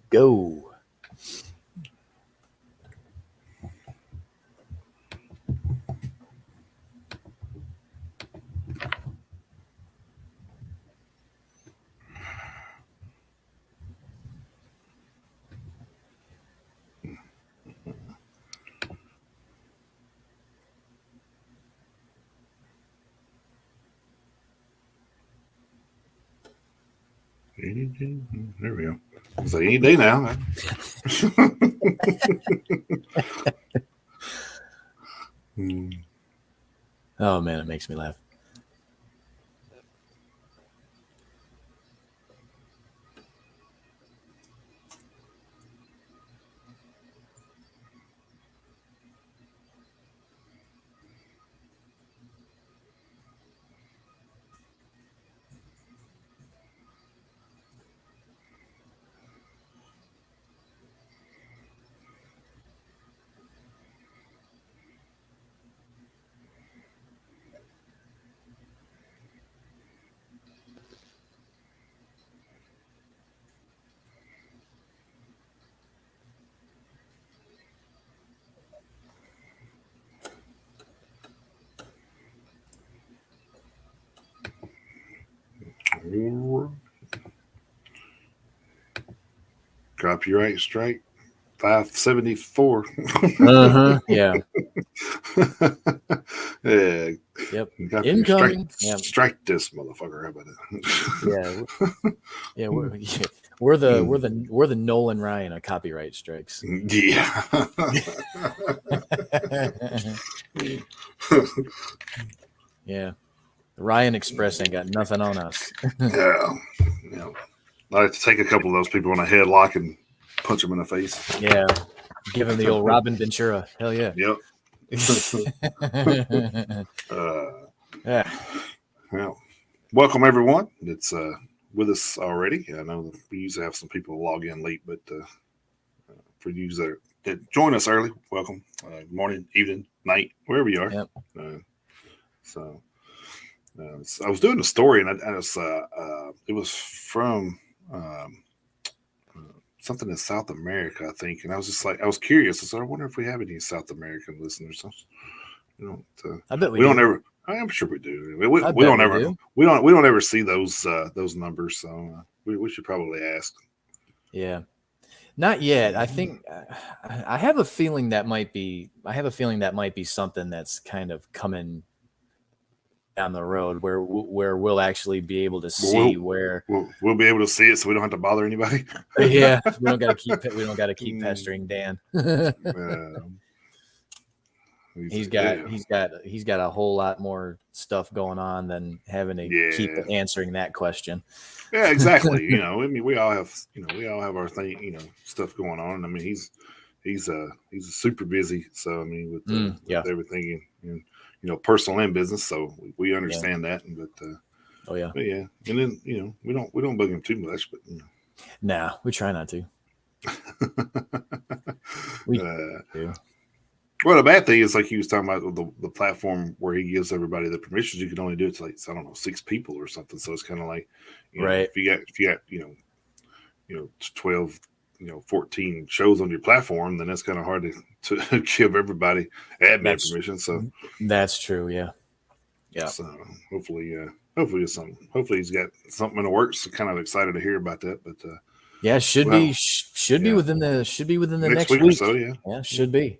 go. There we go. It's like any day now. Oh man, it makes me laugh. Copyright strike 574. Yeah. Yeah. Yep. Copyright Incoming. Strike this motherfucker. How about it? Yeah. We're the Nolan Ryan of copyright strikes. Yeah. Yeah. The Ryan Express ain't got nothing on us. Yeah. I have to take a couple of those people on a headlock and punch them in the face. Yeah. Give him the old Robin Ventura. Hell yeah. Yep. Yeah. Well, welcome everyone that's with us already. I know we usually have some people log in late, but for you that join us early, welcome. Morning, evening, night, wherever you are. Yep. So I was doing a story, and it was from something in South America, I think, and I was just like, I was curious. I wonder if we have any South American listeners. I bet we don't ever. I'm sure we do. We don't ever see those numbers, so we should probably ask. Yeah, not yet. I think I have a feeling that might be. I have a feeling that might be something that's kind of coming down the road where we'll actually be able to see where we'll be able to see it, so we don't have to bother anybody. Yeah, we don't got to keep pestering Dan. He's got a whole lot more stuff going on than having to keep answering that question. Yeah, exactly. I mean, we all have our thing, stuff going on. I mean, he's super busy. So I mean, with everything and personal and business. So we understand that. But but yeah, and then we don't bug him too much, but nah, we try not to. We do. Well, the bad thing is, like he was talking about the platform where he gives everybody the permissions, you can only do it to, like, I don't know, 6 people or something. So it's kind of like, right. If you got 12, 14 shows on your platform, then that's kind of hard to give everybody admin permission. So that's true. Yeah. Yeah. So hopefully it's something. Hopefully he's got something in the works. Kind of excited to hear about that. But yeah, should be within the next week or so. Yeah, should be.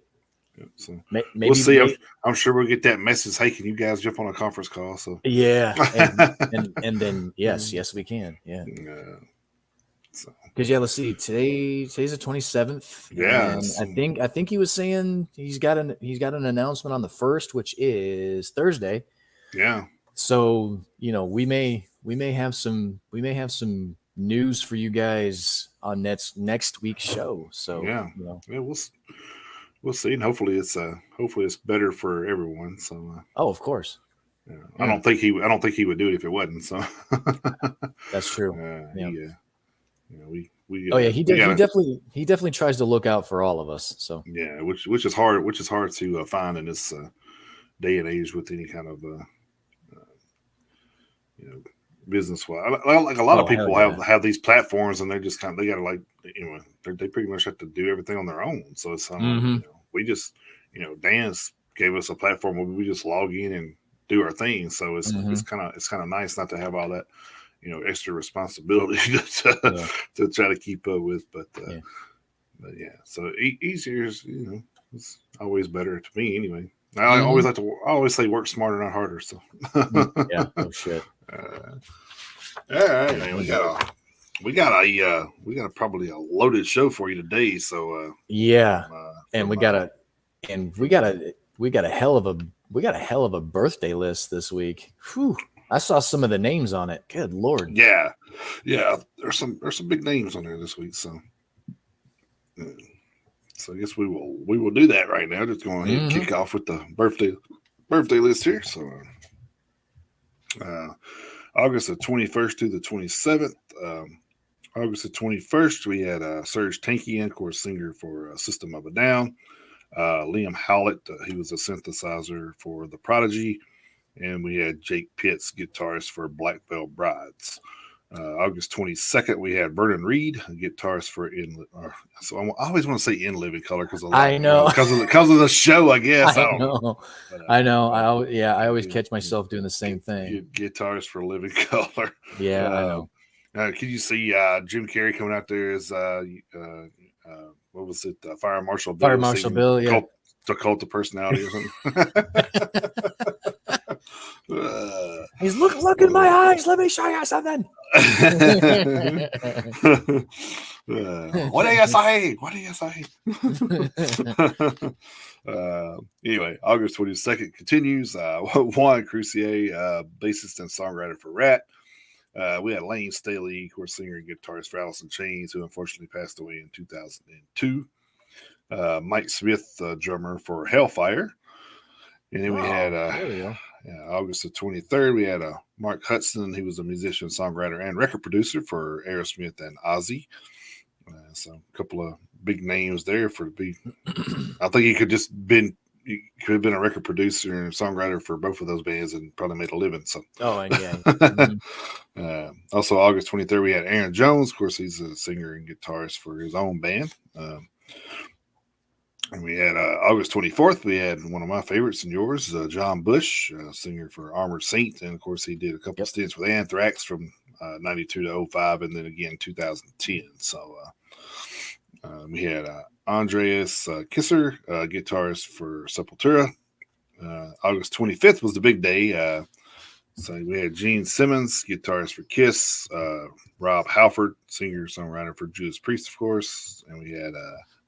So maybe we'll see. I'm sure we'll get that message. Hey, can you guys jump on a conference call? So yeah, and then yes, we can. Yeah. Because let's see. Today's the 27th. Yeah, and I think he was saying he's got an announcement on the 1st, which is Thursday. Yeah. So we may have some news for you guys on next week's show. So yeah, we'll see, and hopefully it's better for everyone. So of course. Yeah. I don't think he would do it if it wasn't. So that's true. He definitely tries to look out for all of us. So yeah, which is hard to find in this day and age with any kind of business. Like a lot of people have these platforms, and they're just they got to they pretty much have to do everything on their own. So it's we just Dan's gave us a platform where we just log in and do our thing. So it's kind of nice not to have all that extra responsibility to try to keep up with. But yeah, so easier is it's always better to me anyway. I always say work smarter, not harder. So yeah, no shit. All right, man, we got probably a loaded show for you today. So and we got a hell of a birthday list this week. Whew. I saw some of the names on it. Good Lord. Yeah. There's some big names on there this week. So I guess we will do that right now. Just go ahead and kick off with the birthday list here. So August the 21st to the 27th. August the 21st, we had Serge Tankian, of course, singer for System of a Down. Liam Howlett, he was a synthesizer for The Prodigy. And we had Jake Pitts, guitarist for Black Veil Brides. August 22nd, we had Vernon Reed, a guitarist for so I always want to say In Living Color because I know because of the show, I guess. I know. But, I know. I always catch myself doing the same thing. Guitarist for Living Color. Yeah, I know. Can you see Jim Carrey coming out there as what was it? Fire Marshal Bill. Fire Marshal Bill. Yeah. The Cult of Personality or something. He's look in my eyes. Let me show you something. What do you say? What do you say? Anyway, August 22nd continues. Juan Crucier, bassist and songwriter for Rat. We had Lane Staley, of course, singer and guitarist for Alice in Chains, who unfortunately passed away in 2002. Mike Smith, drummer for Hellfire. And then we had August the 23rd, we had Mark Hudson. He was a musician, songwriter, and record producer for Aerosmith and Ozzy. So a couple of big names there I think he could have been a record producer and songwriter for both of those bands and probably made a living. So also August 23rd, we had Aaron Jones. Of course, he's a singer and guitarist for his own band. And we had August 24th, we had one of my favorites and yours, John Bush, singer for Armored Saint. And, of course, he did a couple of stints with Anthrax from 92 to 05 and then again 2010. So we had Andreas Kisser, guitarist for Sepultura. August 25th was the big day. So we had Gene Simmons, guitarist for Kiss. Rob Halford, singer-songwriter for Judas Priest, of course. And we had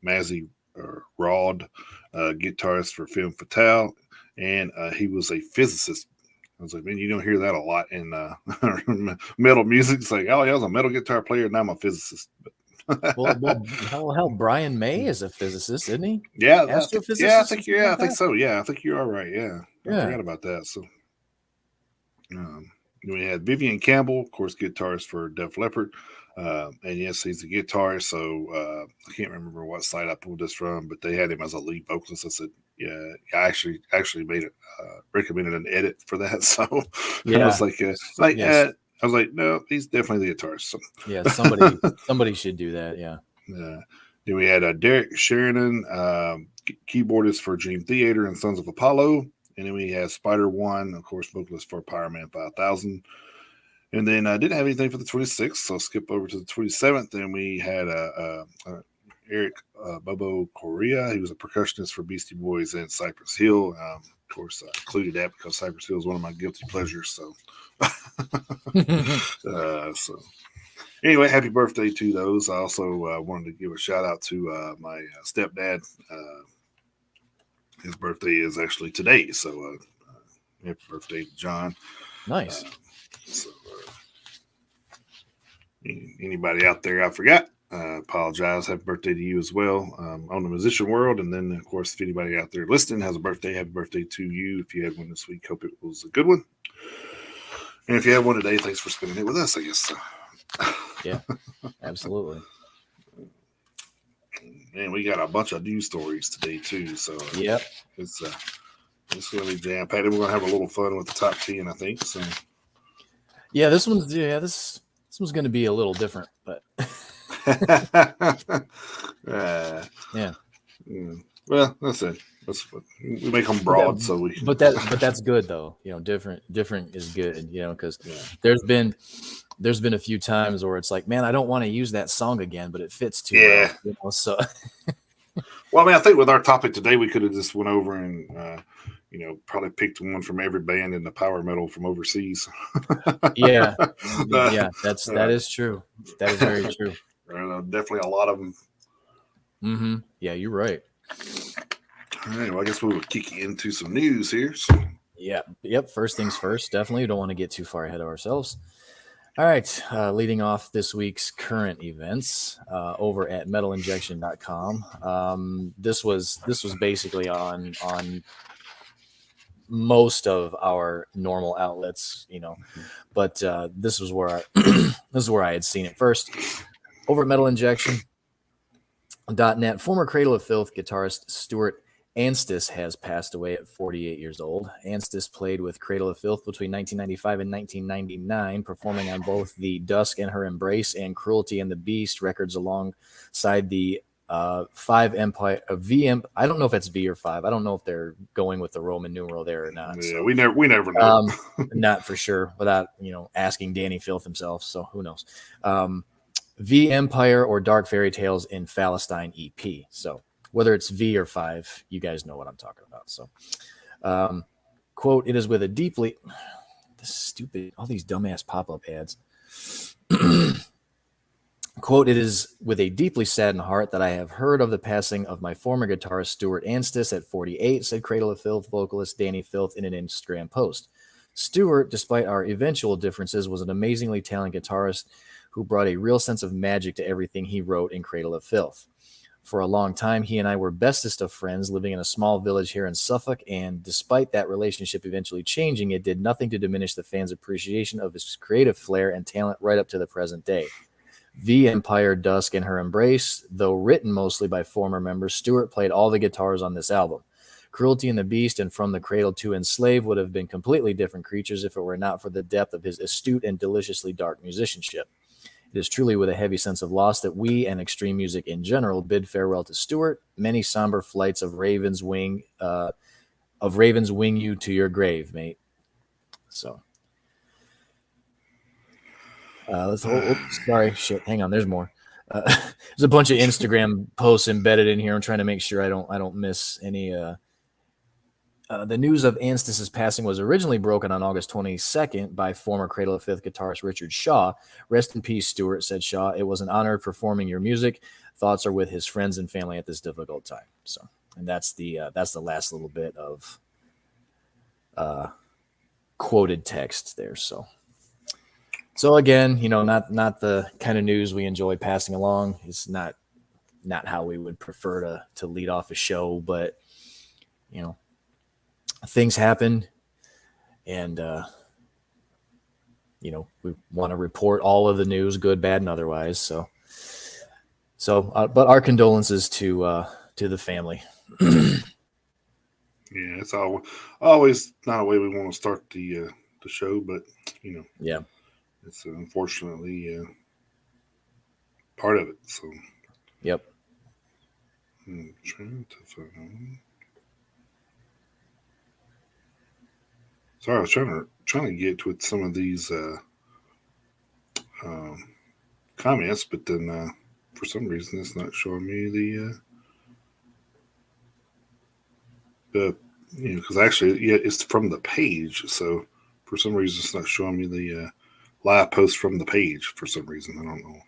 Mazzy Rod, guitarist for Femme Fatale, and he was a physicist. I was like, man, you don't hear that a lot in metal music. It's like, oh, yeah, I was a metal guitar player, now I'm a physicist. Hell, Brian May is a physicist, isn't he? Yeah, astrophysicist. Yeah, I think so. Yeah, I think you are right. Yeah, I forgot about that. So, we had Vivian Campbell, of course, guitarist for Def Leppard. And yes, he's a guitarist. So I can't remember what site I pulled this from, but they had him as a lead vocalist. I said, yeah, I actually made it, recommended an edit for that. So I was like, I was like, no, he's definitely the guitarist. So. Yeah, somebody should do that. Yeah. Then we had Derek Sheridan, keyboardist for Dream Theater and Sons of Apollo. And then we had Spider One, of course, vocalist for Power Man 5000. And then I didn't have anything for the 26th, so I'll skip over to the 27th. And we had Eric Bobo Correa. He was a percussionist for Beastie Boys and Cypress Hill. Of course, I included that because Cypress Hill is one of my guilty pleasures. So, anyway, happy birthday to those. I also wanted to give a shout out to my stepdad. His birthday is actually today, so happy birthday to John. Nice. So, anybody out there I forgot, apologize. Happy birthday to you as well on the musician world. And then, of course, if anybody out there listening has a birthday, happy birthday to you. If you had one this week, hope it was a good one. And if you had one today, thanks for spending it with us, I guess. So. Yeah, absolutely. Man, we got a bunch of news stories today, too. So, yep. It's going to be jam-packed. We're going to have a little fun with the top 10, I think. So. Yeah, this one's going to be a little different, but Yeah. Well, that's it. We make them broad, but that's good though. Different is good. Because there's been a few times where it's like, man, I don't want to use that song again, but it fits too well. So. Well, I mean, I think with our topic today, we could have just went over and, probably picked one from every band in the power metal from overseas. Yeah, that is true. That is very true. Definitely a lot of them. Mm-hmm. Yeah, you're right. All right, well, I guess we'll kick into some news here. So. Yeah. Yep. First things first. Definitely don't want to get too far ahead of ourselves. All right, leading off this week's current events over at metalinjection.com. This was basically on most of our normal outlets, but this was where I had seen it first. Over at metalinjection.net, former Cradle of Filth guitarist Stuart Anstis has passed away at 48 years old. Anstis played with Cradle of Filth between 1995 and 1999, performing on both the Dusk and Her Embrace and Cruelty and the Beast records alongside the 5 Empire VM. I don't know if it's V or 5. I don't know if they're going with the Roman numeral there or not. Yeah, so, we never know. Not for sure without asking Danny Filth himself. So who knows? V Empire or Dark Fairy Tales in Philistine EP. So whether it's V or 5, you guys know what I'm talking about. So, quote, it is with a deeply all these dumbass pop-up ads. Quote, it is with a deeply saddened heart that I have heard of the passing of my former guitarist Stuart Anstis at 48, said Cradle of Filth vocalist Danny Filth in an Instagram post. Stuart, despite our eventual differences, was an amazingly talented guitarist who brought a real sense of magic to everything he wrote in Cradle of Filth. For a long time, he and I were bestest of friends living in a small village here in Suffolk, and despite that relationship eventually changing, it did nothing to diminish the fans' appreciation of his creative flair and talent right up to the present day. V Empire, Dusk, and Her Embrace, though written mostly by former members, Stuart played all the guitars on this album. Cruelty and the Beast and From the Cradle to Enslave would have been completely different creatures if it were not for the depth of his astute and deliciously dark musicianship. It is truly with a heavy sense of loss that we and extreme music in general bid farewell to Stuart. Many somber flights of ravens wing you to your grave, mate. So, sorry, shit. Hang on, there's more. There's a bunch of Instagram posts embedded in here. I'm trying to make sure I don't miss any. The news of Anstis' passing was originally broken on August 22nd by former Cradle of Filth guitarist Richard Shaw. Rest in peace, Stuart, said Shaw. It was an honor performing your music. Thoughts are with his friends and family at this difficult time. So, and that's the last little bit of quoted text there. So again, not the kind of news we enjoy passing along. It's not how we would prefer to lead off a show, but things happen, and we want to report all of the news, good, bad, and otherwise. So but our condolences to the family. Yeah, it's always not a way we want to start the show, but yeah, it's unfortunately part of it. So, yep. I'm trying to find. Sorry, I was trying to get with some of these comments, but then for some reason it's not showing me the because actually it's from the page. So for some reason it's not showing me the live post from the page for some reason. I don't know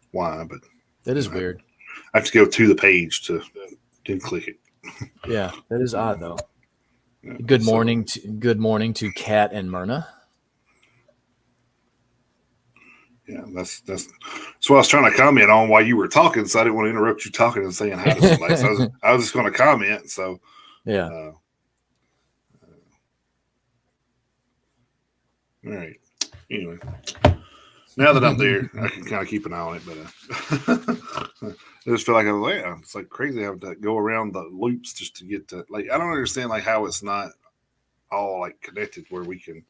why, but that is weird. I have to go to the page to then click it. Yeah, that is odd though. Yeah, good morning to Kat and Myrna. Yeah, that's what I was trying to comment on while you were talking, so I didn't want to interrupt you talking and saying hi to somebody. So I was just going to comment. So yeah. All right. Anyway, now that I'm there, I can kind of keep an eye on it. But I just feel like it's like crazy having to go around the loops just to get to I don't understand how it's not all connected where we can,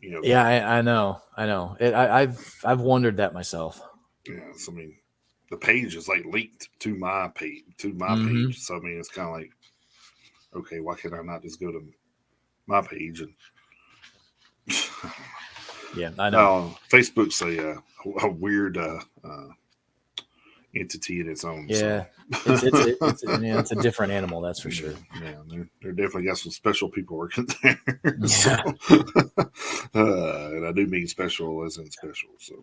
Yeah, I know. I've wondered that myself. Yeah, so, I mean, the page is like linked to my page. So I mean, it's kind of like, okay, why can't I not just go to my page and yeah, I know. Facebook's a weird entity in its own. Yeah, so. it's a different animal, that's for sure. Yeah, they're definitely got some special people working there. Yeah. And I do mean special as in special. So.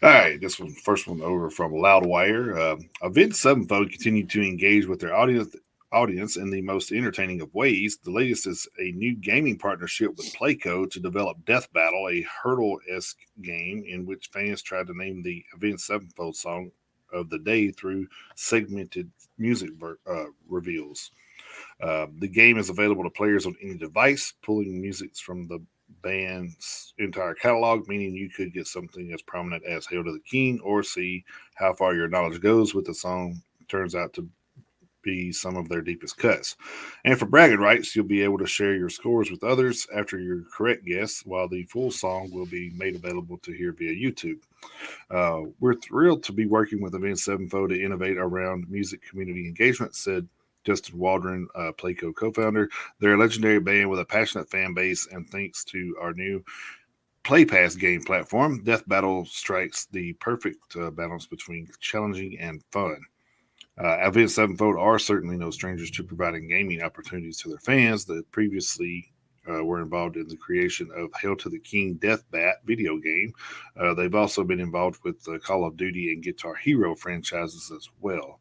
All right, this one, first one over from Loudwire. Avenged Sevenfold continued to engage with their audience in the most entertaining of ways. The latest is a new gaming partnership with Playco to develop Death Battle, a hurdle-esque game in which fans tried to name the Avenged Sevenfold song of the day through segmented music reveals. The game is available to players on any device, pulling music from the band's entire catalog, meaning you could get something as prominent as Hail to the King or see how far your knowledge goes with the song turns out to be some of their deepest cuts. And for bragging rights, you'll be able to share your scores with others after your correct guess, while the full song will be made available to hear via YouTube. We're thrilled to be working with Avenged Sevenfold to innovate around music community engagement, said Justin Waldron, Playco co-founder. They're a legendary band with a passionate fan base, and thanks to our new Play Pass game platform, Death Battle strikes the perfect balance between challenging and fun. Avenged Sevenfold are certainly no strangers to providing gaming opportunities to their fans that previously were involved in the creation of Hail to the King Death Bat video game. They've also been involved with the Call of Duty and Guitar Hero franchises as well.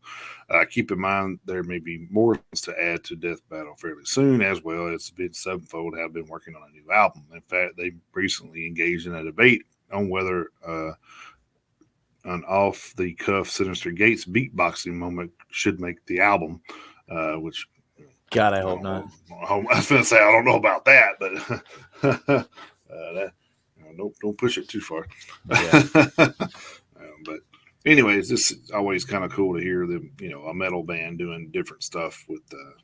Keep in mind there may be more to add to Death Battle fairly soon, as well as Avenged Sevenfold have been working on a new album. In fact, they recently engaged in a debate on whether an off-the-cuff Sinister Gates beatboxing moment should make the album, which God, I hope not. I was going to say I don't know about that, but don't push it too far. Yeah. But anyways, this is always kind of cool to hear them, a metal band doing different stuff with them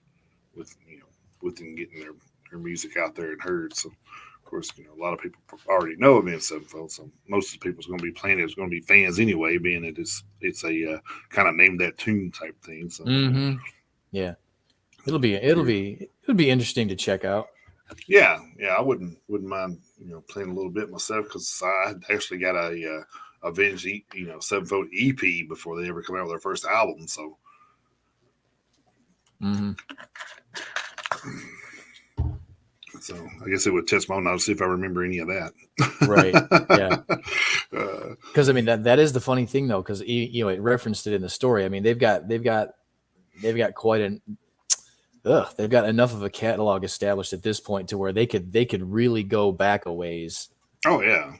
getting their music out there and heard. So, of course, a lot of people already know Avenged Sevenfold, so most of the people's going to be playing it. It's going to be fans anyway, being it's a kind of name that tune type thing. So, yeah. It'll be interesting to check out. Yeah, I wouldn't mind playing a little bit myself, because I actually got a Avenged Sevenfold EP before they ever come out with their first album. So, so I guess it would test my own knowledge to see if I remember any of that. Right. Yeah. Because I mean that is the funny thing though, because it referenced it in the story. I mean they've got quite an they've got enough of a catalog established at this point to where they could really go back a ways. Oh yeah.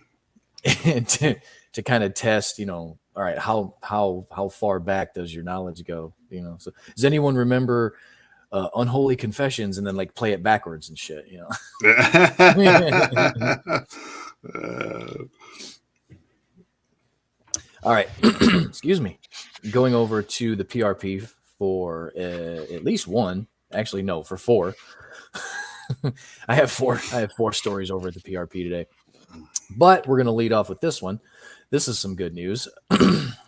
to kind of test, all right, how far back does your knowledge go? So does anyone remember Unholy Confessions and then like play it backwards and shit? All right. Excuse me. Going over to the PRP for at least one. Actually, no, for four. I have four stories over at the PRP today. But we're going to lead off with this one. This is some good news.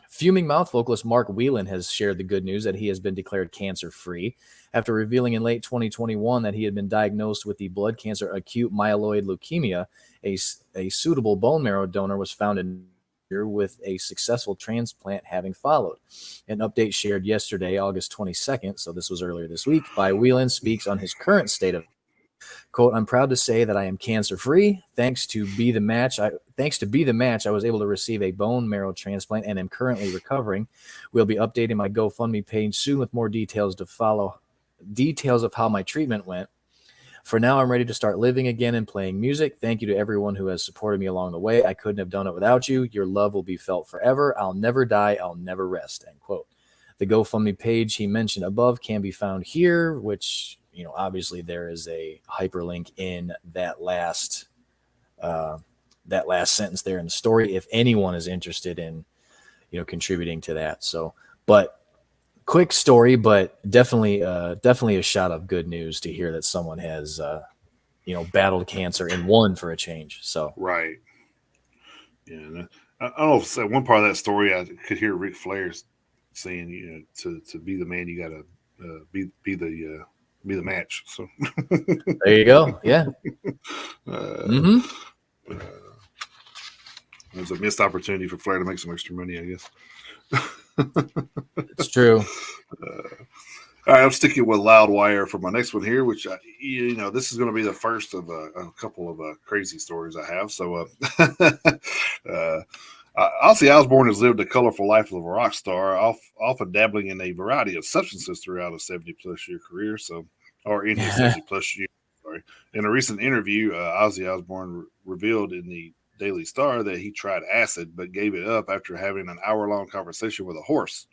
Fuming Mouth vocalist Mark Whelan has shared the good news that he has been declared cancer-free after revealing in late 2021 that he had been diagnosed with the blood cancer acute myeloid leukemia. A suitable bone marrow donor was found in with a successful transplant having followed. An update shared yesterday, August 22nd, so this was earlier this week, by Whelan speaks on his current state of quote, I'm proud to say that I am cancer-free. Thanks to Be the Match, I was able to receive a bone marrow transplant and am currently recovering. We'll be updating my GoFundMe page soon with more details to follow. Details of how my treatment went. For now, I'm ready to start living again and playing music. Thank you to everyone who has supported me along the way. I couldn't have done it without you. Your love will be felt forever. I'll never die. I'll never rest. End quote. The GoFundMe page he mentioned above can be found here, which, obviously there is a hyperlink in that last sentence there in the story if anyone is interested in, contributing to that. So, but quick story, but definitely a shot of good news to hear that someone has, battled cancer and won for a change. So right, yeah, I don't know if one part of that story I could hear Ric Flair saying, to be the man, you got to be the match. So there you go. Yeah. There's a missed opportunity for Flair to make some extra money, I guess. It's true. All right, I'm sticking with Loudwire for my next one here, which this is going to be the first of a couple of crazy stories I have. So, Ozzy Osbourne has lived a colorful life of a rock star, often dabbling in a variety of substances throughout a 70-plus year career. Or in his 70-plus year. Sorry. In a recent interview, Ozzy Osbourne revealed in the Daily Star that he tried acid, but gave it up after having an hour-long conversation with a horse.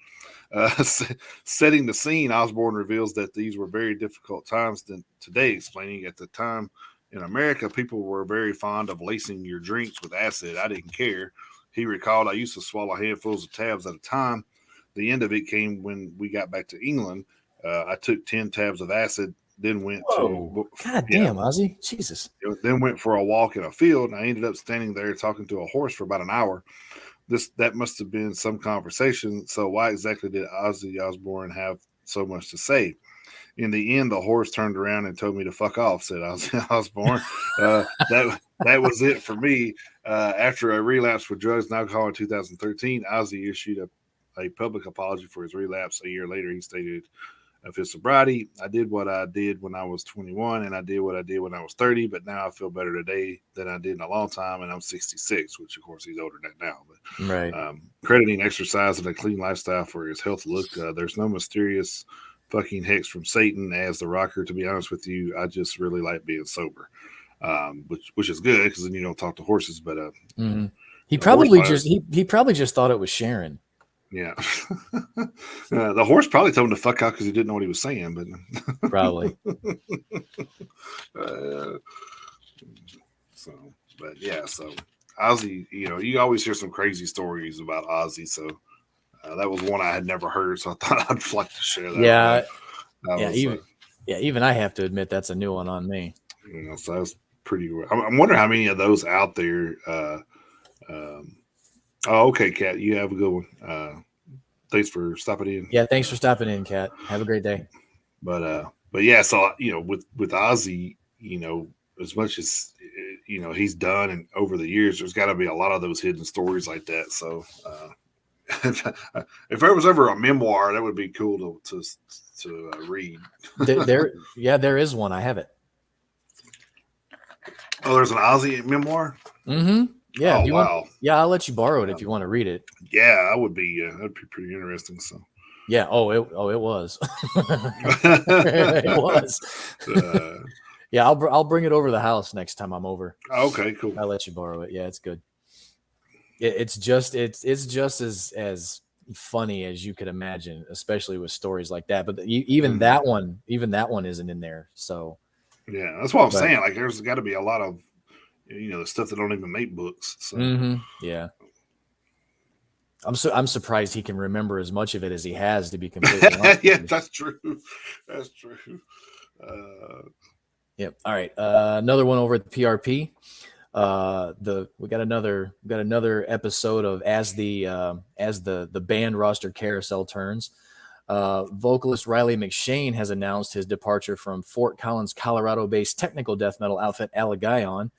Setting the scene, Osbourne reveals that these were very difficult times today, explaining at the time in America, people were very fond of lacing your drinks with acid. I didn't care. He recalled, I used to swallow handfuls of tabs at a time. The end of it came when we got back to England. I took 10 tabs of acid, then went damn, Ozzy. Jesus. Then went for a walk in a field, and I ended up standing there talking to a horse for about an hour. That must have been some conversation. So why exactly did Ozzy Osbourne have so much to say? In the end, the horse turned around and told me to fuck off, said Ozzy Osbourne. That was it for me. After a relapse for drugs and alcohol in 2013, Ozzy issued a public apology for his relapse. A year later, he stated of his sobriety, I did what I did when I was 21, and I did what I did when I was 30, but now I feel better today than I did in a long time, and I'm 66, which, of course, he's older than that now. But right. Crediting exercise and a clean lifestyle for his health look, there's no mysterious fucking hex from Satan as the rocker. To be honest with you, I just really like being sober, which is good because then you don't talk to horses. But he probably just thought it was Sharon. Yeah. The horse probably told him to fuck out because he didn't know what he was saying, but probably. So Ozzy, you always hear some crazy stories about Ozzy. So that was one I had never heard. So I thought I'd like to share that. Even I have to admit that's a new one on me. So that was pretty. I'm wondering how many of those out there. Oh, okay, Kat. You have a good one. Thanks for stopping in. Yeah, thanks for stopping in, Kat. Have a great day. But yeah, so with Ozzy, as much as he's done and over the years, there's got to be a lot of those hidden stories like that. So if there was ever a memoir, that would be cool to read. There is one. I have it. Oh, there's an Ozzy memoir. Mm-hmm. Yeah. Wow. I'll let you borrow it if you want to read it. Yeah, that would be that'd be pretty interesting. So. Yeah. It was. It was. Yeah, I'll bring it over to the house next time I'm over. Okay, cool. I'll let you borrow it. Yeah, it's good. It's just as funny as you could imagine, especially with stories like that. But even that one isn't in there. So. Yeah, that's what I'm saying. Like, there's got to be a lot of. The stuff that don't even make books. So. Yeah. I'm surprised he can remember as much of it as he has, to be completely honest. Yeah, that's true. That's true. Yep. All right. Another one over at the PRP. We got another episode of as the band roster carousel turns. Vocalist Riley McShane has announced his departure from Fort Collins, Colorado-based technical death metal outfit Allegayon.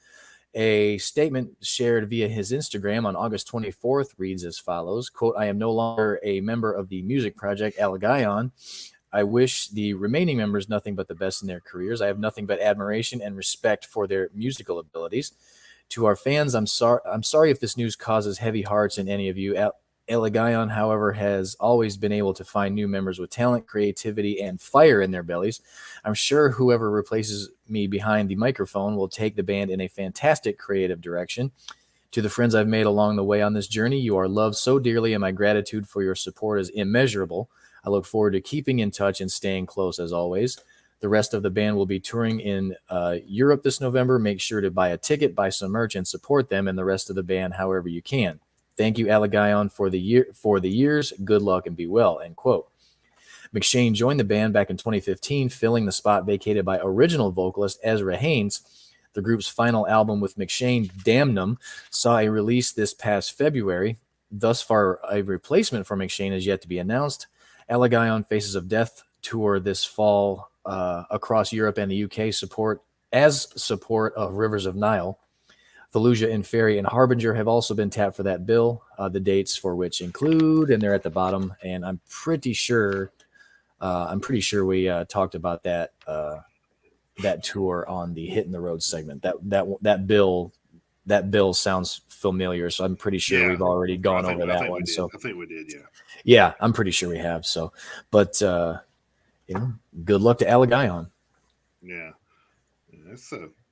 A statement shared via his Instagram on August 24th reads as follows, quote, I am no longer a member of the music project Allegayon. I wish the remaining members nothing but the best in their careers. I have nothing but admiration and respect for their musical abilities. To our fans, I'm sorry if this news causes heavy hearts in any of you. Allegayon, however, has always been able to find new members with talent, creativity, and fire in their bellies. I'm sure whoever replaces me behind the microphone will take the band in a fantastic creative direction. To the friends I've made along the way on this journey, you are loved so dearly, and my gratitude for your support is immeasurable. I look forward to keeping in touch and staying close as always. The rest of the band will be touring in Europe this November. Make sure to buy a ticket, buy some merch, and support them and the rest of the band however you can. Thank you, Allegayon, for the years. Good luck and be well, end quote. McShane joined the band back in 2015, filling the spot vacated by original vocalist Ezra Haynes. The group's final album with McShane, Damnum, saw a release this past February. Thus far, a replacement for McShane is yet to be announced. Allegayon Faces of Death tour this fall across Europe and the UK support of Rivers of Nile. Fallujah and Ferry and Harbinger have also been tapped for that bill, the dates for which include, and they're at the bottom, and I'm pretty sure we talked about that tour on the Hitting the Road segment. That bill sounds familiar, so I'm pretty sure we've already gone over that one. So I think we did, yeah. Yeah, I'm pretty sure we have. So, but good luck to Allegayon. Yeah,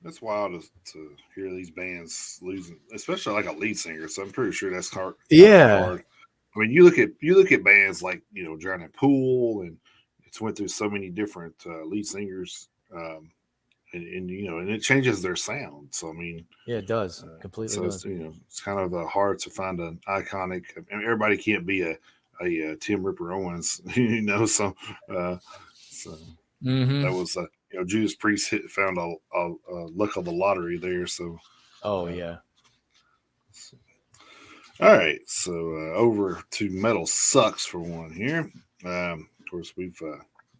that's wild to hear these bands losing, especially like a lead singer. So I'm pretty sure that's hard. Yeah. Hard. I mean, you look at bands like Drowning Pool, and it's went through so many different lead singers, and it changes their sound. So I mean, yeah, it does completely. So does. It's kind of hard to find an iconic. I mean, everybody can't be a Tim Ripper Owens, So that was Judas Priest found a luck of the lottery there. So yeah. All right, so over to Metal Sucks for one here. Of course, we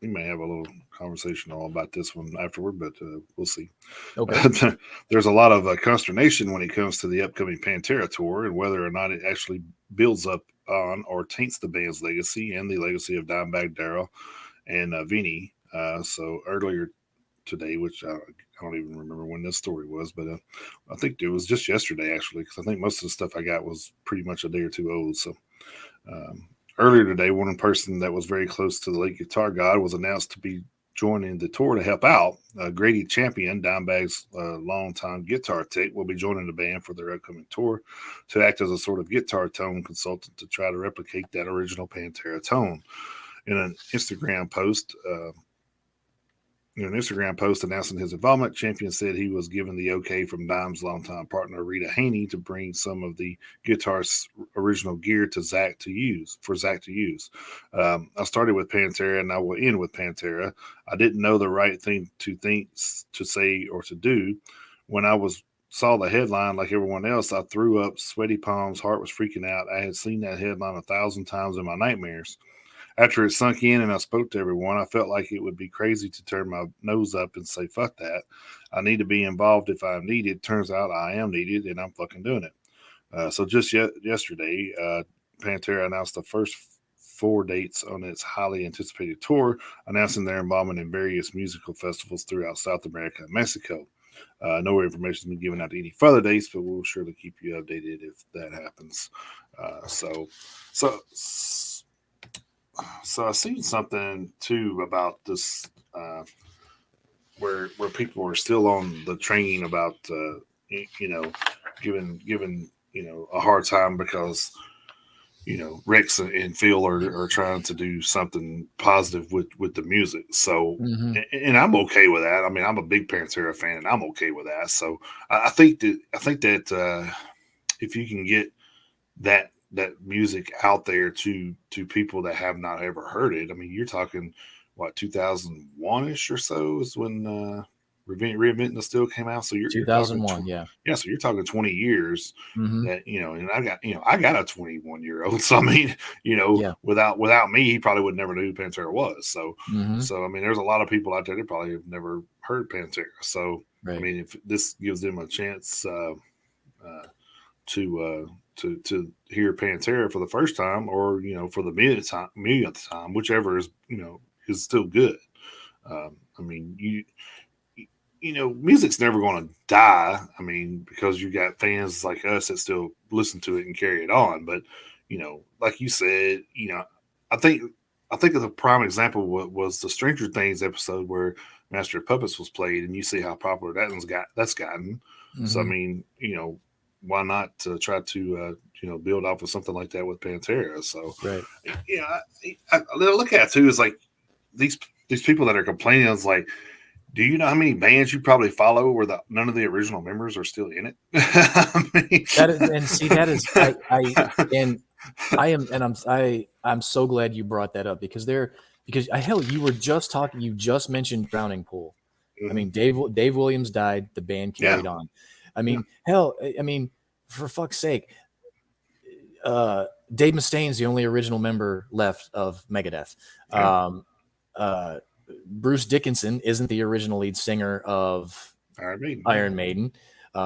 may have a little conversation all about this one afterward, but we'll see. Okay. There's a lot of consternation when it comes to the upcoming Pantera tour and whether or not it actually builds up on or taints the band's legacy and the legacy of Dimebag Darrell and Vinny. So earlier today, which I don't even remember when this story was, but I think it was just yesterday, actually, because I think most of the stuff I got was pretty much a day or two old. So earlier today, one person that was very close to the late guitar god was announced to be joining the tour to help out. Grady Champion, Dimebag's longtime guitar tech, will be joining the band for their upcoming tour to act as a sort of guitar tone consultant to try to replicate that original Pantera tone. In an Instagram post, announcing his involvement, Champion said he was given the okay from Dime's longtime partner Rita Haney to bring some of the guitar's original gear to Zach to use. I started with Pantera and I will end with Pantera. I didn't know the right thing to think, to say, or to do. When I saw the headline like everyone else, I threw up, sweaty palms, heart was freaking out. I had seen that headline 1,000 times in my nightmares. After it sunk in and I spoke to everyone, I felt like it would be crazy to turn my nose up and say, fuck that. I need to be involved if I'm needed. Turns out I am needed and I'm fucking doing it. So just yesterday, Pantera announced the first 4 dates on its highly anticipated tour, announcing their involvement in various musical festivals throughout South America and Mexico. No information has been given out to any further dates, but we'll surely keep you updated if that happens. So I seen something too about this, where people are still on the train about giving a hard time because Rex and Phil are trying to do something positive with the music. So and I'm okay with that. I mean, I'm a big Pantera fan, and I'm okay with that. So I think that if you can get that music out there to people that have not ever heard it. I mean, you're talking 2001-ish or so is when Reinventing the Steel came out. So you're 2001, so you're talking 20 years that and I got a 21-year-old. So I mean, without me, he probably would never know who Pantera was. So so I mean, there's a lot of people out there that probably have never heard Pantera. So I mean, if this gives them a chance to hear Pantera for the first time, or for the millionth time, whichever is is still good. I mean, music's never going to die. I mean, because you got fans like us that still listen to it and carry it on. But like you said, I think of the prime example was the Stranger Things episode where Master of Puppets was played, and you see how popular that's gotten. So I mean, why not try to build off of something like that with Pantera? So I look at it too is like these people that are complaining is like, do you know how many bands you probably follow where none of the original members are still in it? I'm so glad you brought that up because you just mentioned Drowning Pool. I mean, Dave Williams died. The band carried on. I mean, hell, I mean, for fuck's sake, Dave Mustaine's the only original member left of Megadeth. Bruce Dickinson isn't the original lead singer of Iron Maiden.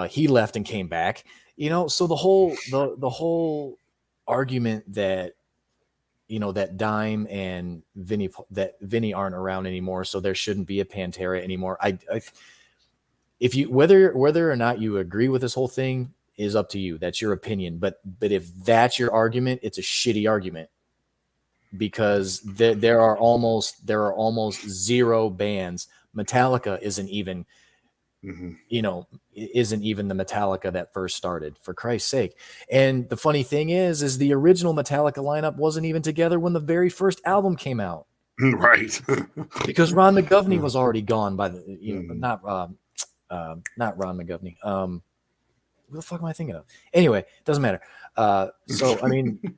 He left and came back. You know, so the whole argument that, you know, that Dime and Vinny aren't around anymore, so there shouldn't be a Pantera anymore. If you whether or not you agree with this whole thing is up to you. That's your opinion. But if that's your argument, it's a shitty argument, because there are almost zero bands. Metallica isn't even. You know, isn't even the Metallica that first started, for Christ's sake. And the funny thing is the original Metallica lineup wasn't even together when the very first album came out. Right. Because Ron McGovney was already gone by the, you know, not Ron McGovney. What the fuck am I thinking of? Anyway, doesn't matter. So, I mean,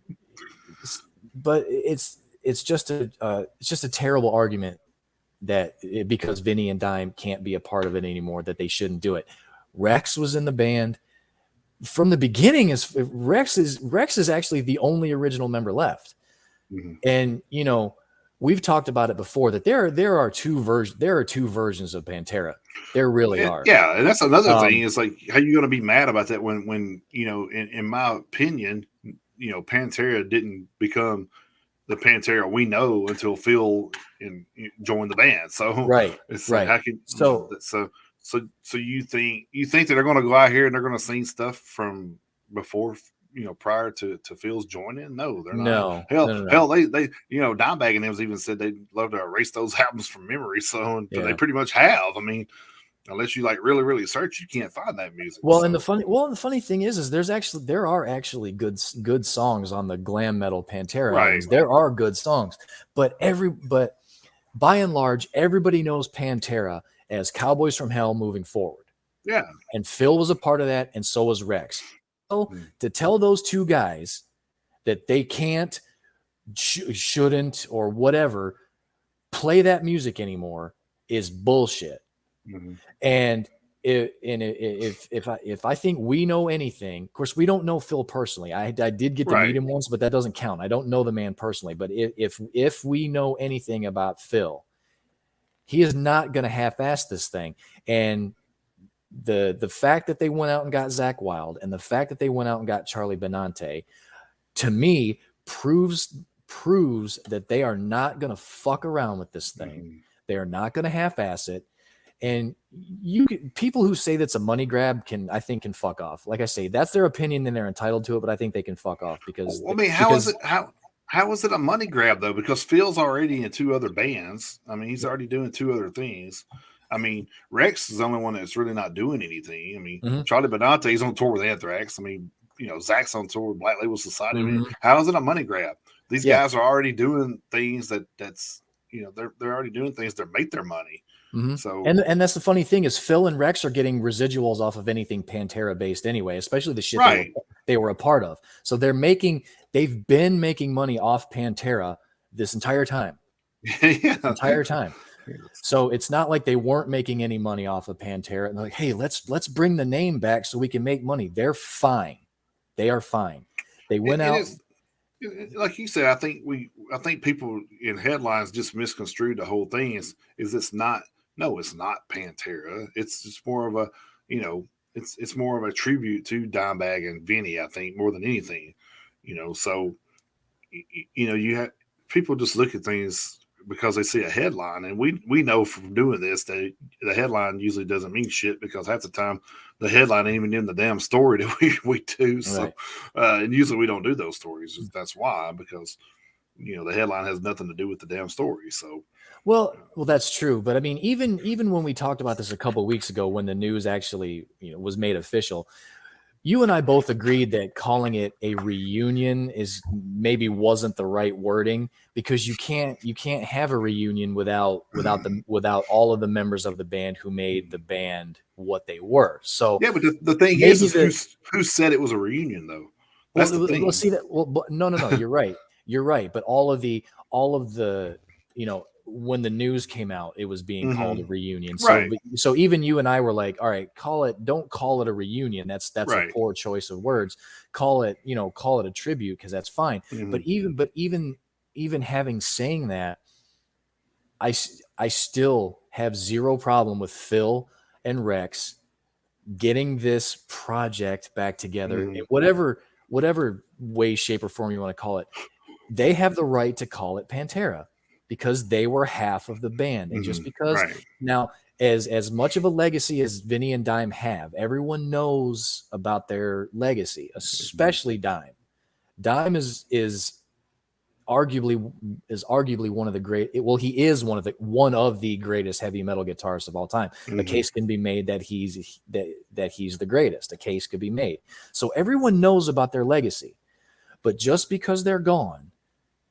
but it's just a terrible argument that because Vinny and Dime can't be a part of it anymore, that they shouldn't do it. Rex was in the band from the beginning. Rex is actually the only original member left. And, you know, we've talked about it before that there are two versions of Pantera. There really are. Yeah, and that's another thing. Is like, how you going to be mad about that when you know, in my opinion, you know, Pantera didn't become the Pantera we know until Phil joined the band. So it's like, how can so you think that they're going to go out here and they're going to sing stuff from before, you know, prior to Phil's joining? No, they're not. No. Hell, they you know, Dimebag and them even said they'd love to erase those albums from memory. So they pretty much have. I mean, unless you like really, really search, you can't find that music. Well, and the funny thing is there are actually good songs on the glam metal Pantera. Right. There are good songs, but by and large, everybody knows Pantera as Cowboys from Hell, Moving Forward. Yeah. And Phil was a part of that, and so was Rex. So to tell those two guys that they can't, shouldn't, or whatever play that music anymore is bullshit. And if I think we know anything, of course we don't know Phil personally. I did get to meet him once, but that doesn't count. I don't know the man personally. But if we know anything about Phil, he is not going to half-ass this thing. And the fact that they went out and got Zakk Wylde, and the fact that they went out and got Charlie Benante, to me proves that they are not going to fuck around with this thing. They are not going to half-ass it. And people who say that's a money grab can fuck off. Like I say, that's their opinion and they're entitled to it, but I think they can fuck off because. Well, I mean, how is it a money grab though? Because Phil's already in two other bands. I mean, he's already doing two other things. I mean, Rex is the only one that's really not doing anything. I mean, Charlie Benante's on tour with Anthrax. I mean, you know, Zach's on tour with Black Label Society. I mean, how is it a money grab? These guys are already doing things that's, you know, they're already doing things that make their money. So and that's the funny thing is Phil and Rex are getting residuals off of anything Pantera based anyway, especially the shit they were a part of. So they've been making money off Pantera this entire time. Entire time. So it's not like they weren't making any money off of Pantera and they're like, hey, let's bring the name back so we can make money. They're fine. They are fine. They went out. Like you said, I think people in headlines just misconstrued the whole thing. Is it's not Pantera. It's just more of a, you know, it's more of a tribute to Dimebag and Vinny, I think, more than anything. You know, so you know, you have people just look at things because they see a headline, and we know from doing this that the headline usually doesn't mean shit because half the time the headline ain't even in the damn story that we do. So, and usually we don't do those stories. That's why, because you know the headline has nothing to do with the damn story. So, well, that's true. But I mean, even when we talked about this a couple of weeks ago, when the news actually, you know, was made official, you and I both agreed that calling it a reunion wasn't the right wording, because you can't have a reunion without all of the members of the band who made the band what they were. So yeah, but the thing is who said it was a reunion though? That's the thing. Well, see that. Well, no, you're right. You're right. But all of the, you know, when the news came out, it was being called a reunion. Right. So even you and I were like, all right, don't call it a reunion. That's Right. a poor choice of words. Call it a tribute, because that's fine. But even having saying that, I still have zero problem with Phil and Rex getting this project back together in whatever way, shape, or form you want to call it. They have the right to call it Pantera because they were half of the band. And just because now, as much of a legacy as Vinny and Dime have, everyone knows about their legacy, especially Dime. Dime is arguably one of the great. He is one of the greatest heavy metal guitarists of all time. A case can be made that he's the greatest. A case could be made. So everyone knows about their legacy, but just because they're gone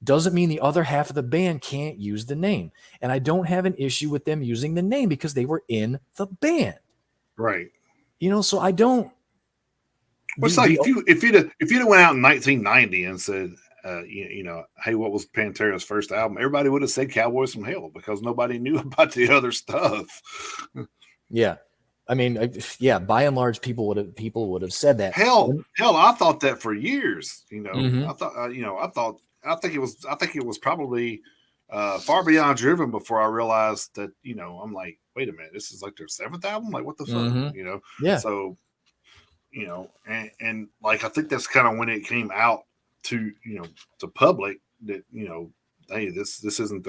doesn't mean the other half of the band can't use the name. And I don't have an issue with them using the name because they were in the band. Right. So I don't. It's like if you'd have went out in 1990 and said, hey, what was Pantera's first album? Everybody would have said Cowboys from Hell because nobody knew about the other stuff. Yeah. I mean, by and large, people would have said that. Hell, I thought that for years. I think it was probably Far Beyond Driven before I realized that. I'm like, wait a minute, this is like their seventh album. Like, what the fuck? Yeah. So, and like I think that's kind of when it came out to to public that hey, this isn't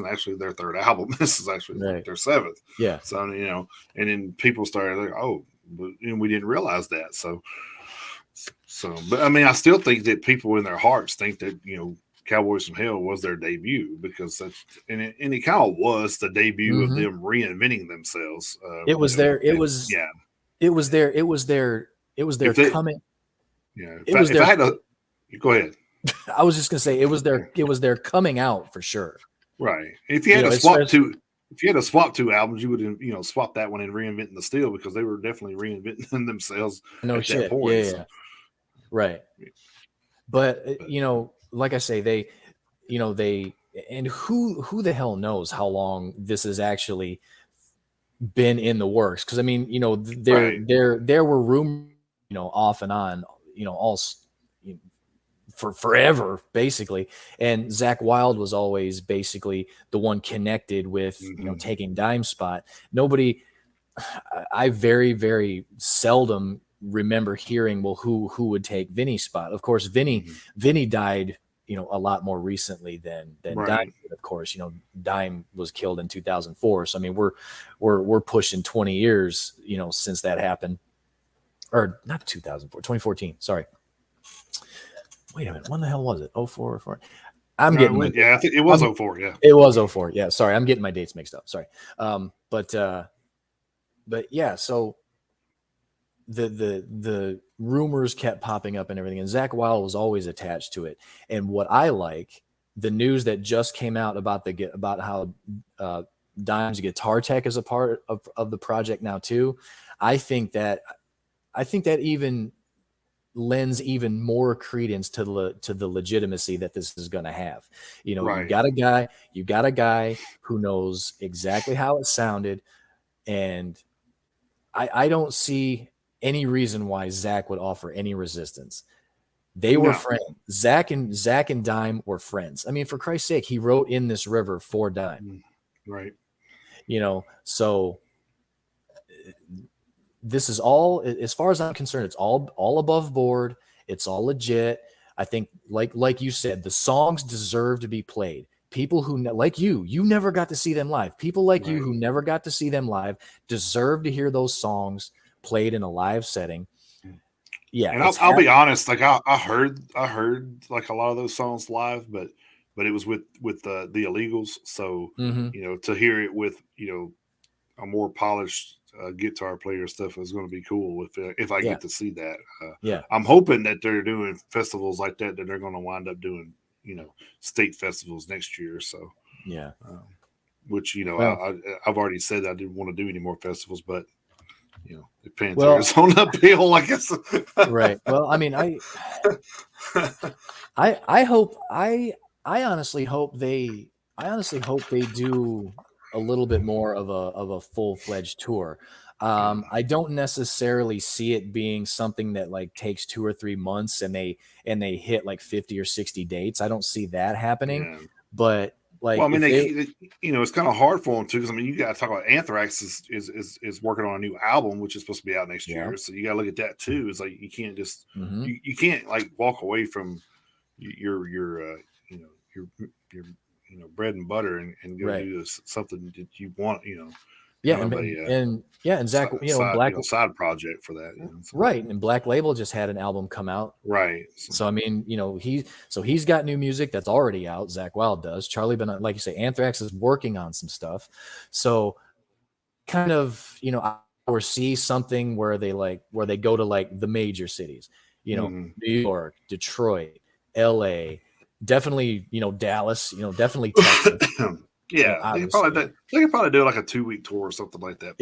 actually their third album. This is actually their seventh. Yeah. So and then people started like, oh, but we didn't realize that. So, but I mean, I still think that people in their hearts think that Cowboys from Hell was their debut because that's and it kind of was the debut of them reinventing themselves. It was their coming. Yeah. If I had to go ahead. I was just gonna say it was their coming out for sure. Right. If you had to swap two albums, you would swap that one and Reinventing the Steel because they were definitely reinventing themselves. No at shit. That point, yeah. So. Right. But like I say, they and who the hell knows how long this has actually been in the works? Because I mean, there were rumors, off and on, all for forever, basically. And Zakk Wylde was always basically the one connected with, taking Dime's spot. I very, very seldom remember hearing, well, who would take Vinny's spot. Of course, Vinny died, a lot more recently than Dime did, of course. Dime was killed in 2004. So, I mean, we're pushing 20 years, since that happened. Or not 2004, 2014. Sorry. Wait a minute. When the hell was it? 04 or 04? I think it was 04. Yeah. It was 04. Yeah. Sorry. I'm getting my dates mixed up. Sorry. But yeah, so the rumors kept popping up and everything, and Zakk Wylde was always attached to it. And what I like, the news that just came out about how Dime's guitar tech is a part of the project now too. I think that even lends even more credence to the legitimacy that this is going to have. You got a guy who knows exactly how it sounded, and I don't see any reason why Zakk would offer any resistance. They were friends. Zakk and Dime were friends. I mean, for Christ's sake, he wrote In This River for Dime. Right. So this is all, as far as I'm concerned, it's all above board. It's all legit. I think, like you said, the songs deserve to be played. People who, like you never got to see them live. People like you who never got to see them live deserve to hear those songs played in a live setting. Yeah, and I'll be honest. Like I heard like a lot of those songs live, but it was with the Illegals. So to hear it with a more polished guitar player stuff is going to be cool if I get to see that. I'm hoping that they're doing festivals like that they're going to wind up doing state festivals next year. So which I've already said I didn't want to do any more festivals, but the Pantera's on uphill, I guess. Right. Well, I mean, I honestly hope they I honestly hope they do a little bit more of a full-fledged tour. I don't necessarily see it being something that like takes 2 or 3 months and they hit like 50 or 60 dates. I don't see that happening. Yeah. But like Well, I mean, if they it's kind of hard for them too, because I mean, you got to talk about Anthrax is working on a new album, which is supposed to be out next year. So you got to look at that too. It's like you can't just you can't like walk away from your bread and butter and go do something that you want, Yeah, kind of and Zach, side project for that, so. Right, and Black Label just had an album come out, right? So I mean, he's got new music that's already out. Zach Wild does. Charlie, but like you say, Anthrax is working on some stuff. So kind of, I foresee something where they go to like the major cities, New York, Detroit, LA, definitely, Dallas, definitely Texas. Yeah, they could probably do like a 2-week tour or something like that.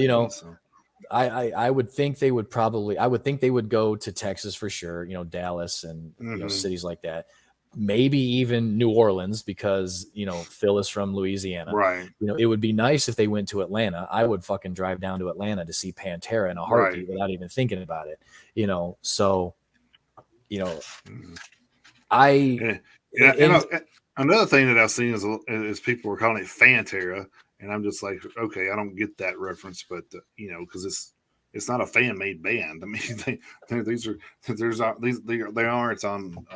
I would think they would go to Texas for sure, Dallas and cities like that. Maybe even New Orleans, because Phil is from Louisiana. Right. It would be nice if they went to Atlanta. I would fucking drive down to Atlanta to see Pantera in a heartbeat without even thinking about it. So another thing that I've seen is people were calling it Fantera, and I'm just like, okay, I don't get that reference, but because it's not a fan made band. I mean, they aren't on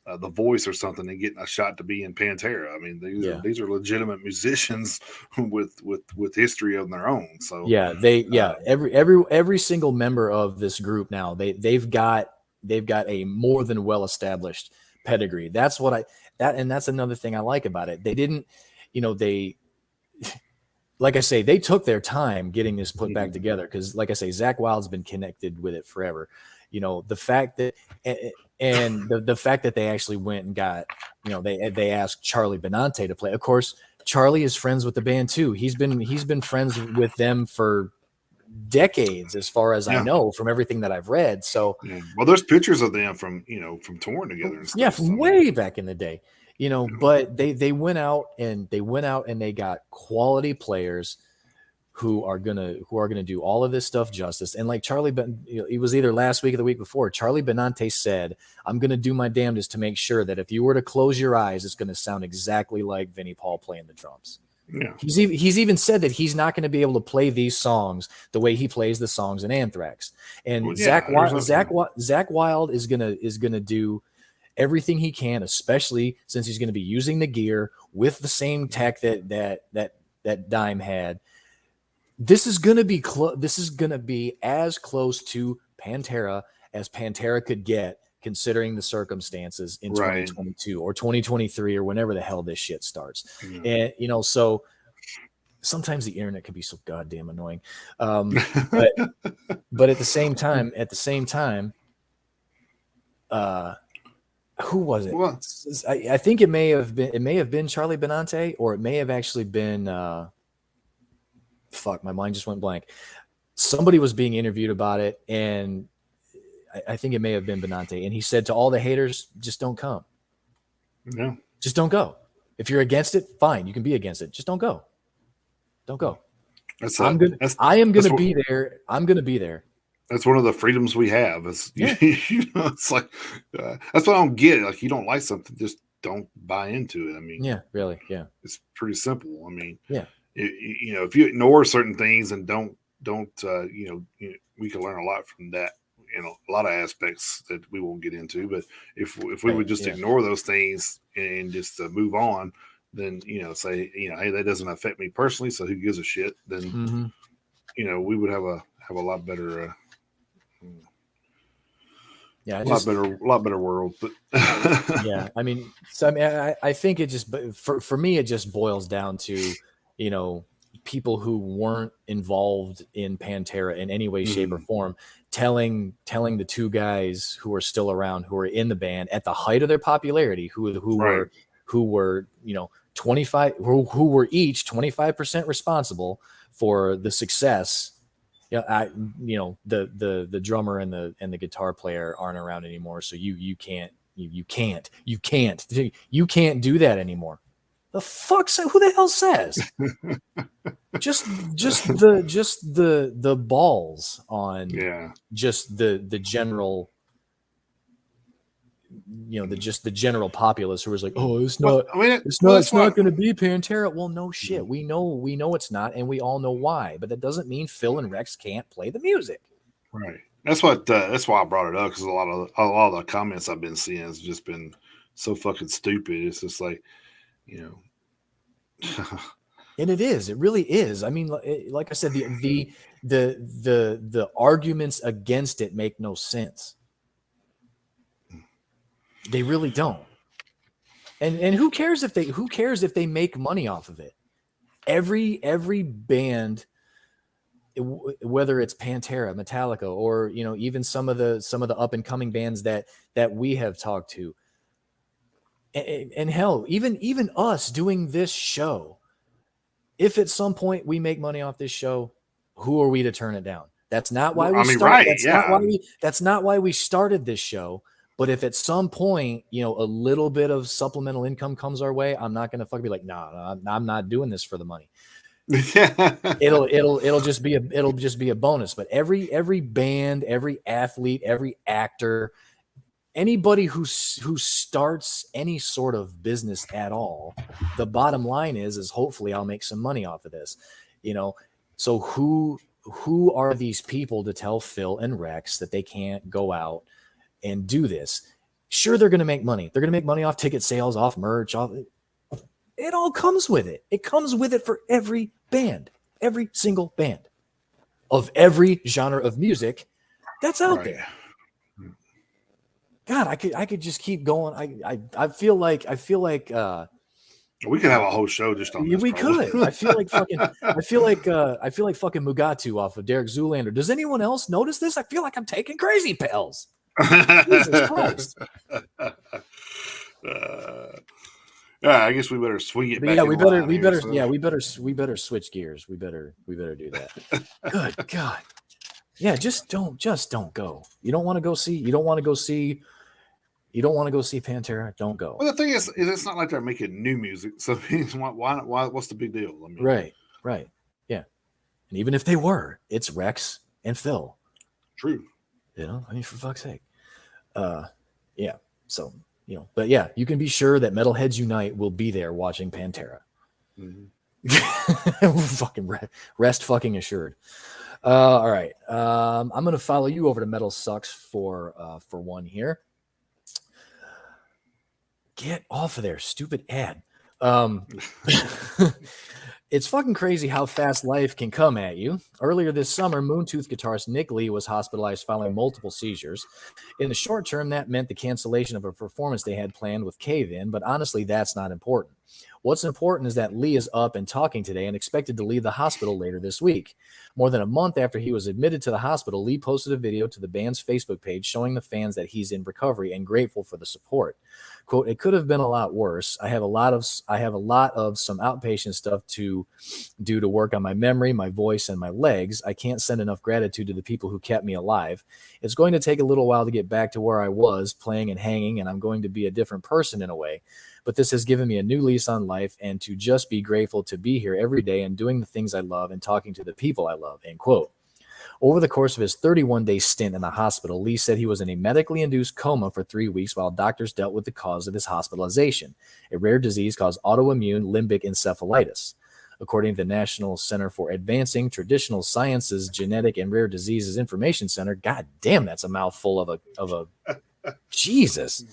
The Voice or something and getting a shot to be in Pantera. I mean, these are legitimate musicians with history of their own. So every single member of this group now they've got a more than well established pedigree. That's another thing I like about it. They didn't, like I say, they took their time getting this put back together, because like I say, Zach Wild's been connected with it forever. The fact that the fact that they actually went and got, they asked Charlie Benante to play. Of course, Charlie is friends with the band too. He's been friends with them for decades, as far as I know, from everything that I've read. So well, there's pictures of them from touring together and stuff, from way back in the day, but they went out and they got quality players who are gonna do all of this stuff justice. And like Charlie, it was either last week or the week before, Charlie Benante said, I'm gonna do my damnedest to make sure that if you were to close your eyes, it's gonna sound exactly like Vinnie Paul playing the drums. Yeah. He's even said that he's not going to be able to play these songs the way he plays the songs in Anthrax. And Zach Wild is gonna do everything he can, especially since he's going to be using the gear with the same tech that Dime had. This is going to be as close to Pantera as Pantera could get, considering the circumstances in 2022 or 2023 or whenever the hell this shit starts. And so sometimes the internet can be so goddamn annoying. But at the same time, who was it? What? I think it may have been Charlie Benante, or it may have actually been my mind just went blank. Somebody was being interviewed about it, and I think it may have been Benante, and he said to all the haters, just don't come. Yeah. Just don't go. If you're against it, fine, you can be against it. Just don't go. Don't go. I am going to be there. I'm going to be there. That's one of the freedoms we have. It's like that's what I don't get. Like, you don't like something, just don't buy into it. I mean, really, it's pretty simple. I mean, if you ignore certain things and don't we can learn a lot from that. A lot of aspects that we won't get into. But if we would just ignore those things and just move on, then say hey, that doesn't affect me personally, so who gives a shit? Then we would have a lot better. A lot better world. But I mean, I think it just, for me, it just boils down to people who weren't involved in Pantera in any way, shape, or form, telling the two guys who are still around, who are in the band at the height of their popularity, who were 25, who were each 25% responsible for the success. The drummer and the guitar player aren't around anymore, so you can't do that anymore. The fuck? Who the hell says? just the balls on just the general, the general populace who was like, oh, it's not going to be Pantera. Well, no shit. We know it's not, and we all know why. But that doesn't mean Phil and Rex can't play the music. Right. That's why I brought it up, because a lot of the comments I've been seeing has just been so fucking stupid. It's just like, and it is. It really is. I mean, like I said, the arguments against it make no sense. They really don't. And who cares if they make money off of it? Every band, whether it's Pantera, Metallica, or even some of the up and coming bands that we have talked to, and hell, even us doing this show, if at some point we make money off this show, who are we to turn it down? That's not why we started. That's not why we started this show. But if at some point, a little bit of supplemental income comes our way, I'm not going to fucking be like, no, I'm not doing this for the money. It'll just be a bonus. But every band, every athlete, every actor, anybody who starts any sort of business at all, the bottom line is hopefully I'll make some money off of this. So who are these people to tell Phil and Rex that they can't go out and do this? Sure, they're going to make money. They're going to make money off ticket sales, off merch, it all comes with it. It comes with it for every band, every single band of every genre of music that's out there. God, I could just keep going. I feel like we could have a whole show just on this. We could. I feel like fucking Mugatu off of Derek Zoolander. Does anyone else notice this? I feel like I'm taking crazy pills. Jesus Christ. I guess we better swing it back. Yeah, we better switch gears. We better do that. Good God. Yeah, just don't go. You don't want to go see Pantera, don't go. Well, the thing is it's not like they're making new music. So why what's the big deal? I mean, right. Yeah. And even if they were, it's Rex and Phil. True. I mean, for fuck's sake. Yeah. So, but yeah, you can be sure that Metalheads Unite will be there watching Pantera. Mm-hmm. Fucking rest fucking assured. All right. I'm going to follow you over to Metal Sucks for one here. Get off of there, stupid ad. It's fucking crazy how fast life can come at you. Earlier this summer, Moontooth guitarist Nick Lee was hospitalized following multiple seizures. In the short term, that meant the cancellation of a performance they had planned with Cave In, but honestly, that's not important. What's important is that Lee is up and talking today and expected to leave the hospital later this week. More than a month after he was admitted to the hospital, Lee posted a video to the band's Facebook page showing the fans that he's in recovery and grateful for the support. Quote, "It could have been a lot worse. I have a lot of some outpatient stuff to do to work on my memory, my voice, and my legs. I can't send enough gratitude to the people who kept me alive. It's going to take a little while to get back to where I was playing and hanging, and I'm going to be a different person in a way. But this has given me a new lease on life, and to just be grateful to be here every day and doing the things I love and talking to the people I love," end quote. Over the course of his 31-day stint in the hospital, Lee said he was in a medically induced coma for 3 weeks while doctors dealt with the cause of his hospitalization, a rare disease called autoimmune limbic encephalitis. According to the National Center for Advancing Traditional Sciences Genetic and Rare Diseases Information Center, god damn, that's a mouthful of a Jesus.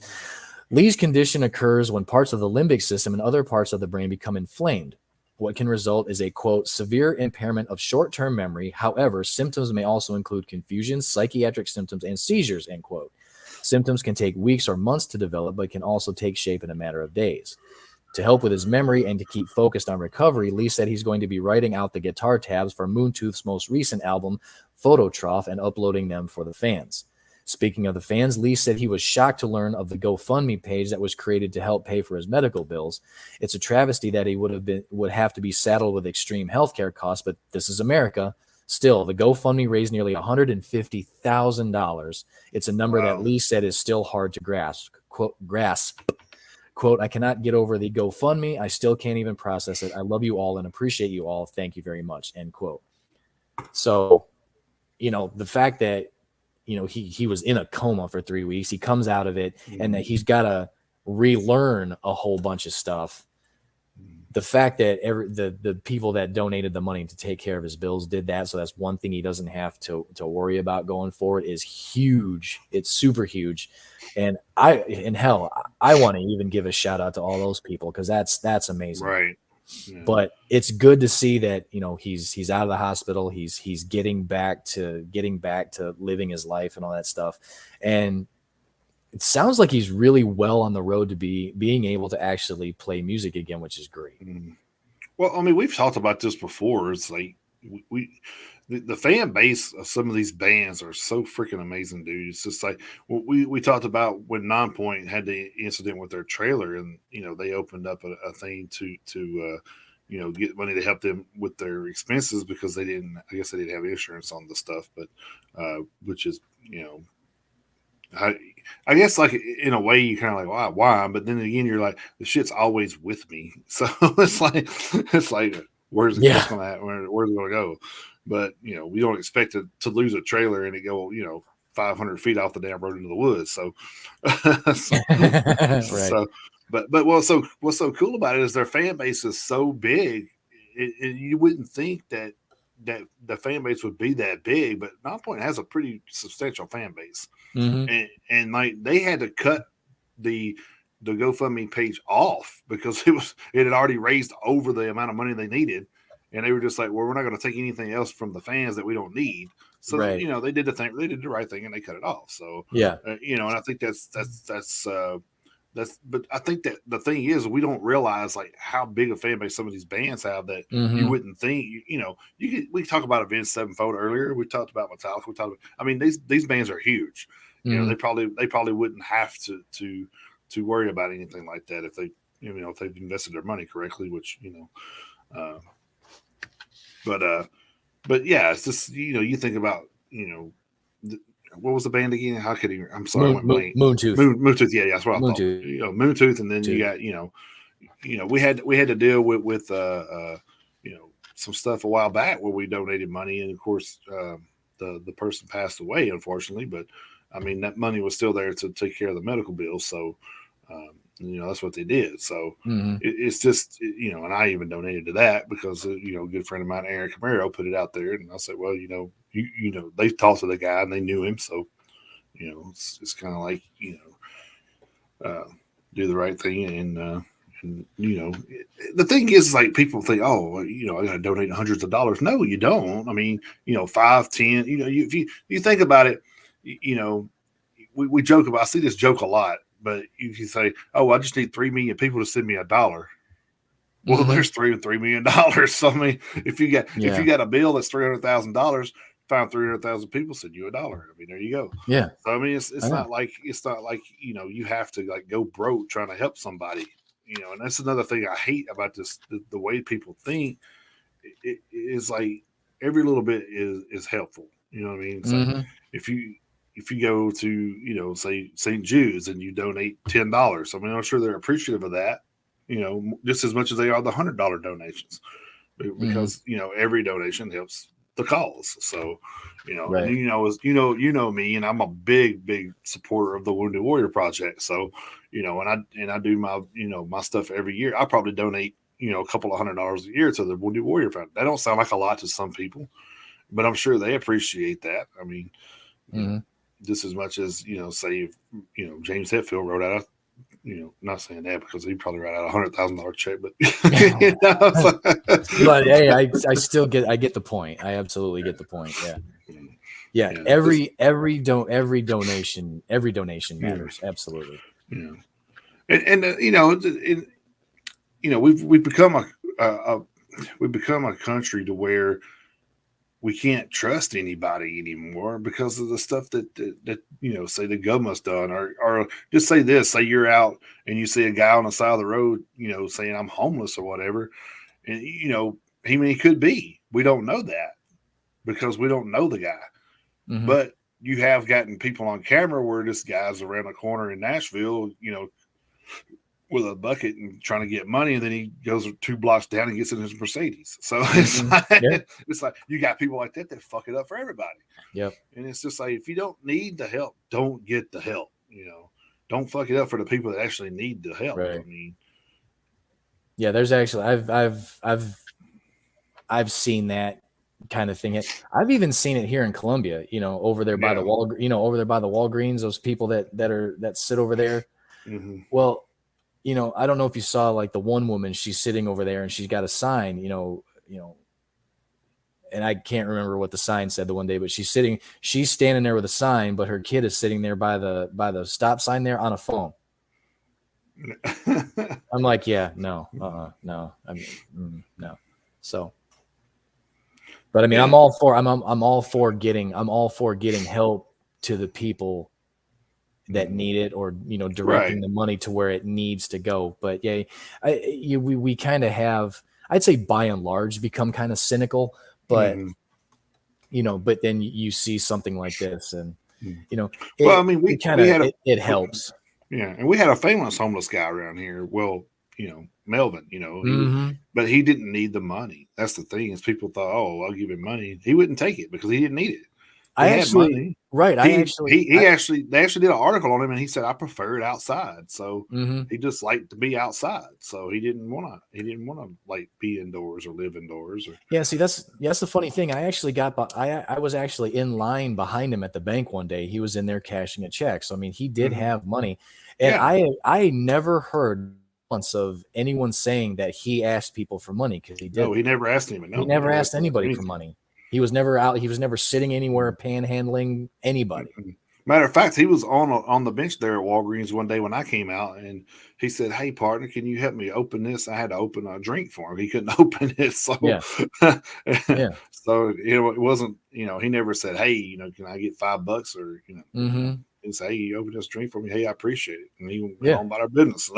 Lee's condition occurs when parts of the limbic system and other parts of the brain become inflamed. What can result is a, quote, severe impairment of short-term memory. However, symptoms may also include confusion, psychiatric symptoms, and seizures, end quote. Symptoms can take weeks or months to develop, but can also take shape in a matter of days. To help with his memory and to keep focused on recovery, Lee said he's going to be writing out the guitar tabs for Moontooth's most recent album, Phototroph, and uploading them for the fans. Speaking of the fans, Lee said he was shocked to learn of the GoFundMe page that was created to help pay for his medical bills. It's a travesty that he would have to be saddled with extreme healthcare costs, but this is America. Still, the GoFundMe raised nearly $150,000. It's a number that Lee said is still hard to grasp. Quote, quote, "I cannot get over the GoFundMe. I still can't even process it. I love you all and appreciate you all. Thank you very much," end quote. So, the fact that, he was in a coma for 3 weeks, he comes out of it, and that he's got to relearn a whole bunch of stuff. The fact that the people that donated the money to take care of his bills did that, so that's one thing he doesn't have to worry about going forward, is huge. It's super huge. And I want to even give a shout out to all those people, because that's amazing. Right. Yeah. But it's good to see that, he's out of the hospital. He's getting back to living his life and all that stuff. And it sounds like he's really well on the road to being able to actually play music again, which is great. Well, I mean, we've talked about this before. It's like the fan base of some of these bands are so freaking amazing, dude. It's just like we talked about when Nonpoint had the incident with their trailer, and they opened up a thing to get money to help them with their expenses, because I guess they didn't have insurance on the stuff, but which is I guess, like, in a way you kind of like, why? But then again, you're like, the shit's always with me. So it's like, where's it going to happen? Where's it going to go? But, we don't expect it to lose a trailer and it go, 500 feet off the damn road into the woods. So, right. But what's so cool about it is their fan base is so big. You wouldn't think that the fan base would be that big, but Nonpoint has a pretty substantial fan base. Mm-hmm. And like, they had to cut the GoFundMe page off because it had already raised over the amount of money they needed, and they were just like, well, we're not going to take anything else from the fans that we don't need. So right. They did the right thing, and they cut it off. So and I think that's but I think that the thing is, we don't realize like how big a fan base some of these bands have that you wouldn't think. We talk about Avenged Sevenfold earlier. We talked about Metallica. I mean, these bands are huge. They probably wouldn't have to worry about anything like that if they if they've invested their money correctly, which but yeah, it's just you think about what was the band again? How could he? I'm sorry, I went blank. Moontooth. Moontooth. Yeah, that's what I thought. Moontooth, and then you got we had to deal with some stuff a while back where we donated money, and of course the person passed away, unfortunately. But I mean, that money was still there to take care of the medical bills, so that's what they did. So it's just and I even donated to that because a good friend of mine, Aaron Camaro, put it out there, and I said, well, they talked to the guy and they knew him, so it's kind of like do the right thing, and the thing is, like, people think, oh, I got to donate hundreds of dollars. No, you don't. I mean, 5, 10. If you think about it, we joke about. I see this joke a lot. But if you say, "Oh, I just need 3 million people to send me $1," well, there's $3 million. So I mean, if you got a bill that's $300,000, find 300,000 people send you $1. I mean, there you go. Yeah. So I mean, it's not like you have to like go broke trying to help somebody. And that's another thing I hate about this. The way people think it is like every little bit is helpful. You know what I mean? It's like if you go to, say St. Jude's and you donate $10, I mean, I'm sure they're appreciative of that, just as much as they are the $100 donations, because, every donation helps the cause. So, right. and you know me, and I'm a big supporter of the Wounded Warrior Project. So, and I do my, my stuff every year. I probably donate, a couple of $100 a year to the Wounded Warrior Project. That don't sound like a lot to some people, but I'm sure they appreciate that. I mean, just as much as say James Hetfield wrote out not saying that because he probably wrote out $100,000 check, but but hey, I still get the point. I absolutely get the point. Yeah. Every donation matters. Absolutely. We've become a country to where we can't trust anybody anymore because of the stuff that say the government's done, or just say this, say you're out and you see a guy on the side of the road, saying I'm homeless or whatever. And, he could be, we don't know that because we don't know the guy, but you have gotten people on camera where this guy's around the corner in Nashville, with a bucket and trying to get money, and then he goes 2 blocks down and gets in his Mercedes. So it's like you got people like that fuck it up for everybody. Yep. And it's just like, if you don't need the help, don't get the help. Don't fuck it up for the people that actually need the help. Right. I mean, yeah, there's actually I've seen that kind of thing. I've even seen it here in Columbia, over there by the wall, over there by the Walgreens, those people that sit over there. Mm-hmm. Well, I don't know if you saw like the one woman, she's sitting over there and she's got a sign, and I can't remember what the sign said the one day, but she's standing there with a sign, but her kid is sitting there by the stop sign there on a phone. I'm like, yeah, no. I mean, no. So, but I mean, I'm all for getting help to the people that need it, or directing the money to where it needs to go. But yeah, we kind of have, I'd say by and large, become kind of cynical. But but then you see something like this, and it helps. Yeah, and we had a famous homeless guy around here. Well, Melvin, but he didn't need the money. That's the thing, is people thought, oh, I'll give him money. He wouldn't take it because he didn't need it. They actually did an article on him, and he said, I prefer it outside. So he just liked to be outside. So he didn't want to like be indoors or live indoors. Yeah, see, that's the funny thing. I was actually in line behind him at the bank one day. He was in there cashing a check. So I mean, he did have money, and I never heard once of anyone saying that he asked people for money, because he did. No, he never asked anyone. He never asked anybody for money. He was never out. He was never sitting anywhere panhandling anybody. Matter of fact, he was on the bench there at Walgreens one day when I came out, and he said, "Hey, partner, can you help me open this?" I had to open a drink for him. He couldn't open it, so So it wasn't. He never said, "Hey, can I get $5?" or He said, "Hey, you open this drink for me. Hey, I appreciate it." And he went on about our business.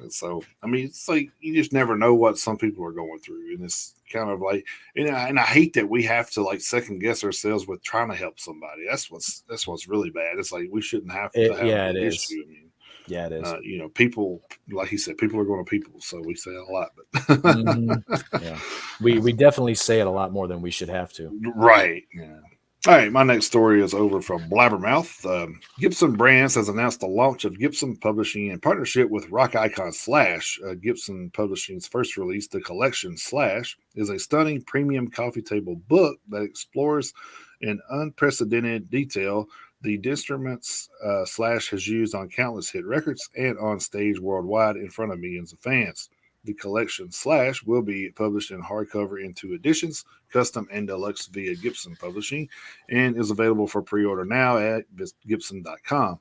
So I mean, it's like you just never know what some people are going through, and it's kind of like, and I hate that we have to like second guess ourselves with trying to help somebody. That's what's really bad. It's like we shouldn't have to have an issue. I mean, yeah, it is. People, like he said, people are going to people, so we say it a lot, but yeah, we definitely say it a lot more than we should have to. Right. Yeah. All right, my next story is over from Blabbermouth. Gibson Brands has announced the launch of Gibson Publishing in partnership with rock icon Slash. Gibson Publishing's first release, The Collection Slash, is a stunning premium coffee table book that explores in unprecedented detail the instruments Slash has used on countless hit records and on stage worldwide in front of millions of fans. The Collection Slash will be published in hardcover in 2 editions, custom and deluxe, via Gibson Publishing, and is available for pre-order now at Gibson.com.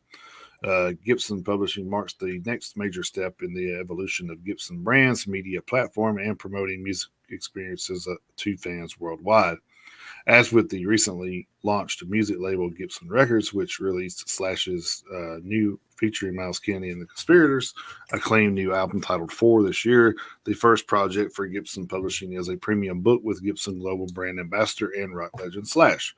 Gibson Publishing marks the next major step in the evolution of Gibson Brands' media platform and promoting music experiences to fans worldwide. As with the recently launched music label Gibson Records, which released Slash's new featuring Miles Kennedy and the Conspirators, acclaimed new album titled 4 this year, the first project for Gibson Publishing is a premium book with Gibson Global Brand Ambassador and rock legend Slash.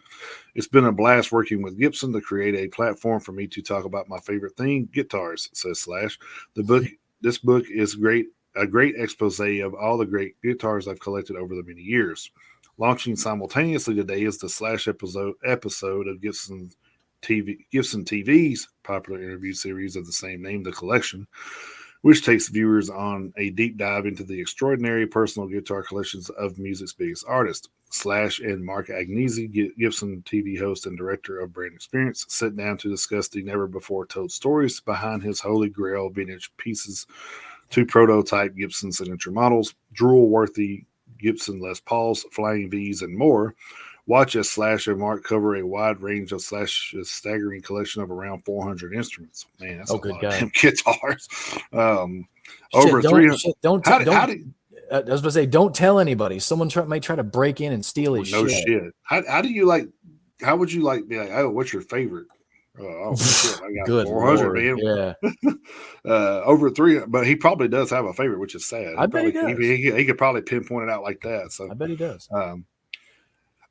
It's been a blast working with Gibson to create a platform for me to talk about my favorite thing, guitars, says Slash. This book is a great expose of all the great guitars I've collected over the many years. Launching simultaneously today is the Slash episode of Gibson TV's popular interview series of the same name, The Collection, which takes viewers on a deep dive into the extraordinary personal guitar collections of music's biggest artists. Slash and Mark Agnesi, Gibson TV host and director of Brand Experience, sit down to discuss the never-before-told stories behind his holy grail vintage pieces to prototype Gibson signature models, drool-worthy Gibson Les Pauls, Flying V's, and more. Watch as Slash and Mark cover a wide range of Slash's staggering collection of around 400 instruments. Man, that's a lot of damn guitars. Over 300. I was going to say, don't tell anybody. Someone might try to break in and steal his shit. No shit. How do you like? How would you like be like? Oh, what's your favorite? Oh shit! I got Good 400. Lord. Yeah. Over 300, but he probably does have a favorite, which is sad. I bet he does. He could probably pinpoint it out like that. So I bet he does.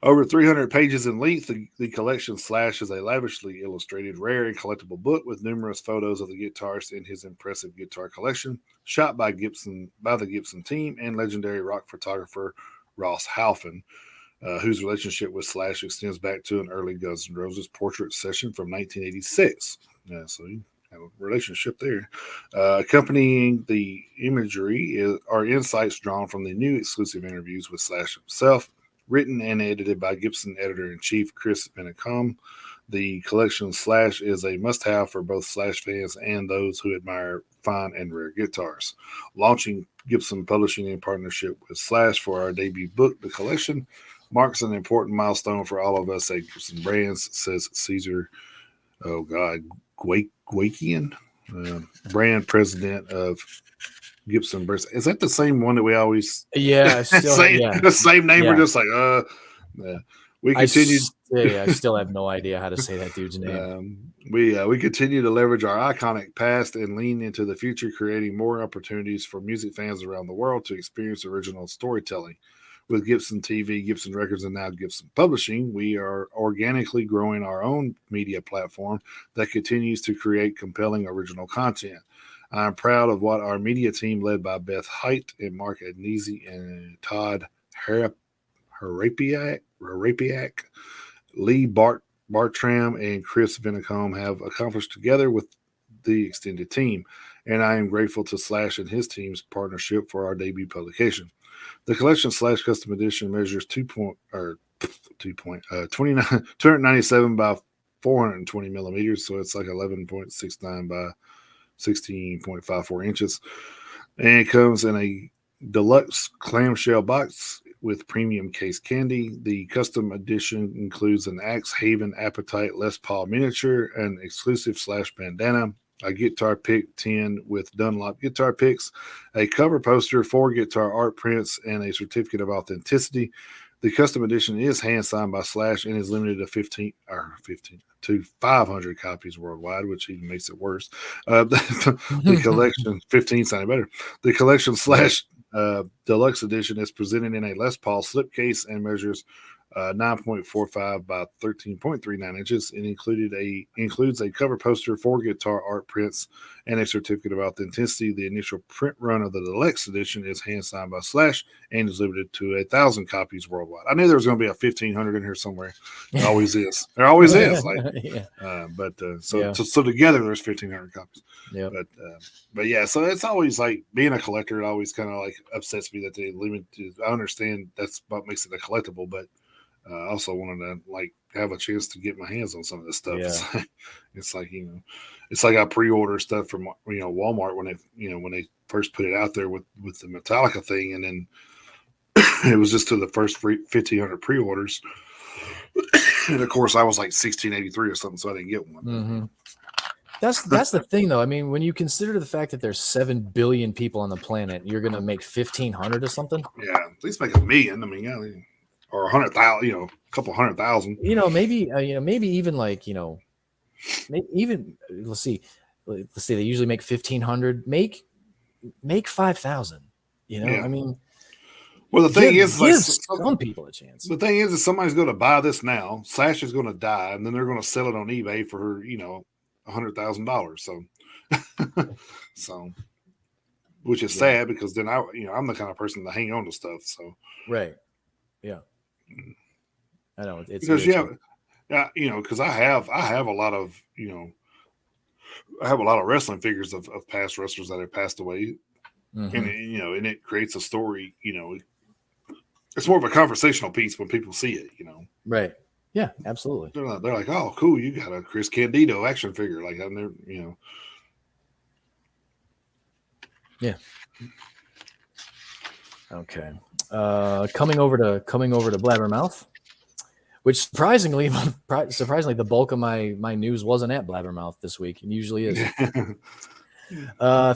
Over 300 pages in length, the collection Slash is a lavishly illustrated, rare, and collectible book with numerous photos of the guitarist in his impressive guitar collection, shot by the Gibson team and legendary rock photographer Ross Halfin, whose relationship with Slash extends back to an early Guns N' Roses portrait session from 1986. So you have a relationship there. Accompanying the imagery are insights drawn from the new exclusive interviews with Slash himself, written and edited by Gibson editor-in-chief Chris Benicom. The collection Slash is a must-have for both Slash fans and those who admire fine and rare guitars. Launching Gibson Publishing in partnership with Slash for our debut book, The Collection, marks an important milestone for all of us at Gibson Brands, says Caesar, Gwakian, brand president of Gibson Brands. Is that the same one that we always? Yeah, the same name. Yeah. We're just like, we continue. I still have no idea how to say that dude's name. We continue to leverage our iconic past and lean into the future, creating more opportunities for music fans around the world to experience original storytelling. With Gibson TV, Gibson Records, and now Gibson Publishing, we are organically growing our own media platform that continues to create compelling original content. I'm proud of what our media team, led by Beth Height and Mark Agnesi and Todd Harapiak, Lee Bartram, and Chris Benicom have accomplished together with the extended team, and I am grateful to Slash and his team's partnership for our debut publication. The collection Slash custom edition measures 297 by 420 millimeters, so it's like 11.69 by 16.54 inches, and it comes in a deluxe clamshell box with premium case candy. The custom edition includes an Axe Haven Appetite Les Paul miniature, an exclusive Slash bandana, a guitar pick tin with Dunlop guitar picks, a cover poster, 4 guitar art prints, and a certificate of authenticity. The custom edition is hand signed by Slash and is limited to 500 copies worldwide, which even makes it worse. The collection 15 sounded better. The collection Slash deluxe edition is presented in a Les Paul slipcase and measures 9.45 by 13.39 inches. It includes a cover poster, 4 guitar art prints, and a certificate of authenticity. The initial print run of the deluxe edition is hand signed by Slash and is limited to 1,000 copies worldwide. I knew there was going to be a 1,500 in here somewhere. There always is. There always is. So together there's 1,500 copies. Yeah. But yeah, so it's always like being a collector. It always kind of like upsets me that they limit. I understand that's what makes it a collectible, but I also wanted to like have a chance to get my hands on some of this stuff. Yeah. It's like it's like I pre-order stuff from Walmart when they first put it out there with the Metallica thing, and then it was just to the first 1,500 pre-orders, and of course I was like 1683 or something, so I didn't get one. Mm-hmm. That's the thing, though. I mean, when you consider the fact that there's 7 billion people on the planet, you're gonna make 1,500 or something. Yeah, at least make 1 million. I mean, or 100,000, a couple 100,000. Maybe even like maybe even let's see, they usually make 1,500. Make 5,000. Yeah. I mean, well, the thing is, like, some people a chance. The thing is, somebody's going to buy this now. Slash is going to die, and then they're going to sell it on eBay for $100,000. So, which is sad because then I'm the kind of person to hang on to stuff. So, right, yeah. I know it's because because I have a lot of wrestling figures of past wrestlers that have passed away, mm-hmm. and it creates a story. It's more of a conversational piece when people see it. Right? Yeah, absolutely. They're like, oh, cool, you got a Chris Candido action figure. Like I've never, Yeah. Okay. Coming over to Blabbermouth, which surprisingly the bulk of my news wasn't at Blabbermouth this week. It usually is.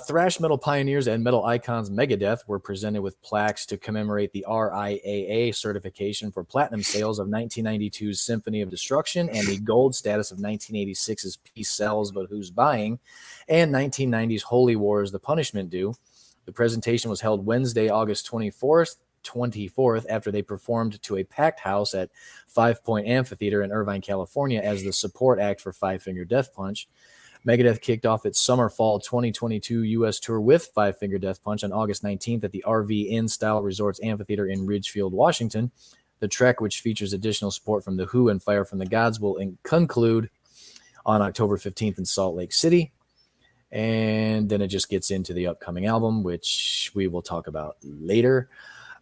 Thrash metal pioneers and metal icons Megadeth were presented with plaques to commemorate the RIAA certification for platinum sales of 1992's Symphony of Destruction and the gold status of 1986's Peace Sells But Who's Buying and 1990's Holy Wars The Punishment Due. The presentation was held Wednesday, August 24th 24th after they performed to a packed house at 5 Point Amphitheater in Irvine, California as the support act for Five Finger Death Punch. Megadeth kicked off its summer-fall 2022 U.S. tour with Five Finger Death Punch on August 19th at the RV Inn Style Resorts Amphitheater in Ridgefield, Washington. The trek, which features additional support from The Who and Fire from the Gods, will conclude on October 15th in Salt Lake City. And then it just gets into the upcoming album, which we will talk about later.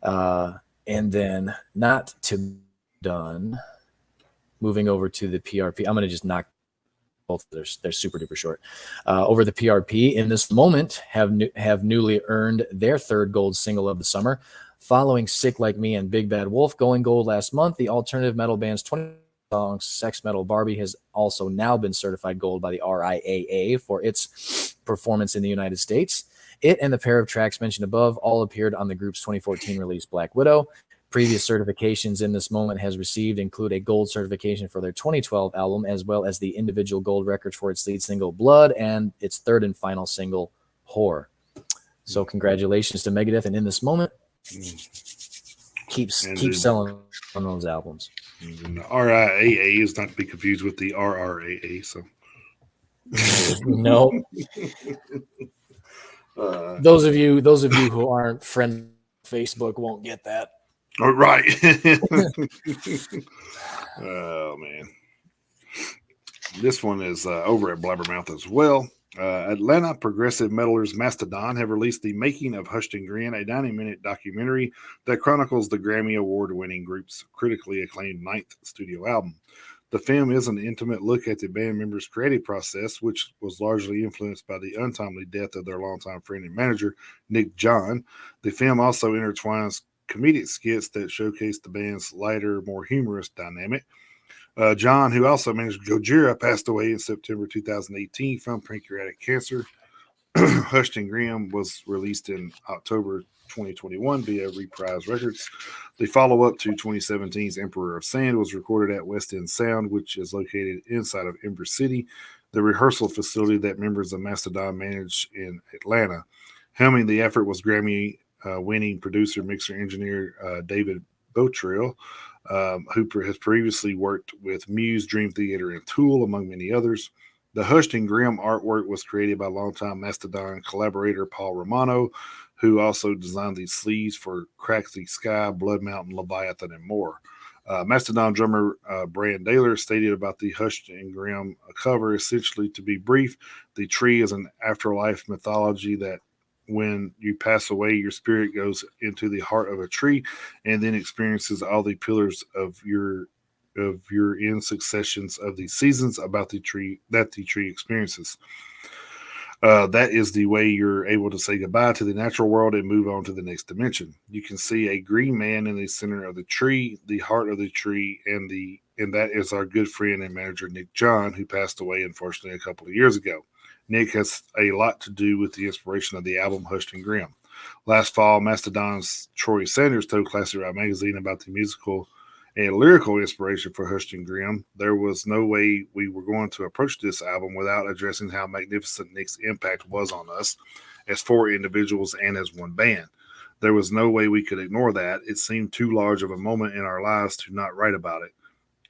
And then not to be done, moving over to the PRP. I'm going to just knock both. They're super duper short. Over the PRP in this moment have newly earned their third gold single of the summer. Following Sick Like Me and Big Bad Wolf going gold last month, the alternative metal band's 20 song Sex Metal Barbie has also now been certified gold by the RIAA for its performance in the United States. It and the pair of tracks mentioned above all appeared on the group's 2014 release Black Widow. Previous certifications in this moment has received include a gold certification for their 2012 album, as well as the individual gold records for its lead single Blood and its third and final single Whore. So congratulations to Megadeth, and in this moment, keep selling on those albums. And the RIAA is not to be confused with the RRAA. So no. Those of you who aren't friends on Facebook won't get that. Oh, right. Oh man, this one is over at Blabbermouth as well. Atlanta progressive metalers Mastodon have released The Making of Hushed and Grin, a 90-minute documentary that chronicles the Grammy Award-winning group's critically acclaimed 9th studio album. The film is an intimate look at the band members' creative process, which was largely influenced by the untimely death of their longtime friend and manager, Nick John. The film also intertwines comedic skits that showcase the band's lighter, more humorous dynamic. John, who also managed Gojira, passed away in September 2018 from pancreatic cancer. Hushed and Grim was released in October 2021 via Reprise Records. The follow-up to 2017's Emperor of Sand was recorded at West End Sound, which is located inside of Ember City, the rehearsal facility that members of Mastodon manage in Atlanta. Helming the effort was Grammy-winning producer, mixer, engineer David Bottrill, who has previously worked with Muse, Dream Theater, and Tool, among many others. The Hushed and Grim artwork was created by longtime Mastodon collaborator Paul Romano, who also designed the sleeves for Crack the Sky, Blood Mountain, Leviathan, and more. Mastodon drummer Brian Daler stated about the Hushed and Grim cover, essentially to be brief, the tree is an afterlife mythology that when you pass away, your spirit goes into the heart of a tree and then experiences all the pillars of your in successions of the seasons about the tree that the tree experiences. That is the way you're able to say goodbye to the natural world and move on to the next dimension. You can see a green man in the center of the tree, the heart of the tree, and that is our good friend and manager Nick John, who passed away unfortunately a couple of years ago. Nick has a lot to do with the inspiration of the album Hushed and Grim. Last fall, Mastodon's Troy Sanders told Classic Rock Magazine about the musical and lyrical inspiration for Hushed and Grim. There was no way we were going to approach this album without addressing how magnificent Nick's impact was on us as four individuals and as one band. There was no way we could ignore that. It seemed too large of a moment in our lives to not write about it.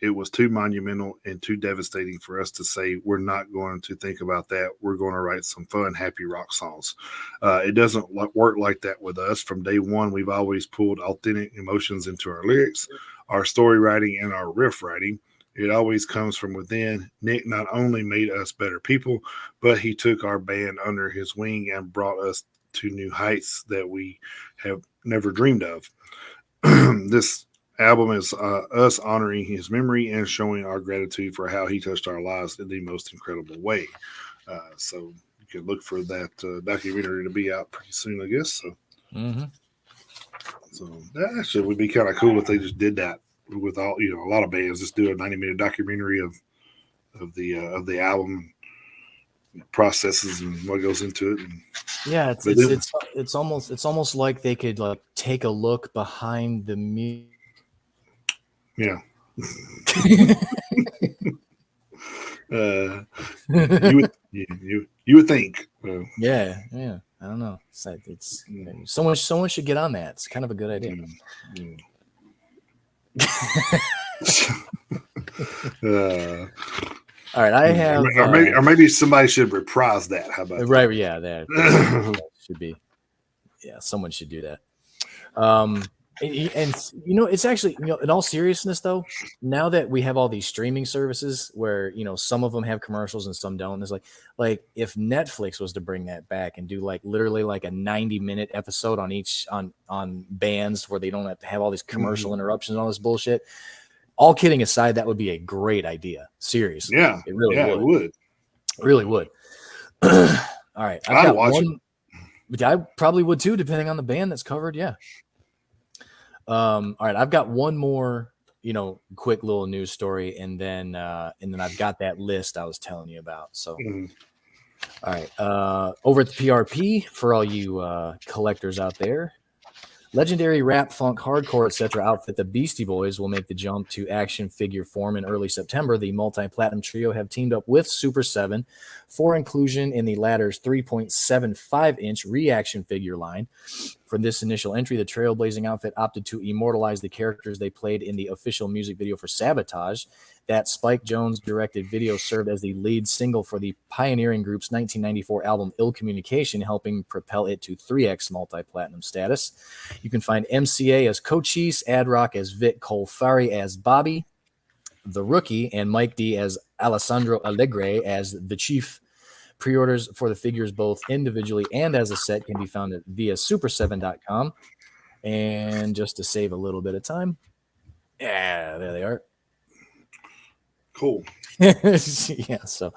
It was too monumental and too devastating for us to say, we're not going to think about that. We're going to write some fun, happy rock songs. It doesn't work like that with us. From day one, we've always pulled authentic emotions into our lyrics, our story writing, and our riff writing. It always comes from within. Nick not only made us better people, but he took our band under his wing and brought us to new heights that we have never dreamed of. This album is us honoring his memory and showing our gratitude for how he touched our lives in the most incredible way. So you can look for that documentary to be out pretty soon, I guess. So, so that actually would be kind of cool if they just did that with all, a lot of bands just do a 90-minute documentary of the album processes and what goes into it. And yeah, it's almost like they could like take a look behind the music. Yeah. You would think. Yeah. don't know. It's someone should get on that. It's kind of a good idea. All right, I have, or maybe somebody should reprise that. How about right? That? Yeah, that should be. Yeah, someone should do that. And it's actually, in all seriousness though, now that we have all these streaming services where some of them have commercials and some don't, it's like if Netflix was to bring that back and do literally a 90-minute episode on each on bands where they don't have to have all these commercial interruptions and all this bullshit. All kidding aside, that would be a great idea. Seriously, yeah, it really would. It would. It really would. All right, I've got one. It. I probably would too, depending on the band that's covered. Yeah. All right, I've got one more, quick little news story, and then I've got that list I was telling you about. So, all right, over at the PRP for all you collectors out there, legendary rap, funk, hardcore, etc. outfit the Beastie Boys will make the jump to action figure form in early September. The multi-platinum trio have teamed up with Super 7 for inclusion in the latter's 3.75-inch reaction figure line. For this initial entry, the trailblazing outfit opted to immortalize the characters they played in the official music video for Sabotage. That Spike Jonze-directed video served as the lead single for the pioneering group's 1994 album Ill Communication, helping propel it to 3X multi-platinum status. You can find MCA as Cochise, Ad Rock as Vic, Cole Fari as Bobby, The Rookie, and Mike D as Alessandro Allegre as The Chief. Pre-orders for the figures both individually and as a set can be found via super7.com. And just to save a little bit of time, yeah, there they are. Cool. Yeah, so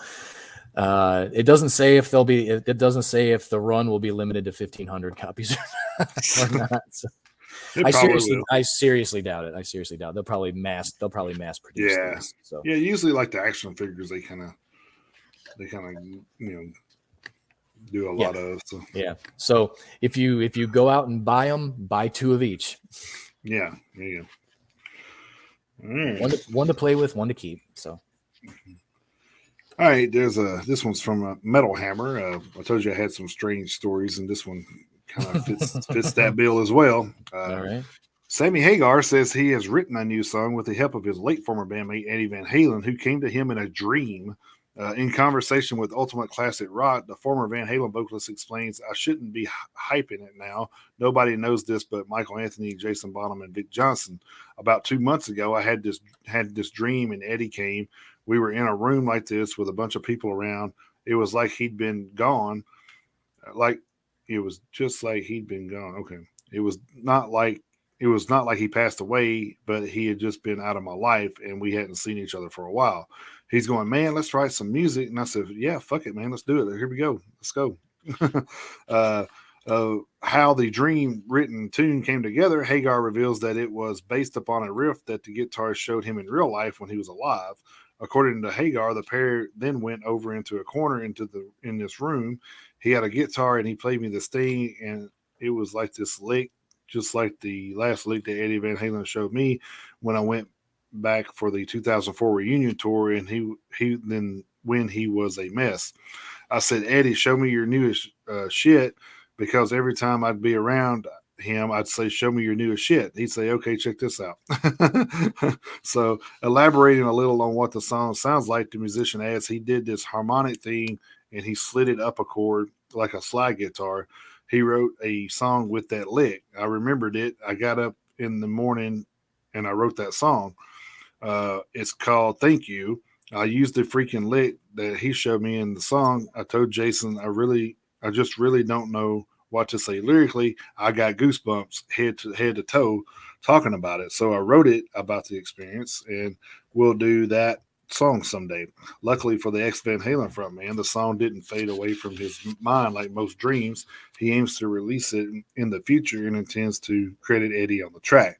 it doesn't say if they'll be. It doesn't say if the run will be limited to 1,500 copies or not. So I seriously doubt it. They'll probably mass produce. Yeah. These, so yeah, usually like the action figures, they kind of do a lot of. So. Yeah. So if you go out and buy them, buy 2 of each. Yeah. There you go. Right. One to play with, one to keep. So, all right. There's this one's from Metal Hammer. I told you I had some strange stories, and this one kind of fits that bill as well. All right. Sammy Hagar says he has written a new song with the help of his late former bandmate Eddie Van Halen, who came to him in a dream. In conversation with Ultimate Classic Rock, the former Van Halen vocalist explains, "I shouldn't be hyping it now. Nobody knows this but Michael Anthony, Jason Bonham, and Vic Johnson. About 2 months ago, I had this dream, and Eddie came. We were in a room like this with a bunch of people around. It was like he'd been gone. It was just like he'd been gone. Okay. It was not like he passed away, but he had just been out of my life, and we hadn't seen each other for a while." He's going, "Man, let's write some music." And I said, "Yeah, fuck it, man. Let's do it. Here we go. Let's go." How the dream written tune came together, Hagar reveals that it was based upon a riff that the guitarist showed him in real life when he was alive. According to Hagar, the pair then went over into a corner in this room. He had a guitar and he played me this thing, and it was like this lick, just like the last lick that Eddie Van Halen showed me when I went back for the 2004 reunion tour, and he then when he was a mess. I said, "Eddie, show me your newest shit," because every time I'd be around him, I'd say, "Show me your newest shit." He'd say, "Okay, check this out." So elaborating a little on what the song sounds like, the musician adds he did this harmonic thing and he slid it up a chord like a slide guitar. He wrote a song with that lick. I remembered it. I got up in the morning and I wrote that song. It's called Thank You. I used the freaking lick that he showed me in the song. I told Jason, I just really don't know what to say lyrically. I got goosebumps head to toe talking about it. So I wrote it about the experience, and we'll do that song someday. Luckily for the ex Van Halen frontman, the song didn't fade away from his mind like most dreams. He aims to release it in the future and intends to credit Eddie on the track.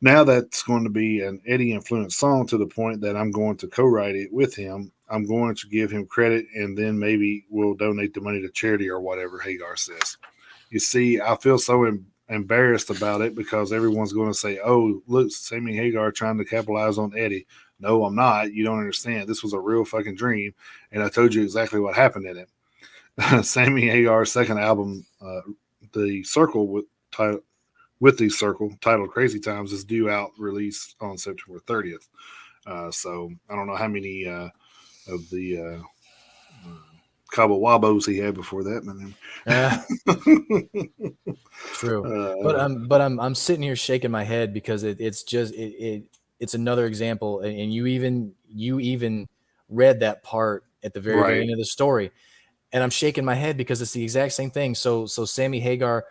Now that's going to be an Eddie influenced song to the point that I'm going to co-write it with him. I'm going to give him credit, and then maybe we'll donate the money to charity or whatever, Hagar says. You see, I feel so embarrassed about it because everyone's going to say, "Oh, look, Sammy Hagar trying to capitalize on Eddie." No, I'm not. You don't understand. This was a real fucking dream, and I told you exactly what happened in it. Sammy Hagar's second album, The Circle with the Circle, titled Crazy Times, is due out release on September 30th. So I don't know how many of the Cabo Wabos he had before that, man. True, but I'm sitting here shaking my head because it's another example, and you even read that part at the very end of the story, and I'm shaking my head because it's the exact same thing. So Sammy Hagar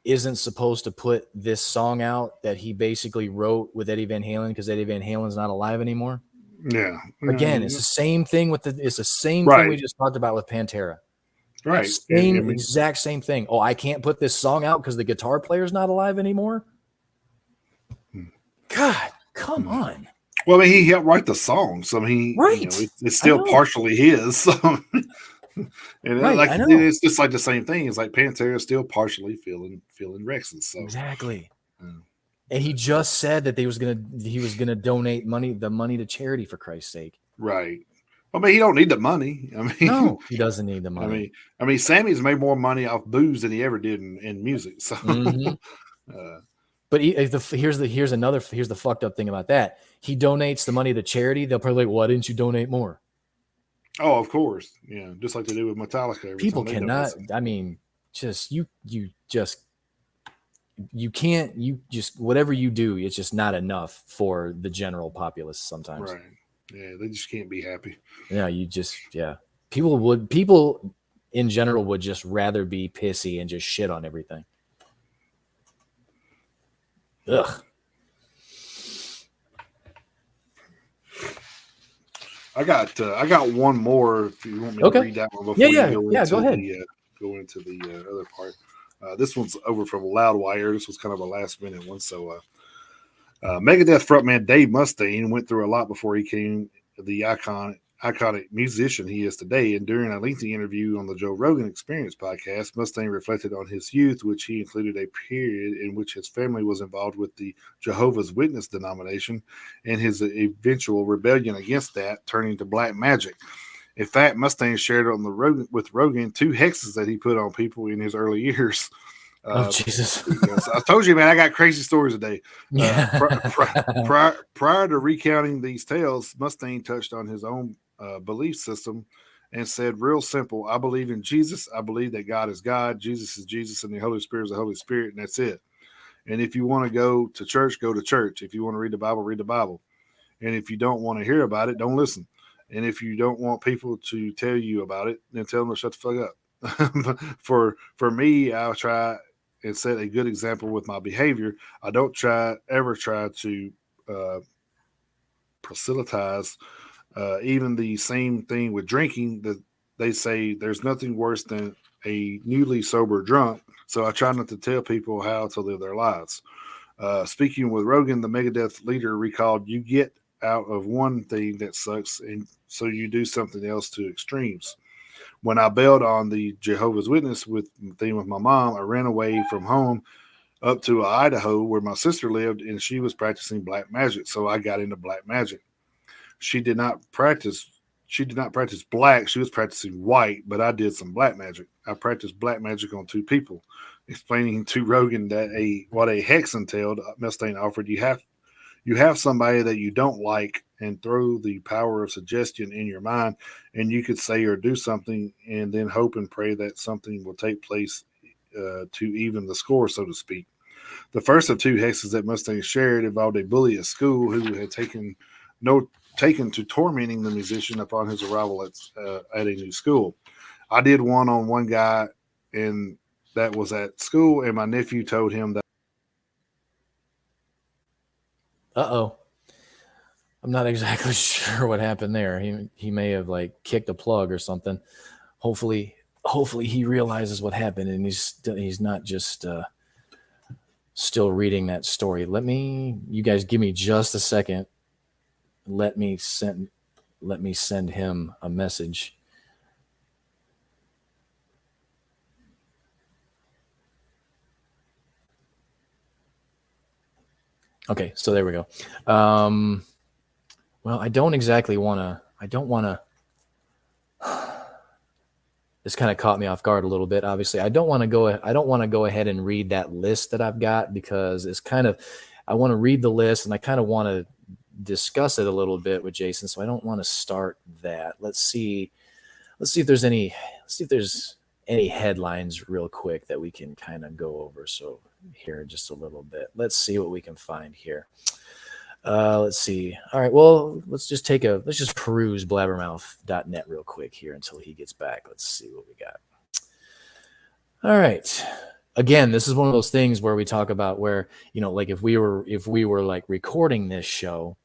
isn't supposed to put this song out that he basically wrote with Eddie Van Halen because Eddie Van Halen's not alive anymore. Yeah. Again, it's the same thing it's the same thing we just talked about with Pantera. Right. Exact same thing. Oh, I can't put this song out because the guitar player's not alive anymore. God, come on. Well, I mean, he helped write the song, so it's still partially his. So. And it's just like the same thing. It's like Pantera is still partially feeling Rex's. So exactly. And he just said that he was gonna donate the money to charity, for Christ's sake. Right. I mean, he don't need the money. I mean, no, he doesn't need the money. I mean, Sammy's made more money off booze than he ever did in music. So, but here's the fucked up thing about that. He donates the money to charity. They'll probably why didn't you donate more? Oh, of course, yeah, just like they do with Metallica. People cannot. I mean, you can't. You just whatever you do, it's just not enough for the general populace sometimes. Right. Yeah, they just can't be happy. Yeah, People in general would just rather be pissy and just shit on everything. Ugh. I got one more. If you want me to read that one before go ahead. Go into the other part. This one's over from Loudwire. This was kind of a last minute one. So, Megadeth frontman Dave Mustaine went through a lot before he became the iconic musician he is today. And during a lengthy interview on the Joe Rogan Experience podcast, Mustaine reflected on his youth, which he included a period in which his family was involved with the Jehovah's Witness denomination and his eventual rebellion against that, turning to black magic. In fact, Mustaine shared with Rogan 2 hexes that he put on people in his early years. Oh, Jesus. I told you, man, I got crazy stories today. Prior to recounting these tales, Mustaine touched on his own belief system and said, real simple, I believe in Jesus. I believe that God is God. Jesus is Jesus, and the Holy Spirit is the Holy Spirit, and that's it. And if you want to go to church, go to church. If you want to read the Bible, read the Bible. And if you don't want to hear about it, don't listen. And if you don't want people to tell you about it, then tell them to shut the fuck up. For me, I'll try and set a good example with my behavior. I don't ever try to proselytize. Even the same thing with drinking, that they say there's nothing worse than a newly sober drunk. So I try not to tell people how to live their lives. Speaking with Rogan, the Megadeth leader recalled, you get out of one thing that sucks, and so you do something else to extremes. When I bailed on the Jehovah's Witness with my mom, I ran away from home up to Idaho where my sister lived, and she was practicing black magic. So I got into black magic. She did not practice black. She was practicing white, but I did some black magic. I practiced black magic on 2 people, explaining to Rogan that what a hex entailed. Mustaine offered, you have somebody that you don't like and throw the power of suggestion in your mind, and you could say or do something and then hope and pray that something will take place to even the score, so to speak. The first of 2 hexes that Mustaine shared involved a bully at school who had taken to tormenting the musician upon his arrival at a new school. I did one on one guy, and that was at school, and my nephew told him that. I'm not exactly sure what happened there. He may have kicked a plug or something. Hopefully he realizes what happened and he's not just still reading that story. You guys give me just a second. Let me send him a message. Okay, so there we go. Well, I don't want to. this kind of caught me off guard a little bit. Obviously, I don't want to go ahead and read that list that I've got, because it's kind of, I want to read the list and I kind of want to discuss it a little bit with Jason. So I don't want to start that. Let's see if there's any headlines real quick that we can kind of go over. So here just a little bit. Let's see what we can find here. Let's see. All right. Well, let's just peruse blabbermouth.net real quick here until he gets back. Let's see what we got. All right. Again, this is one of those things where we talk about where, like if we were like recording this show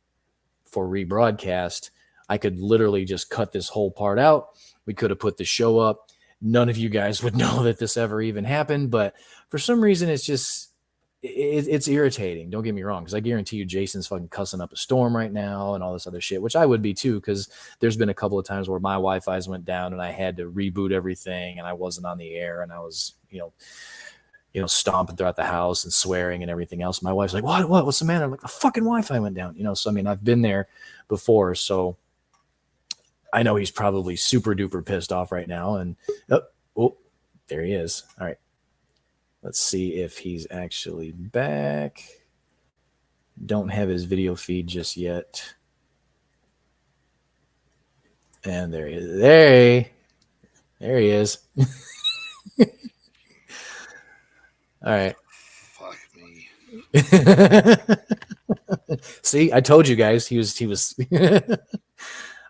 for rebroadcast, I could literally just cut this whole part out. We could have put the show up. None of you guys would know that this ever even happened, but for some reason it's irritating. Don't get me wrong, because I guarantee you Jason's fucking cussing up a storm right now and all this other shit, which I would be too, because there's been a couple of times where my Wi-Fi's went down and I had to reboot everything and I wasn't on the air and I was, stomping throughout the house and swearing and everything else. My wife's like, what's the matter? I'm like, the fucking Wi-Fi went down, so I mean, I've been there before, so I know he's probably super duper pissed off right now. And oh, there he is. All right. Let's see if he's actually back. Don't have his video feed just yet. And there he is. There he is. All right. Fuck me. See, I told you guys he was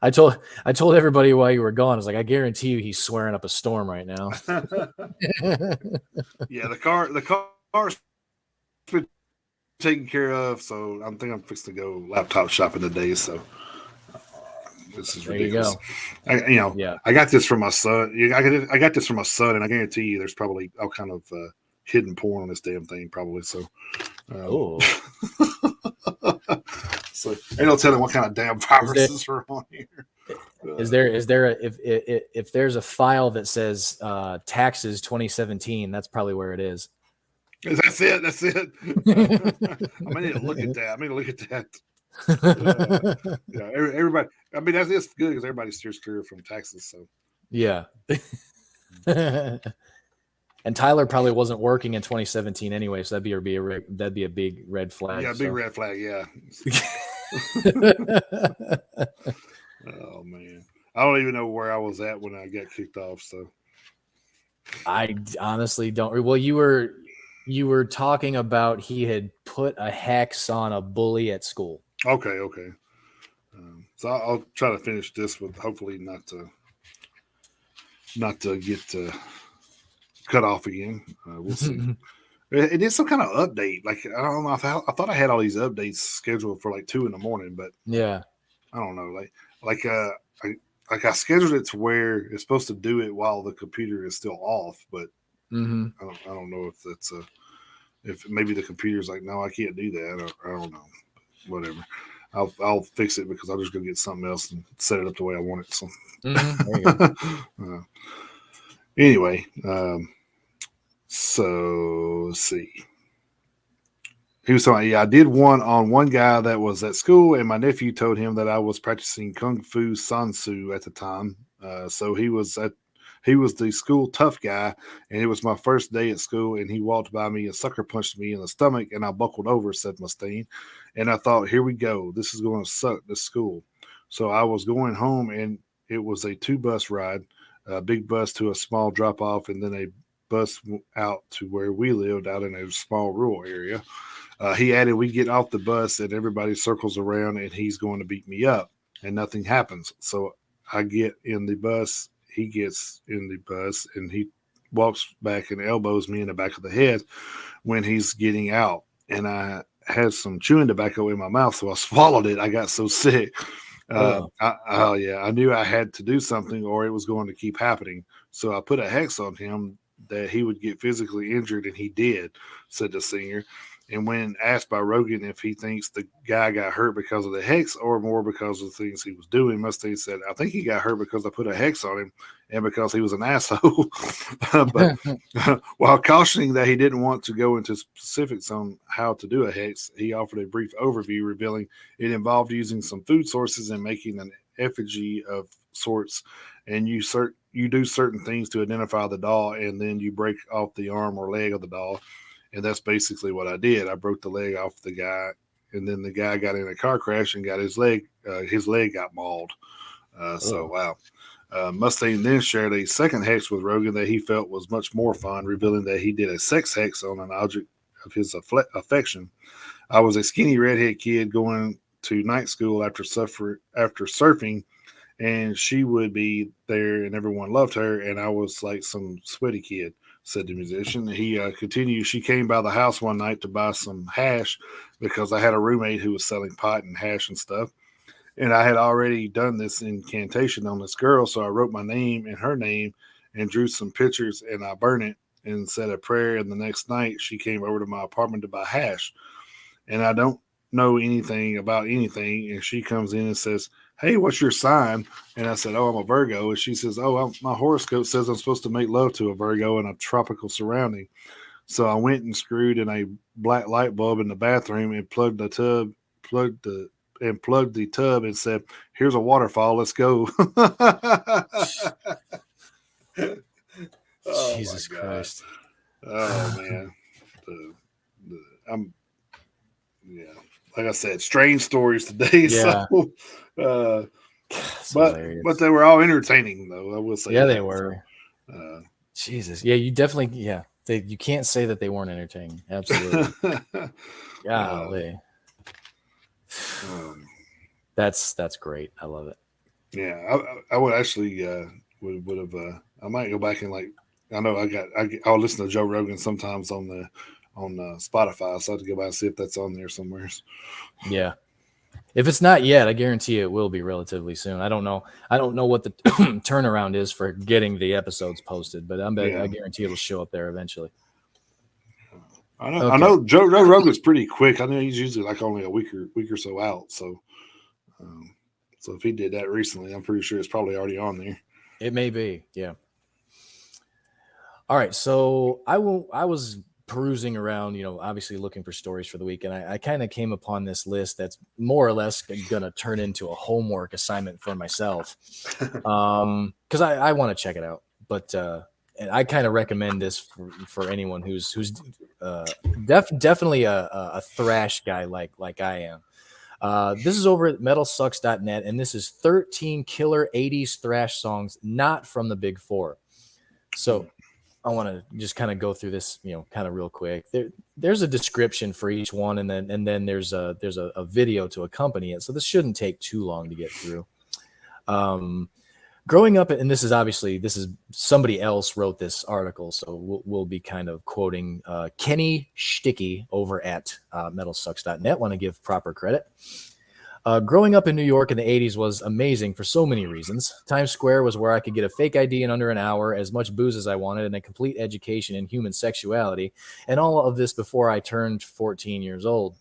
I told everybody while you were gone. I was like, I guarantee you he's swearing up a storm right now. Yeah, the car's been taken care of, so I'm fixing to go laptop shopping today. So this is ridiculous. There you go. I got this from my son. I got this from my son, and I guarantee you, there's probably all kind of hidden porn on this damn thing, probably. So. So ain't no telling what kind of damn viruses are on here. Is there if there's a file that says taxes 2017, that's probably where it is. That's it. I need to look at that. Everybody. I mean, that's good because everybody steers clear from taxes. So yeah. And Tyler probably wasn't working in 2017 anyway, so that'd be a big red flag. Yeah, big red flag. Yeah. Oh man, I don't even know where I was at when I got kicked off. So I honestly don't. Well, you were talking about he had put a hex on a bully at school. Okay. So I'll try to finish this with hopefully not to get cut off again. We'll see. It is some kind of update. Like I don't know. I thought I had all these updates scheduled for like 2 a.m, but yeah, I don't know. I scheduled it to where it's supposed to do it while the computer is still off, but I don't know if that's if maybe the computer's like, no, I can't do that. I don't know. Whatever. I'll fix it because I'll just go get something else and set it up the way I want it. So there you go. Anyway, so let's see. He was talking, I did one guy that was at school, and my nephew told him that I was practicing Kung Fu Sansu at the time. So he was the school tough guy, and it was my first day at school, and he walked by me and sucker punched me in the stomach, and I buckled over, said Mustaine. And I thought, here we go. This is going to suck, this school. So I was going home, and it was a 2-bus ride, a big bus to a small drop-off, and then a bus out to where we lived out in a small rural area. He added, we get off the bus and everybody circles around and he's going to beat me up and nothing happens. So I get in the bus, he gets in the bus and he walks back and elbows me in the back of the head when he's getting out. And I had some chewing tobacco in my mouth, so I swallowed it. I got so sick. I knew I had to do something or it was going to keep happening. So I put a hex on him that he would get physically injured, and he did, said the singer. And when asked by Rogan if he thinks the guy got hurt because of the hex or more because of the things he was doing, Mustaine said, I think he got hurt because I put a hex on him and because he was an asshole. But while cautioning that he didn't want to go into specifics on how to do a hex, he offered a brief overview, revealing it involved using some food sources and making an effigy of sorts, and you do certain things to identify the doll, and then you break off the arm or leg of the doll, and that's basically what I did. I broke the leg off the guy, and then the guy got in a car crash and got his leg got mauled. So wow. Mustaine then shared a second hex with Rogan that he felt was much more fun, revealing that he did a sex hex on an object of his affection. I was a skinny redhead kid going to night school after surfing, and she would be there, and everyone loved her, and I was like some sweaty kid, said the musician. He continued, she came by the house one night to buy some hash because I had a roommate who was selling pot and hash and stuff. And I had already done this incantation on this girl, so I wrote my name and her name and drew some pictures, and I burned it and said a prayer. And the next night, she came over to my apartment to buy hash. And I don't know anything about anything. And she comes in and says, "Hey, what's your sign?" And I said, "Oh, I'm a Virgo." And she says, "Oh, my horoscope says I'm supposed to make love to a Virgo in a tropical surrounding." So I went and screwed in a black light bulb in the bathroom and plugged the tub and said, "Here's a waterfall. Let's go." Jesus Christ. Oh man. Like I said, strange stories today. Yeah. So, but they were all entertaining though. I will say. Yeah, they were. Jesus. Yeah, you definitely. Yeah, you can't say that they weren't entertaining. Absolutely. Golly. That's great. I love it. Yeah, I would actually would have. I might go back and I know I'll listen to Joe Rogan sometimes on Spotify, so I have to go back and see if that's on there somewhere. Yeah, if it's not yet, I guarantee it will be relatively soon. I don't know what the turnaround is for getting the episodes posted, but I guarantee it'll show up there eventually. I know Joe Rogan's pretty quick. I know he's usually only a week or so out. So, so if he did that recently, I'm pretty sure it's probably already on there. It may be, yeah. All right, so I was perusing around, obviously looking for stories for the week, and I kind of came upon this list that's more or less going to turn into a homework assignment for myself, because I want to check it out. But and I kind of recommend this for anyone who's definitely a thrash guy like I am. This is over at metalsucks.net, and this is 13 killer 80s thrash songs not from the Big Four. So I want to just kind of go through this, kind of real quick. There's a description for each one, and then there's a video to accompany it. So this shouldn't take too long to get through. Growing up, and this is somebody else wrote this article, so we'll be kind of quoting Kenny Sticky over at metalsucks.net. Want to give proper credit. Growing up in New York in the 80s was amazing for so many reasons. Times Square was where I could get a fake ID in under an hour, as much booze as I wanted, and a complete education in human sexuality, and all of this before I turned 14 years old.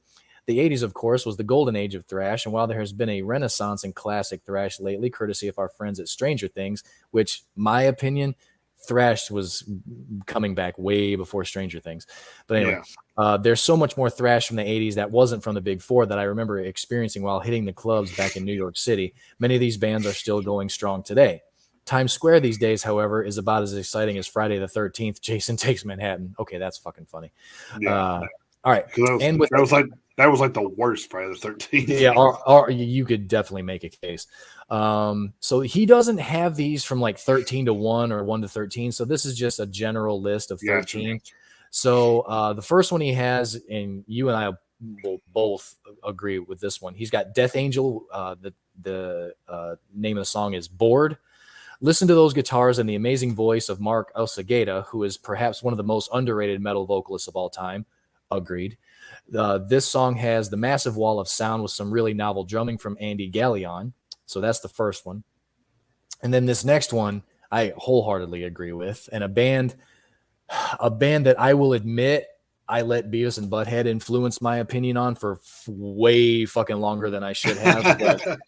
The 80s, of course, was the golden age of thrash, and while there has been a renaissance in classic thrash lately, courtesy of our friends at Stranger Things, which, my opinion, thrash was coming back way before Stranger Things. But anyway, there's so much more thrash from the 80s that wasn't from the Big Four that I remember experiencing while hitting the clubs back in New York City. Many of these bands are still going strong today. Times Square these days, however, is about as exciting as Friday the 13th, Jason Takes Manhattan. Okay, that's fucking funny. Yeah. All right. That was like the worst Friday the 13th. Yeah, or you could definitely make a case. So he doesn't have these from 13 to 1 or 1 to 13. So this is just a general list of 13. Yeah. So the first one he has, and you and I will both agree with this one. He's got Death Angel. The name of the song is Bored. Listen to those guitars and the amazing voice of Mark Osageda, who is perhaps one of the most underrated metal vocalists of all time. Agreed. This song has the massive wall of sound with some really novel drumming from Andy Gallion. So that's the first one. And then this next one, I wholeheartedly agree with. And a band that I will admit I let Beavis and Butthead influence my opinion on for way fucking longer than I should have.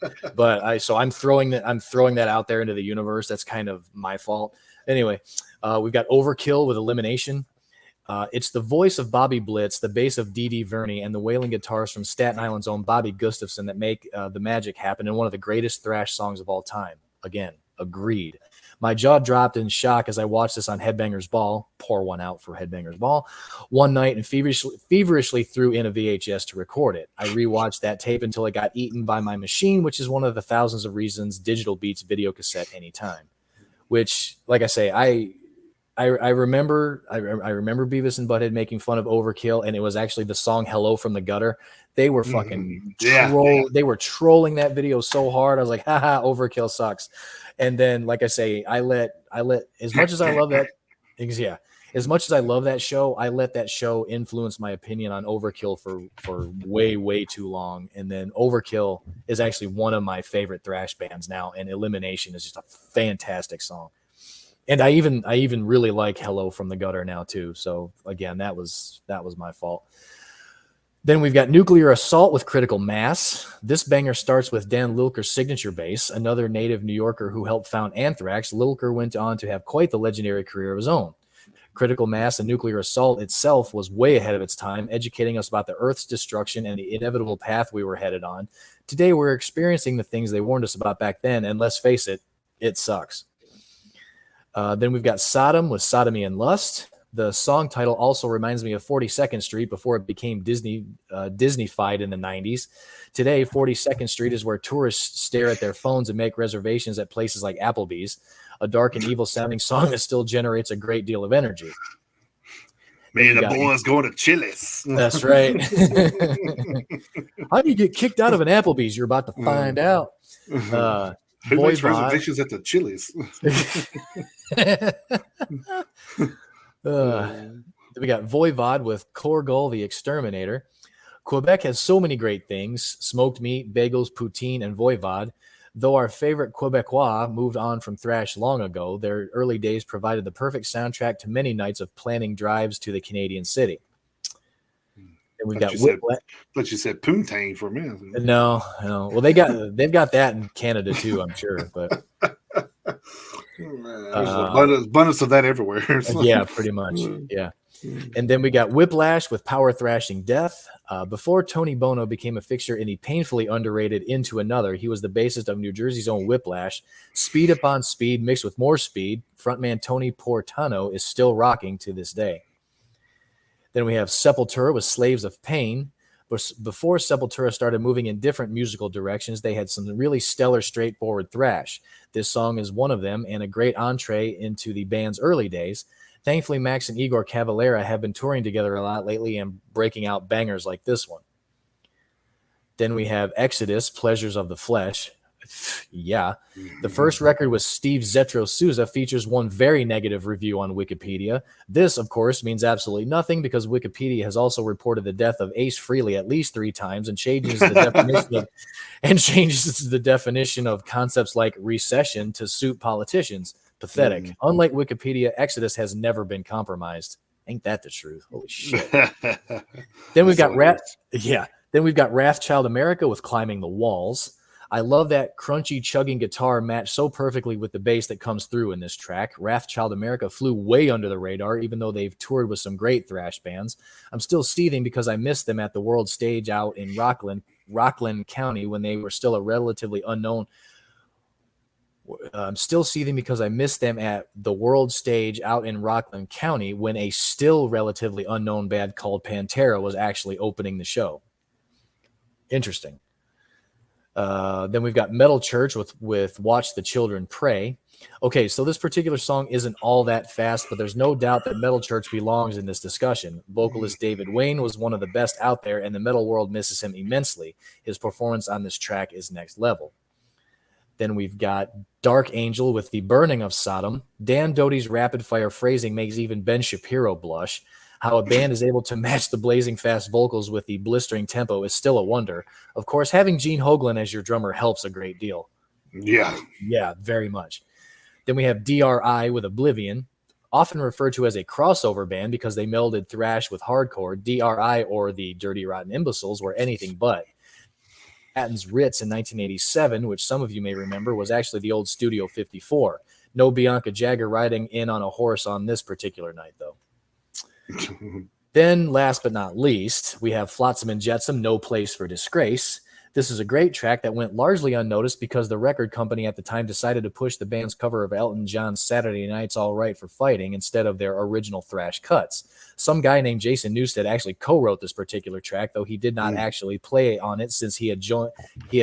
So I'm throwing that out there into the universe. That's kind of my fault. Anyway, we've got Overkill with Elimination. It's the voice of Bobby Blitz, the bass of Dee Dee Verney, and the wailing guitars from Staten Island's own Bobby Gustafson that make the magic happen in one of the greatest thrash songs of all time. Again, agreed. My jaw dropped in shock as I watched this on Headbangers Ball. Pour one out for Headbangers Ball. One night and feverishly threw in a VHS to record it. I rewatched that tape until it got eaten by my machine, which is one of the thousands of reasons digital beats video cassette anytime. Which, like I say, I remember Beavis and Butthead making fun of Overkill, and it was actually the song "Hello from the Gutter." They were fucking They were trolling that video so hard. I was like, haha, Overkill sucks. And then, like I say, I let as much as I love that, as much as I love that show, I let that show influence my opinion on Overkill for way too long. And then Overkill is actually one of my favorite thrash bands now, and Elimination is just a fantastic song. And I even really like Hello from the Gutter now too. So again, that was my fault. Then we've got Nuclear Assault with Critical Mass. This banger starts with Dan Lilker's signature bass, another native New Yorker who helped found Anthrax. Lilker went on to have quite the legendary career of his own. Critical Mass and Nuclear Assault itself was way ahead of its time, educating us about the Earth's destruction and the inevitable path we were headed on. Today, we're experiencing the things they warned us about back then, and let's face it, it sucks. Then we've got Sodom with Sodomy and Lust. The song title also reminds me of 42nd Street before it became Disney-fied in the 90s. Today, 42nd Street is where tourists stare at their phones and make reservations at places like Applebee's, a dark and evil-sounding song that still generates a great deal of energy. Me and the boys going to Chili's. That's right. How do you get kicked out of an Applebee's? You're about to find out. Who makes reservations at the Chili's? We got Voivod with Korgul the Exterminator. Quebec has so many great things: smoked meat, bagels, poutine, and Voivod. Though our favorite Quebecois moved on from thrash long ago, their early days provided the perfect soundtrack to many nights of planning drives to the Canadian city. And we got but you said Poontang for a minute. No. Well, they've got that in Canada too, I'm sure. But there's abundance of that everywhere. Yeah, pretty much. Yeah. And then we got Whiplash with Power Thrashing Death. Before Tony Bono became a fixture in the painfully underrated Into Another, he was the bassist of New Jersey's own Whiplash. Speed upon speed mixed with more speed. Frontman Tony Portano is still rocking to this day. Then we have Sepultura with Slaves of Pain. Before Sepultura started moving in different musical directions, they had some really stellar, straightforward thrash. This song is one of them and a great entree into the band's early days. Thankfully, Max and Igor Cavalera have been touring together a lot lately and breaking out bangers like this one. Then we have Exodus, Pleasures of the Flesh. Yeah. The first record with Steve Zetro Souza features one very negative review on Wikipedia. This, of course, means absolutely nothing because Wikipedia has also reported the death of Ace Frehley at least 3 times and changes the definition of concepts like recession to suit politicians. Pathetic. Unlike Wikipedia, Exodus has never been compromised. Ain't that the truth? Holy shit. Then we've got Wrathchild America with Climbing the Walls. I love that crunchy, chugging guitar match so perfectly with the bass that comes through in this track. Wrathchild America flew way under the radar, even though they've toured with some great thrash bands. I'm still seething because I missed them at the world stage out in Rockland County when they were still a relatively unknown. I'm still seething because I missed them at the world stage out in Rockland County when a still relatively unknown band called Pantera was actually opening the show. Interesting. Then we've got Metal Church with Watch the Children Pray. Okay, so this particular song isn't all that fast, but there's no doubt that Metal Church belongs in this discussion. Vocalist David Wayne was one of the best out there, and the metal world misses him immensely. His performance on this track is next level. Then we've got Dark Angel with The Burning of Sodom. Dan Doty's rapid-fire phrasing makes even Ben Shapiro blush. How a band is able to match the blazing fast vocals with the blistering tempo is still a wonder. Of course, having Gene Hoglan as your drummer helps a great deal. Yeah. Yeah, very much. Then we have DRI with Oblivion, often referred to as a crossover band because they melded thrash with hardcore. DRI, or the Dirty Rotten Imbeciles, were anything but. Patton's Ritz in 1987, which some of you may remember, was actually the old Studio 54. No Bianca Jagger riding in on a horse on this particular night, though. Then, last but not least, we have Flotsam and Jetsam, No Place for Disgrace. This is a great track that went largely unnoticed because the record company at the time decided to push the band's cover of Elton John's Saturday Night's All Right for Fighting instead of their original thrash cuts. Some guy named Jason Newsted actually co-wrote this particular track, though he did not actually play on it since he had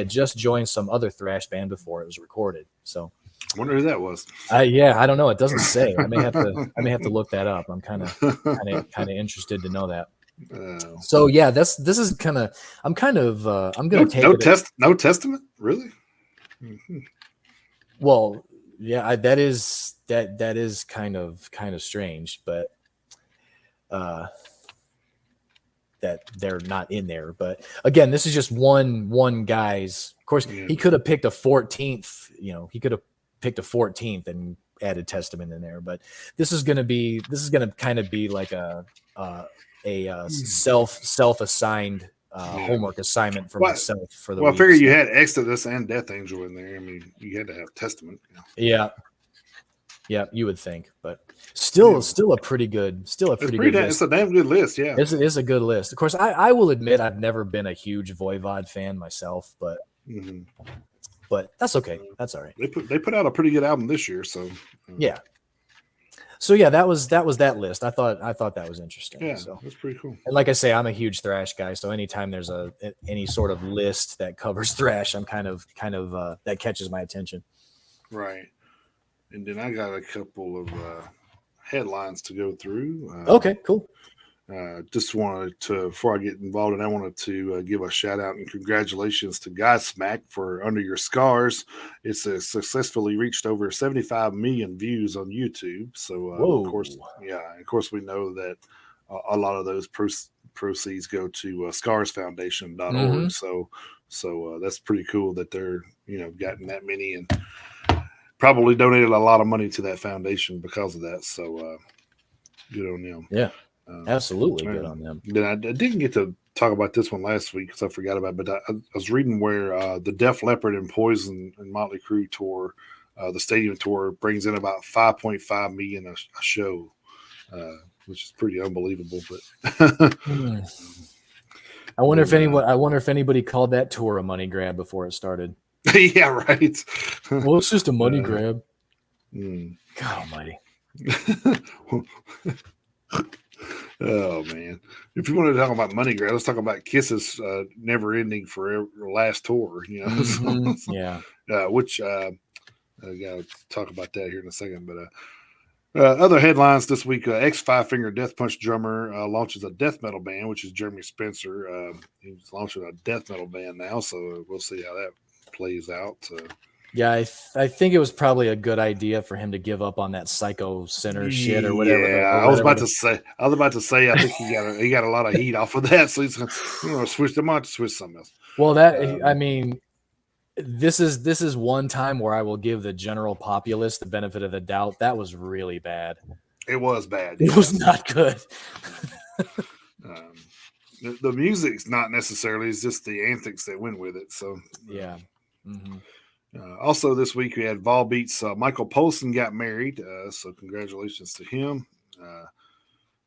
just joined some other thrash band before it was recorded. So I wonder who that was. Yeah, I don't know. It doesn't say. I may have to look that up. I'm kind of interested to know that. So yeah, this is kind of. I'm gonna take no testament, really. Mm-hmm. Well, yeah, that is kind of strange, but that they're not in there. But again, this is just one guy's. Of course, he could have picked a 14th. He could have picked a 14th and added testament in there. But this is gonna kind of be like a self-assigned homework assignment for myself for the week. I figure you had Exodus and Death Angel in there. I mean, you had to have Testament. Yeah, you would think, but still a pretty good list. It's a damn good list. Yeah, it's a good list. Of course, I will admit I've never been a huge Voivod fan myself, but but that's okay. That's all right. They put out a pretty good album this year, so yeah. So yeah, that was that list. I thought that was interesting. Yeah, so that's pretty cool. And like I say, I'm a huge thrash guy. So anytime there's any sort of list that covers thrash, I'm kind of that catches my attention. Right. And then I got a couple of headlines to go through. Okay, cool. Just wanted to, before I get involved, and I wanted to give a shout out and congratulations to Godsmack for Under Your Scars. It's successfully reached over 75 million views on YouTube. So, of course, we know that a lot of those proceeds go to scarsfoundation.org. Mm-hmm. So that's pretty cool that they're gotten that many and probably donated a lot of money to that foundation because of that. So good on them. Yeah. Absolutely good on them. Then I didn't get to talk about this one last week because I forgot about it, but I was reading where the Def Leppard and Poison and Motley Crue tour, the stadium tour, brings in about $5.5 million a show, which is pretty unbelievable. But I wonder if anybody called that tour a money grab before it started. Yeah, right. Well, it's just a money grab. God almighty. Oh man! If you want to talk about money grab, let's talk about Kiss's never-ending forever last tour. Yeah. Which I gotta talk about that here in a second. But other headlines this week: ex-Five Finger Death Punch drummer launches a death metal band, which is Jeremy Spencer. He's launching a death metal band now, so we'll see how that plays out. Yeah, I think it was probably a good idea for him to give up on that Psycho Center shit or whatever. Yeah, I was about to say. I think he got a lot of heat off of that, so he's gonna switch them out to switch something else. Well, I mean, this is one time where I will give the general populace the benefit of the doubt. That was really bad. It was bad. It was not good. The music's not necessarily; it's just the antics that went with it. So yeah. Mm-hmm. Also this week we had Volbeat's Michael Poulsen got married, so congratulations to him.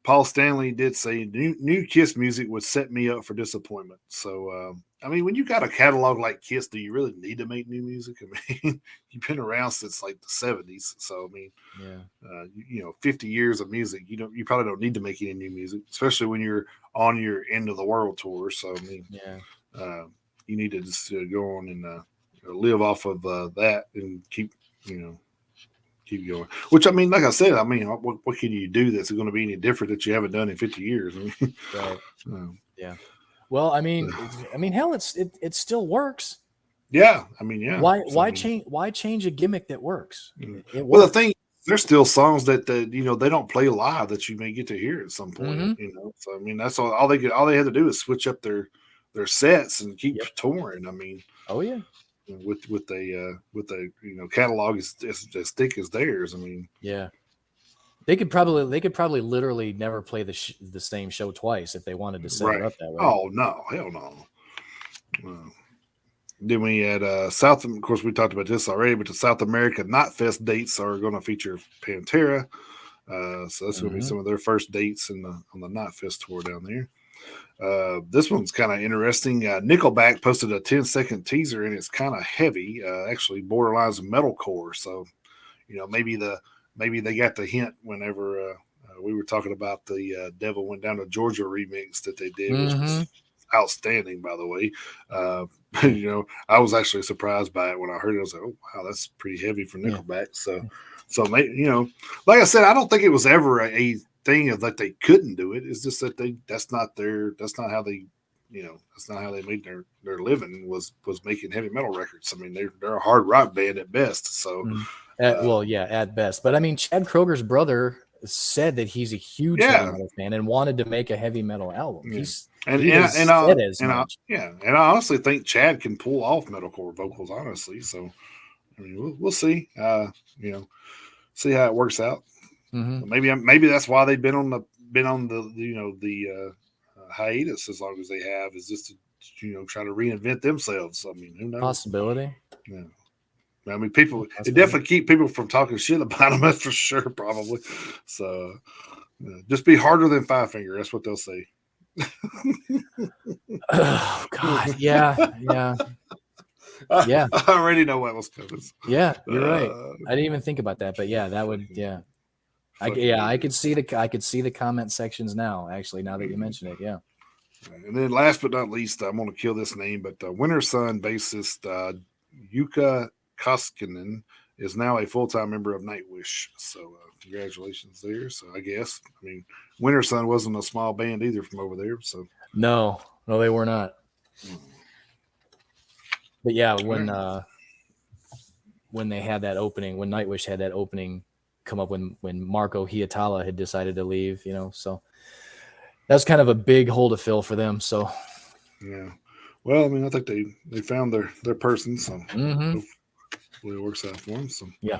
Paul Stanley did say new Kiss music would set me up for disappointment. So I mean, when you got a catalog like Kiss, do you really need to make new music? I mean, you've been around since like the 70s, so I mean, 50 years of music. You probably don't need to make any new music, especially when you're on your end of the world tour. So I mean, you need to just go on and live off of that and keep going. Which I mean, like I said, I mean, what can you do that's going to be any different that you haven't done in 50 years? I mean, right. Yeah. Well, I mean, hell, it still works. Yeah. I mean, yeah. Why change a gimmick that works? Well, the thing, there's still songs that they don't play live that you may get to hear at some point. Mm-hmm. So I mean, that's all they had to do is switch up their sets and keep touring. I mean, oh yeah. With a catalog as thick as theirs. I mean, yeah, they could probably literally never play the same show twice if they wanted to set it up that way. Oh no, hell no. Then we had South. Of course, we talked about this already, but the South America Knotfest dates are going to feature Pantera. So that's going to be some of their first dates on the Knotfest tour down there. This one's kind of interesting. Nickelback posted a 10-second teaser, and it's kind of heavy, actually borderlines metalcore. So, maybe they got the hint whenever we were talking about the Devil Went Down to Georgia remix that they did, which was outstanding, by the way. I was actually surprised by it when I heard it. I was like, oh, wow, that's pretty heavy for Nickelback. Yeah. So maybe, like I said, I don't think it was ever a thing of that they couldn't do it. It's just that that's not how they made their living was making heavy metal records. I mean, they're a hard rock band at best. So, at best. But I mean, Chad Kroger's brother said that he's a huge heavy metal fan and wanted to make a heavy metal album. Yeah. I honestly think Chad can pull off metalcore vocals, honestly. So, I mean, we'll see. See how it works out. Mm-hmm. Maybe that's why they've been on the hiatus as long as they have, is just to try to reinvent themselves. I mean, who knows? Possibility. Yeah. I mean, it definitely keep people from talking shit about them. That's for sure, probably. So, just be harder than Five Finger. That's what they'll say. Oh God, yeah. I already know what was coming. Yeah, you're right. I didn't even think about that, but yeah, that would, yeah. I could see the comment sections now. Actually, now that you mention it, yeah. And then, last but not least, I'm going to kill this name, but Winter Sun bassist Jukka Koskinen is now a full-time member of Nightwish. So, congratulations there. So, I guess, I mean, Winter Sun wasn't a small band either from over there. So, no, they were not. But yeah, when they had that opening, when Nightwish had that opening come up, when Marco Hietala had decided to leave, so that's kind of a big hole to fill for them. So, yeah. Well, I mean, I think they found their person. So. It works out for them. So yeah.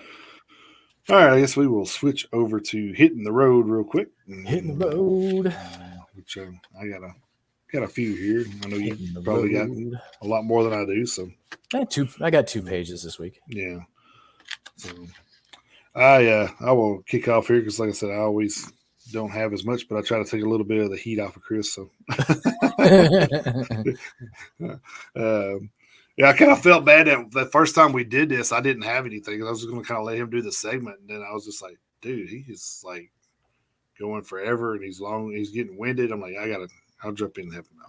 All right, I guess we will switch over to hitting the road real quick. Hitting the road. Which I got a few here. I know you probably got a lot more than I do. So I got 2 pages this week. Yeah. So I will kick off here because, like I said, I always don't have as much, but I try to take a little bit of the heat off of Chris. So. Yeah, I kind of felt bad that the first time we did this, I didn't have anything. I was just going to kind of let him do the segment. And then I was just like, dude, he's like going forever and he's getting winded. I'm like, I'll jump in and help him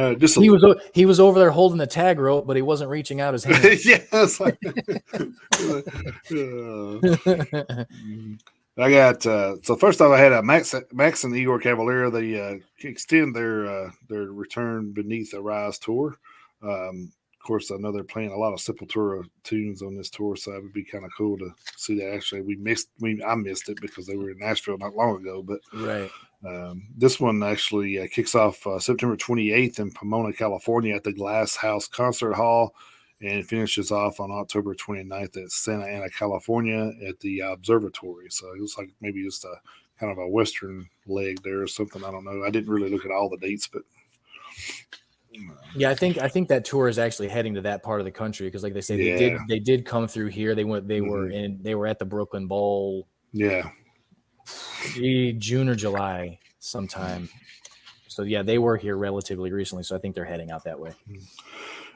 out. He was over there holding the tag rope, but he wasn't reaching out his hand. Yeah. It's like, I got so first off, I had a Max and Igor Cavalera. They extend their return Beneath a Rise tour. Of course, I know they're playing a lot of Sepultura tunes on this tour, so it would be kind of cool to see that. Actually, I missed it because they were in Nashville not long ago. But right, this one actually kicks off September 28th in Pomona, California, at the Glass House Concert Hall. And finishes off on October 29th at Santa Ana, California at the Observatory. So it was like maybe just a kind of a Western leg there or something. I don't know. I didn't really look at all the dates, but yeah, I think that tour is actually heading to that part of the country because, like they say, they did come through here. They were at the Brooklyn Bowl. Yeah, June or July sometime. So yeah, they were here relatively recently. So I think they're heading out that way.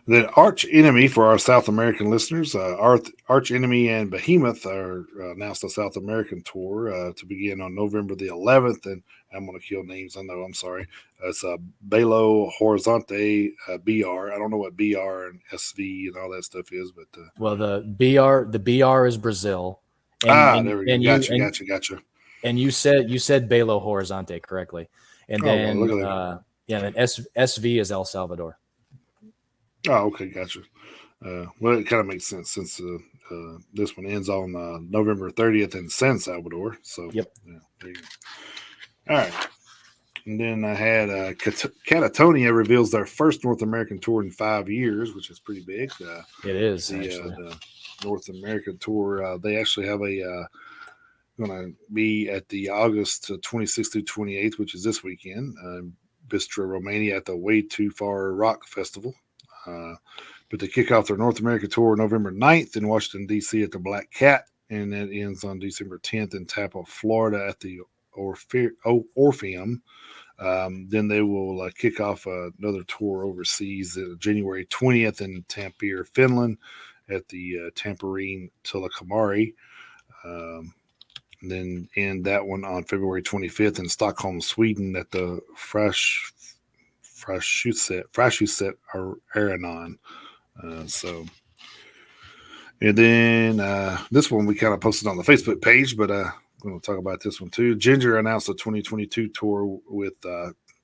The Arch Enemy, for our South American listeners, Arch Enemy and Behemoth are announced a South American tour to begin on November the 11th. And I'm going to kill names. I know. I'm sorry. It's Belo Horizonte BR. I don't know what BR and SV and all that stuff is, but well, the BR is Brazil. There we go. Gotcha. And you said Belo Horizonte correctly, and then then SV is El Salvador. Oh, okay, gotcha. Well, it kind of makes sense since this one ends on November 30th in San Salvador. So, yep. Yeah, there you go. All right. And then I had Catatonia reveals their first North American tour in 5 years, which is pretty big. It is, the North American tour. They actually have going to be at the August 26th through 28th, which is this weekend, Bistro, Romania at the Way Too Far Rock Festival. But they kick off their North American tour November 9th in Washington, D.C. at the Black Cat, and that ends on December 10th in Tampa, Florida at the Orpheum. Then they will kick off another tour overseas January 20th in Tampere, Finland, at the Tampereen Tullakamari. And then end that one on February 25th in Stockholm, Sweden, at the Frashuset Aranon. And then this one we kind of posted on the Facebook page, but I'm going to talk about this one too. Ginger announced a 2022 tour with,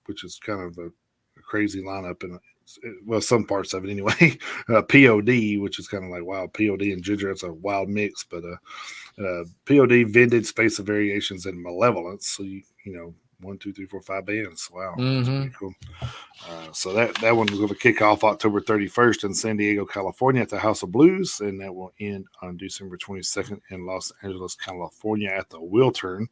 which is kind of a crazy lineup, and well, some parts of it anyway. POD, which is kind of like, wow, POD and Ginger, it's a wild mix, but POD, Vended, Space of Variations, and Malevolence. So you know, 1, 2, 3, 4, 5 bands. Wow, that's pretty cool. So that one is going to kick off October 31st in San Diego, California, at the House of Blues, and that will end on December 22nd in Los Angeles, California, at the Wiltern.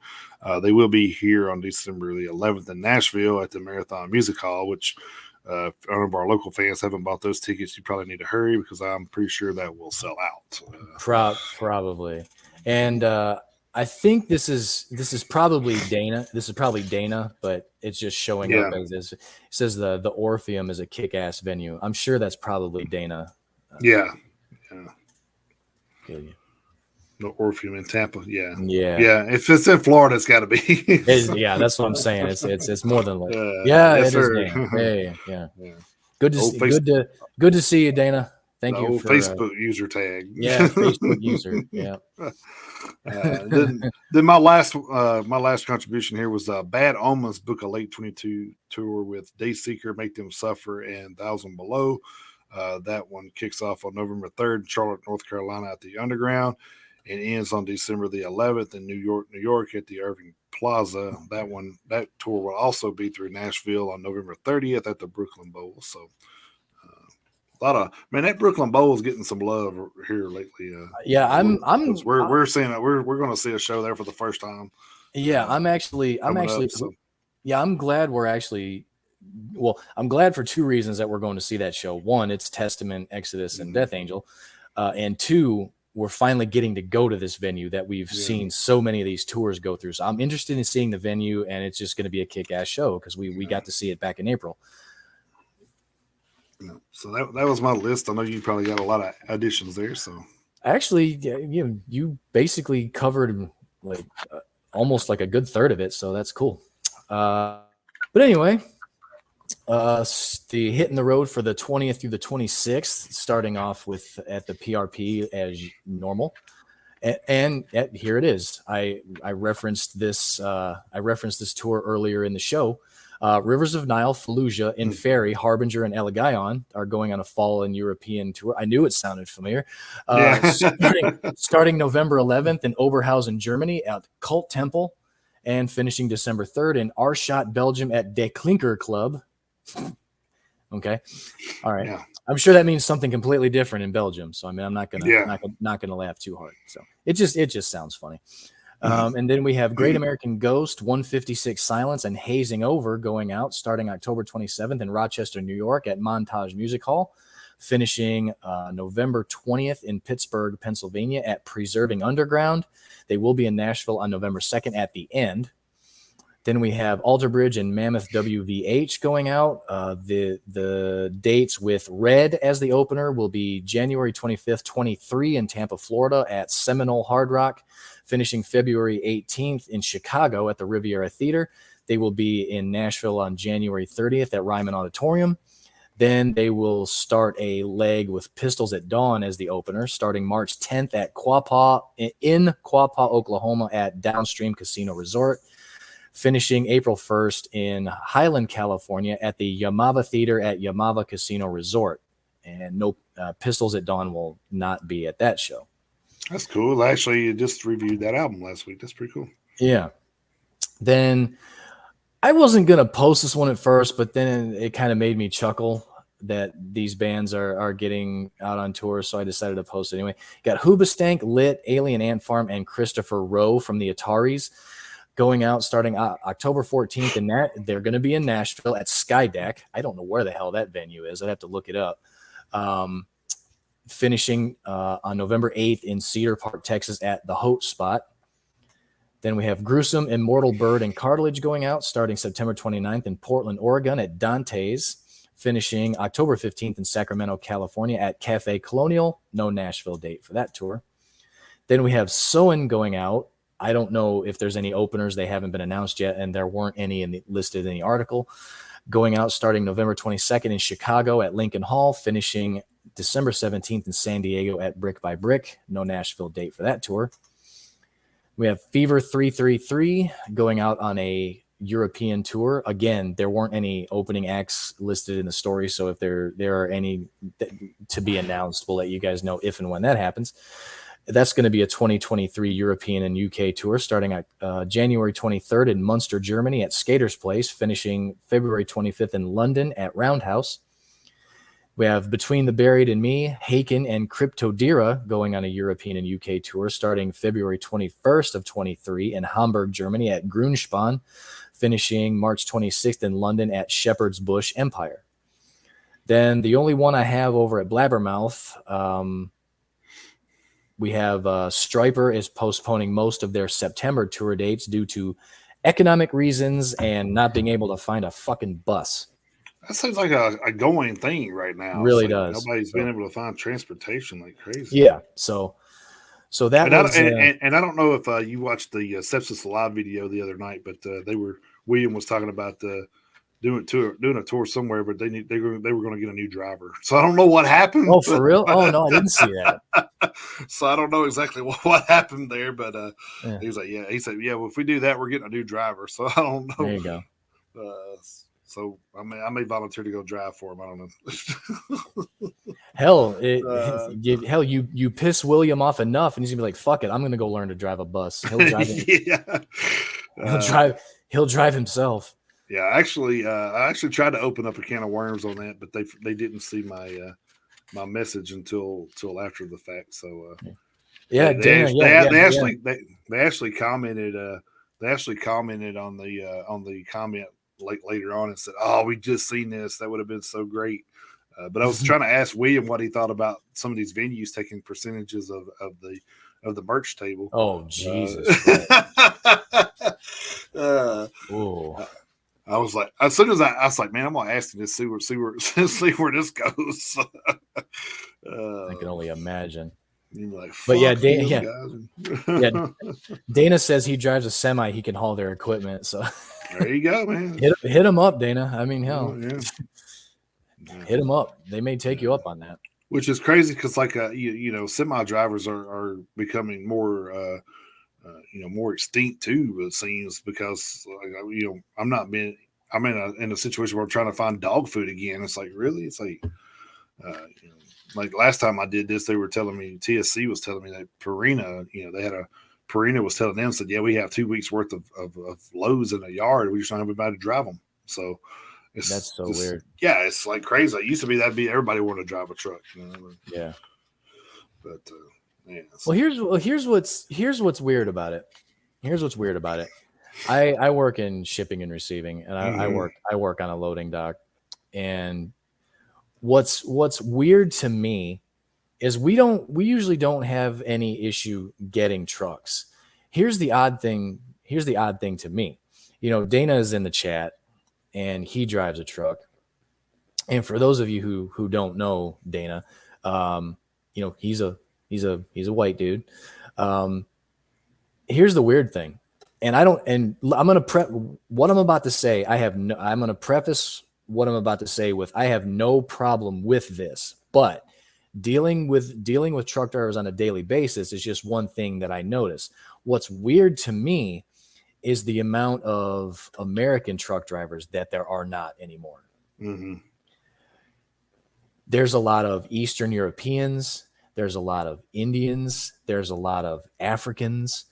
They will be here on December the 11th in Nashville at the Marathon Music Hall, which if any of our local fans haven't bought those tickets, you probably need to hurry, because I'm pretty sure that will sell out. Probably. And I think this is probably Dana. This is probably Dana, but it's just showing up as this. It says the Orpheum is a kick-ass venue. I'm sure that's probably Dana. Yeah. Good. The Orpheum in Tampa. Yeah. If it's in Florida, it's got to be. That's what I'm saying. It's more than like. Yes, it is Dana. Hey, yeah. Good to see you, Dana. Thank you for Facebook user tag. Yeah, Facebook user. Yeah. Then my last contribution here was Bad Omens book a late 22 tour with Dayseeker, Make Them Suffer, and 1,000 Below. That one kicks off on November 3rd in Charlotte, North Carolina, at the Underground, and ends on December the 11th in New York at the Irving Plaza. That tour will also be through Nashville on November 30th at the Brooklyn Bowl. So that Brooklyn Bowl is getting some love here lately. We're seeing it. We're going to see a show there for the first time. Yeah, I'm glad for two reasons that we're going to see that show. One, it's Testament, Exodus, and Death Angel, and two, we're finally getting to go to this venue that we've seen so many of these tours go through. So I'm interested in seeing the venue, and it's just going to be a kick-ass show because we got to see it back in April. So that was my list. I know you probably got a lot of additions there. So actually, you basically covered almost like a good third of it. So that's cool. But anyway, the hitting the road for the 20th through the 26th, starting off with at the PRP as normal. And here it is. I referenced this tour earlier in the show. Rivers of Nile, Fallujah, Inferi, Harbinger, and Elegaion are going on a fall and European tour. I knew it sounded familiar. Starting November 11th in Oberhausen, Germany at Cult Temple, and finishing December 3rd in Aarschot, Belgium at De Klinker Club. Okay. All right. Yeah. I'm sure that means something completely different in Belgium. So, I mean, I'm not gonna laugh too hard. So it just sounds funny. And then we have Great American Ghost, 156 Silence, and Hazing Over going out starting October 27th in Rochester, New York at Montage Music Hall, finishing November 20th in Pittsburgh, Pennsylvania at Preserving Underground. They will be in Nashville on November 2nd at the end. Then we have Alter Bridge and Mammoth WVH going out. The dates with Red as the opener will be January 25th, 23 in Tampa, Florida at Seminole Hard Rock, finishing February 18th in Chicago at the Riviera Theater. They will be in Nashville on January 30th at Ryman Auditorium. Then they will start a leg with Pistols at Dawn as the opener, starting March 10th at Quapaw, Oklahoma at Downstream Casino Resort, finishing April 1st in Highland, California at the Yamava Theater at Yamava Casino Resort. And no Pistols at Dawn will not be at that show. That's cool. Actually, you just reviewed that album last week. That's pretty cool. Yeah. Then I wasn't going to post this one at first, but then it kind of made me chuckle that these bands are getting out on tour, so I decided to post it anyway. Got Hoobastank, Lit, Alien Ant Farm, and Christopher Rowe from the Ataris going out starting October 14th, and they're going to be in Nashville at Skydeck. I don't know where the hell that venue is. I'd have to look it up. Finishing on November 8th in Cedar Park, Texas at the Hote Spot. Then we have Gruesome, Immortal Bird, and Cartilage going out starting September 29th in Portland, Oregon at Dante's, finishing October 15th in Sacramento, California at Cafe Colonial. No Nashville date for that tour. Then we have Soen going out. I don't know if there's any openers. They haven't been announced yet, and there weren't any listed in the article. Going out starting November 22nd in Chicago at Lincoln Hall, finishing December 17th in San Diego at Brick by Brick. No Nashville date for that tour. We have Fever 333 going out on a European tour. Again, there weren't any opening acts listed in the story, so if there are any to be announced, we'll let you guys know if and when that happens. That's going to be a 2023 European and UK tour starting at January 23rd in Munster, Germany at Skater's Place, finishing February 25th in London at Roundhouse. We have Between the Buried and Me, Haken, and Cryptodira going on a European and UK tour starting February 21st of 23 in Hamburg, Germany at Grünspan, finishing March 26th in London at Shepherd's Bush Empire. Then the only one I have over at Blabbermouth, we have Striper is postponing most of their September tour dates due to economic reasons and not being able to find a fucking bus. That seems like a going thing right now. Really does. Nobody's been able to find transportation like crazy. Yeah. So that and was, and I don't know if you watched the Sepsis Live video the other night, but William was talking about doing a tour somewhere, but they were going to get a new driver. So I don't know what happened. Oh, for real? Oh no, I didn't see that. So I don't know exactly what happened there, but he was like, yeah, he said, yeah, well, if we do that, we're getting a new driver. So I don't know. There you go. So I may volunteer to go drive for him. I don't know. Hell, you piss William off enough, and he's gonna be like, "Fuck it, I'm gonna go learn to drive a bus." He'll drive it. Yeah. He'll drive himself. Yeah, I actually tried to open up a can of worms on that, but they didn't see my my message until after the fact. So yeah, they actually commented. They actually commented on the comment later on and said, "Oh, we just seen this. That would have been so great." But I was trying to ask William what he thought about some of these venues taking percentages of the merch table. Oh, Jesus! I was like, as soon as I was like, man, I'm gonna ask him to see where this goes. I can only imagine. Like, but yeah, Dana says he drives a semi. He can haul their equipment. So there you go, man. Hit him up, Dana. I mean, hell, yeah. Hit them up. They may take you up on that. Which is crazy because, like, semi drivers are becoming more, more extinct too. It seems because, I'm in a situation where I'm trying to find dog food again. It's like, really, it's like, like last time I did this, they were telling me, TSC was telling me that Purina, Purina was telling them, said, yeah, we have 2 weeks worth of loads in a yard. We just don't have anybody to drive them. So that's so weird. Yeah, it's like crazy. It used to be everybody wanted to drive a truck. Yeah. But yeah. Well, here's what's weird about it. Here's what's weird about it. I work in shipping and receiving, and I work on a loading dock. And what's weird to me is we usually don't have any issue getting trucks. Here's the odd thing to me. Dana is in the chat and he drives a truck. And for those of you who don't know Dana, he's a white dude. Here's the weird thing. And I'm going to what I'm about to say. I'm going to preface what I'm about to say with, I have no problem with this, but dealing with truck drivers on a daily basis is just one thing that I notice. What's weird to me is the amount of American truck drivers that there are not anymore. Mm-hmm. There's a lot of Eastern Europeans. There's a lot of Indians. There's a lot of Africans.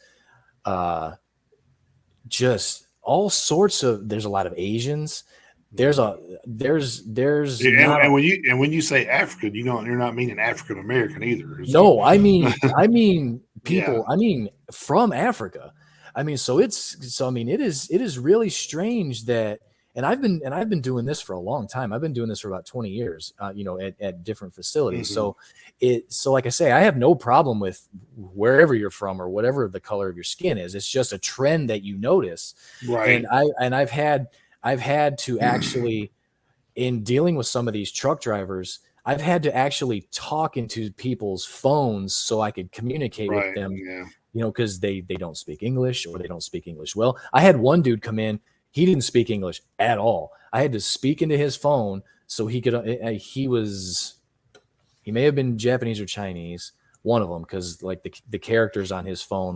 Just all sorts of. There's a lot of Asians. There's and when you say African, you're not meaning African American either. No, I mean people. Yeah. I mean from Africa. I mean, it is really strange that and I've been doing this for a long time. I've been doing this for about 20 years, at different facilities. Mm-hmm. So like I say, I have no problem with wherever you're from or whatever the color of your skin is. It's just a trend that you notice. Right. And I've had to actually, in dealing with some of these truck drivers, I've had to actually talk into people's phones so I could communicate with them, because they don't speak English, or they don't speak English well. I had one dude come in, he didn't speak English at all. I had to speak into his phone so he could, he may have been Japanese or Chinese, one of them, because like the characters on his phone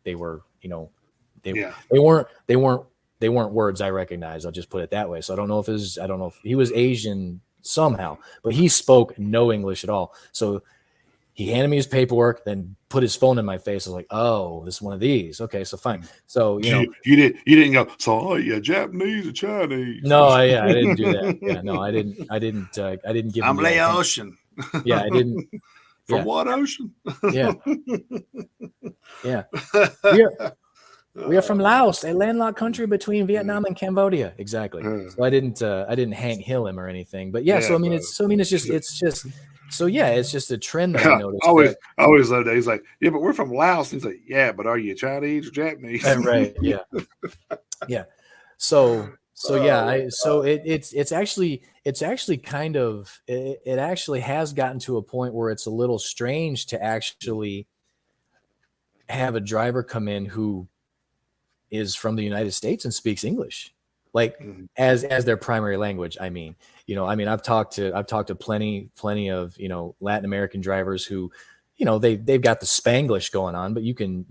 they weren't words I recognized. I'll just put it that way. So I don't know if he was Asian somehow, but he spoke no English at all. So he handed me his paperwork, then put his phone in my face. I was like, "Oh, this is one of these." Okay, so fine. So you didn't go. So are you Japanese or Chinese? No, I didn't do that. Yeah, no, I didn't give. I'm Laotian. Yeah, I didn't. From what ocean? Yeah, yeah. We are from Laos, a landlocked country between Vietnam and Cambodia. Exactly. So I didn't Hank Hill him or anything. But yeah, it's just a trend that I noticed. I always love that. He's like, yeah, but we're from Laos. He's like, yeah, but are you Chinese or Japanese? Right. Yeah. Yeah. So it's actually kind of, it actually has gotten to a point where it's a little strange to actually have a driver come in who is from the United States and speaks English, like as their primary language. I've talked to plenty of, Latin American drivers who, they've got the Spanglish going on, but you can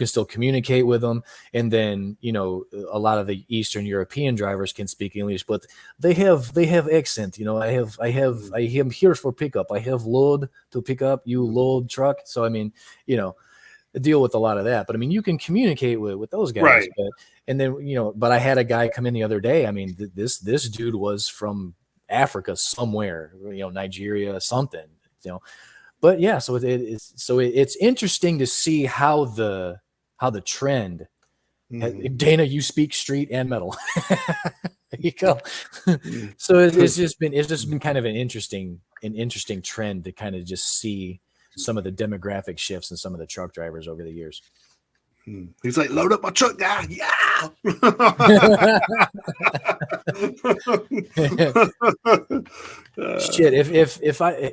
still communicate with them. And then, a lot of the Eastern European drivers can speak English, but they have accent. I am here for pickup. I have load to pick up, you load truck. So, deal with a lot of that, but you can communicate with those guys. Right. But I had a guy come in the other day. This dude was from Africa somewhere, Nigeria, something, but yeah, so it's interesting to see how the trend. Dana, you speak street and metal. There you go. So it's just been kind of an interesting trend to kind of just see some of the demographic shifts in some of the truck drivers over the years. He's like, load up my truck, guy. Yeah. Shit.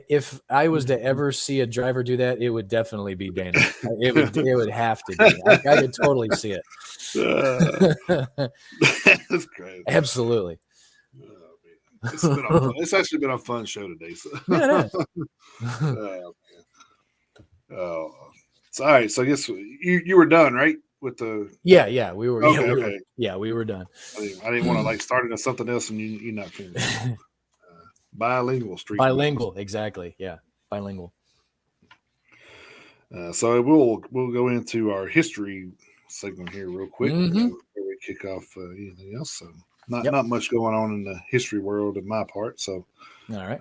If I was to ever see a driver do that, it would definitely be Dana. It would have to be. I could totally see it. That's crazy. Absolutely. It's actually been a fun show today. So. Yeah, So all right. So I guess you were done, right? With the we were. Okay. We were done. I didn't want to start into something else and you're not finished. Bilingual street. Bilingual, exactly. Yeah, bilingual. So we'll go into our history segment here real quick before we kick off anything else. So not much going on in the history world in my part. So all right.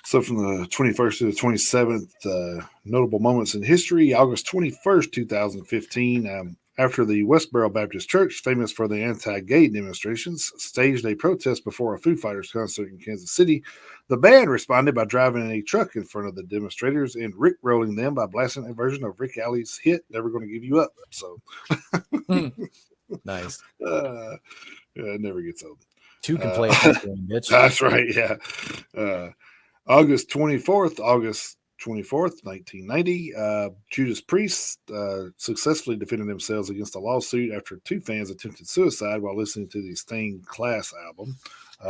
So from the 21st to the 27th, notable moments in history. August 21st, 2015, after the Westboro Baptist Church, famous for the anti-gay demonstrations, staged a protest before a Foo Fighters concert in Kansas City, the band responded by driving a truck in front of the demonstrators and rick-rolling them by blasting a version of Rick Astley's hit, Never Gonna Give You Up. So nice. It never gets old. Two can play bitch. That's right, yeah. August 24th, 1990, Judas Priest successfully defended themselves against a lawsuit after two fans attempted suicide while listening to the Stained Class album.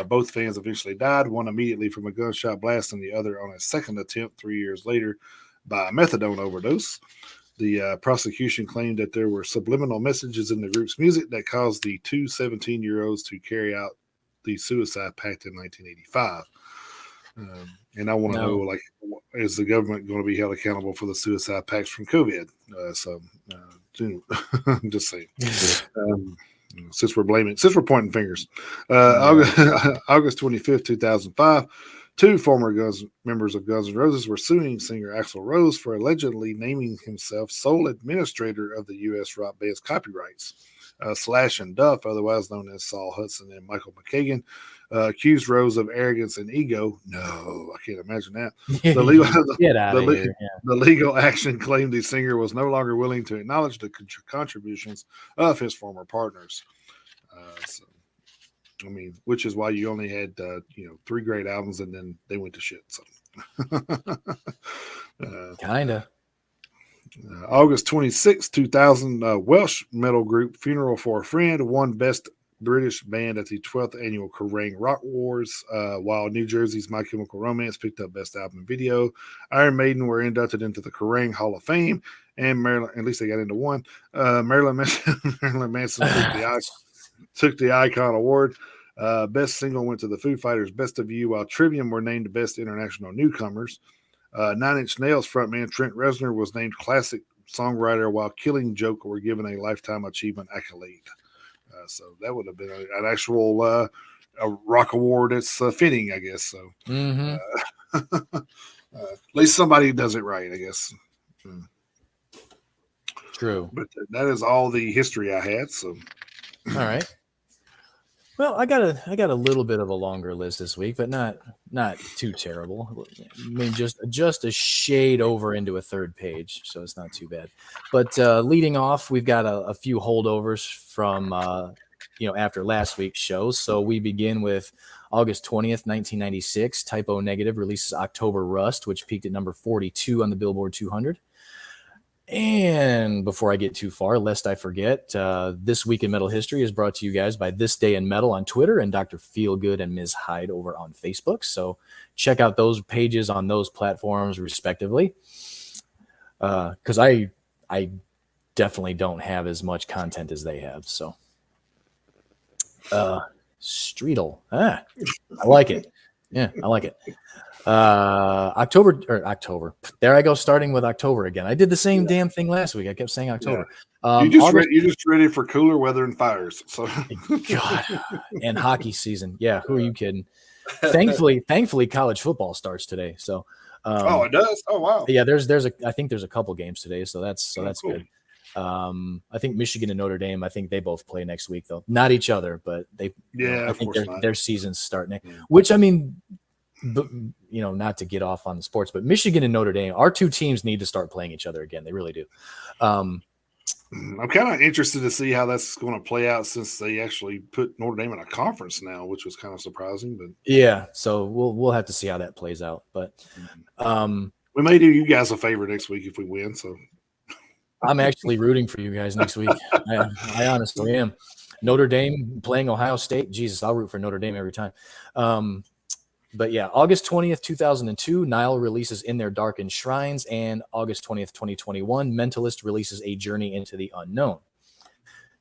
Both fans eventually died, one immediately from a gunshot blast and the other on a second attempt 3 years later by a methadone overdose. The prosecution claimed that there were subliminal messages in the group's music that caused the two 17-year-olds to carry out the suicide pact in 1985. And I want to know, is the government going to be held accountable for the suicide pacts from COVID? I'm just saying. Since we're pointing fingers. August 25th, 2005, two former members of Guns N' Roses were suing singer Axl Rose for allegedly naming himself sole administrator of the U.S. rock band's copyrights. Slash and Duff, otherwise known as Saul Hudson and Michael McKagan, accused Rose of arrogance and ego. No, I can't imagine that. The legal, Get out of here. Yeah. The legal action claimed the singer was no longer willing to acknowledge the contributions of his former partners. So, I mean, which is why you only had 3 great albums and then they went to shit. So, kinda. August 26, 2000, Welsh metal group Funeral for a Friend won Best British Band at the 12th Annual Kerrang Rock Awards, while New Jersey's My Chemical Romance picked up Best Album and Video. Iron Maiden were inducted into the Kerrang Hall of Fame, and Marilyn, at least they got into one. Marilyn Manson took the Icon Award. Best Single went to the Foo Fighters' Best of You, while Trivium were named Best International Newcomers. Nine Inch Nails frontman Trent Reznor was named Classic Songwriter, while Killing Joke were given a Lifetime Achievement accolade. So that would have been an actual a rock award that's fitting, I guess. So at least somebody does it right, I guess. True. But that is all the history I had. So all right. Well, I got a little bit of a longer list this week, but not too terrible. I mean, just a shade over into a third page, so it's not too bad. But leading off, we've got a few holdovers from after last week's show. So we begin with August 20th, 1996. Typo Negative releases October Rust, which peaked at number 42 on the Billboard 200. And before I get too far, lest I forget, This Week in Metal History is brought to you guys by This Day in Metal on Twitter and Dr. Feelgood and Ms. Hyde over on Facebook. So check out those pages on those platforms, respectively. Because I definitely don't have as much content as they have. So, Streetle. I like it. Yeah, I like it. October. There I go, starting with October again. I did the same damn thing last week. I kept saying October. Yeah. You just ready for cooler weather and fires. So God, and hockey season. Yeah, who are you kidding? Thankfully, college football starts today. So, it does. Oh wow. Yeah, I think there's a couple games today. So that's cool. Good. I think Michigan and Notre Dame. I think they both play next week though. Not each other, but they. Yeah, I think their seasons start next. Yeah. Which I mean. But, not to get off on the sports, but Michigan and Notre Dame, our two teams need to start playing each other again. They really do. I'm kind of interested to see how that's going to play out since they actually put Notre Dame in a conference now, which was kind of surprising. But yeah, so we'll have to see how that plays out. But we may do you guys a favor next week if we win. So I'm actually rooting for you guys next week. I honestly am. Notre Dame playing Ohio State. Jesus, I'll root for Notre Dame every time. But yeah, August 20th, 2002, Nile releases In Their Darkened Shrines, and August 20th, 2021, Mentalist releases A Journey into the Unknown.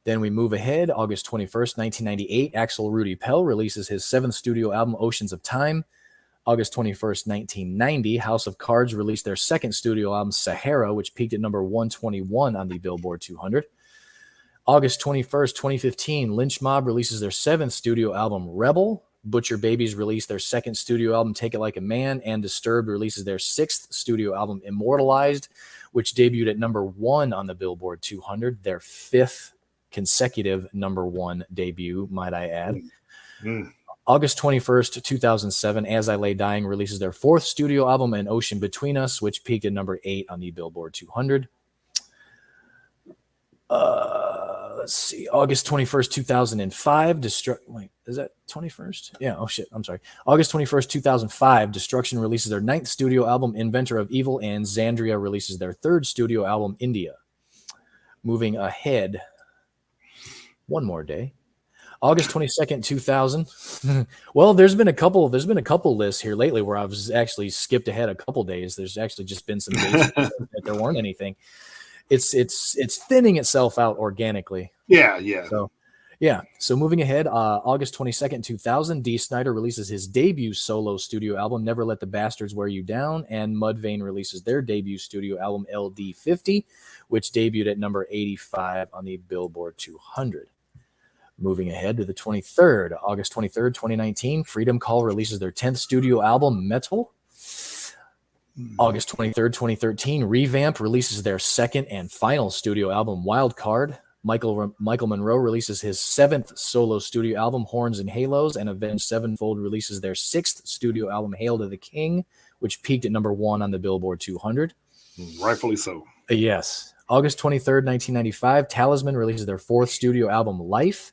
Then we move ahead, August 21st, 1998, Axel Rudy Pell releases his 7th studio album, Oceans of Time. August 21st, 1990, House of Cards released their 2nd studio album, Sahara, which peaked at number 121 on the Billboard 200. August 21st, 2015, Lynch Mob releases their 7th studio album, Rebel. Butcher Babies released their 2nd studio album, Take It Like a Man, and Disturbed releases their 6th studio album, Immortalized, which debuted at number 1 on the Billboard 200, their 5th consecutive number 1 debut, might I add. August 21st, 2007, As I Lay Dying releases their 4th studio album, An Ocean Between Us, which peaked at number 8 on the Billboard 200. Let's see. August 21st, 2005. Wait, is that 21st? Yeah. Oh, shit. I'm sorry. August 21st, 2005. Destruction releases their 9th studio album, Inventor of Evil, and Xandria releases their 3rd studio album, India. Moving ahead. One more day. August 22nd, 2000. Well, there's been a couple lists here lately where I've actually skipped ahead a couple days. There's actually just been some days that there weren't anything. It's thinning itself out organically. Yeah. So moving ahead, August 22nd, 2000, Dee Snider releases his debut solo studio album, Never Let the Bastards Wear You Down, and Mudvayne releases their debut studio album, LD50, which debuted at number 85 on the Billboard 200. Moving ahead to the 23rd, August 23rd, 2019, Freedom Call releases their 10th studio album, Metal. August 23rd, 2013, Revamp releases their 2nd and final studio album, Wild Card. Michael Monroe releases his 7th solo studio album, Horns and Halos, and Avenged Sevenfold releases their 6th studio album, Hail to the King, which peaked at number 1 on the Billboard 200. Rightfully so. Yes. August 23rd, 1995, Talisman releases their 4th studio album, Life.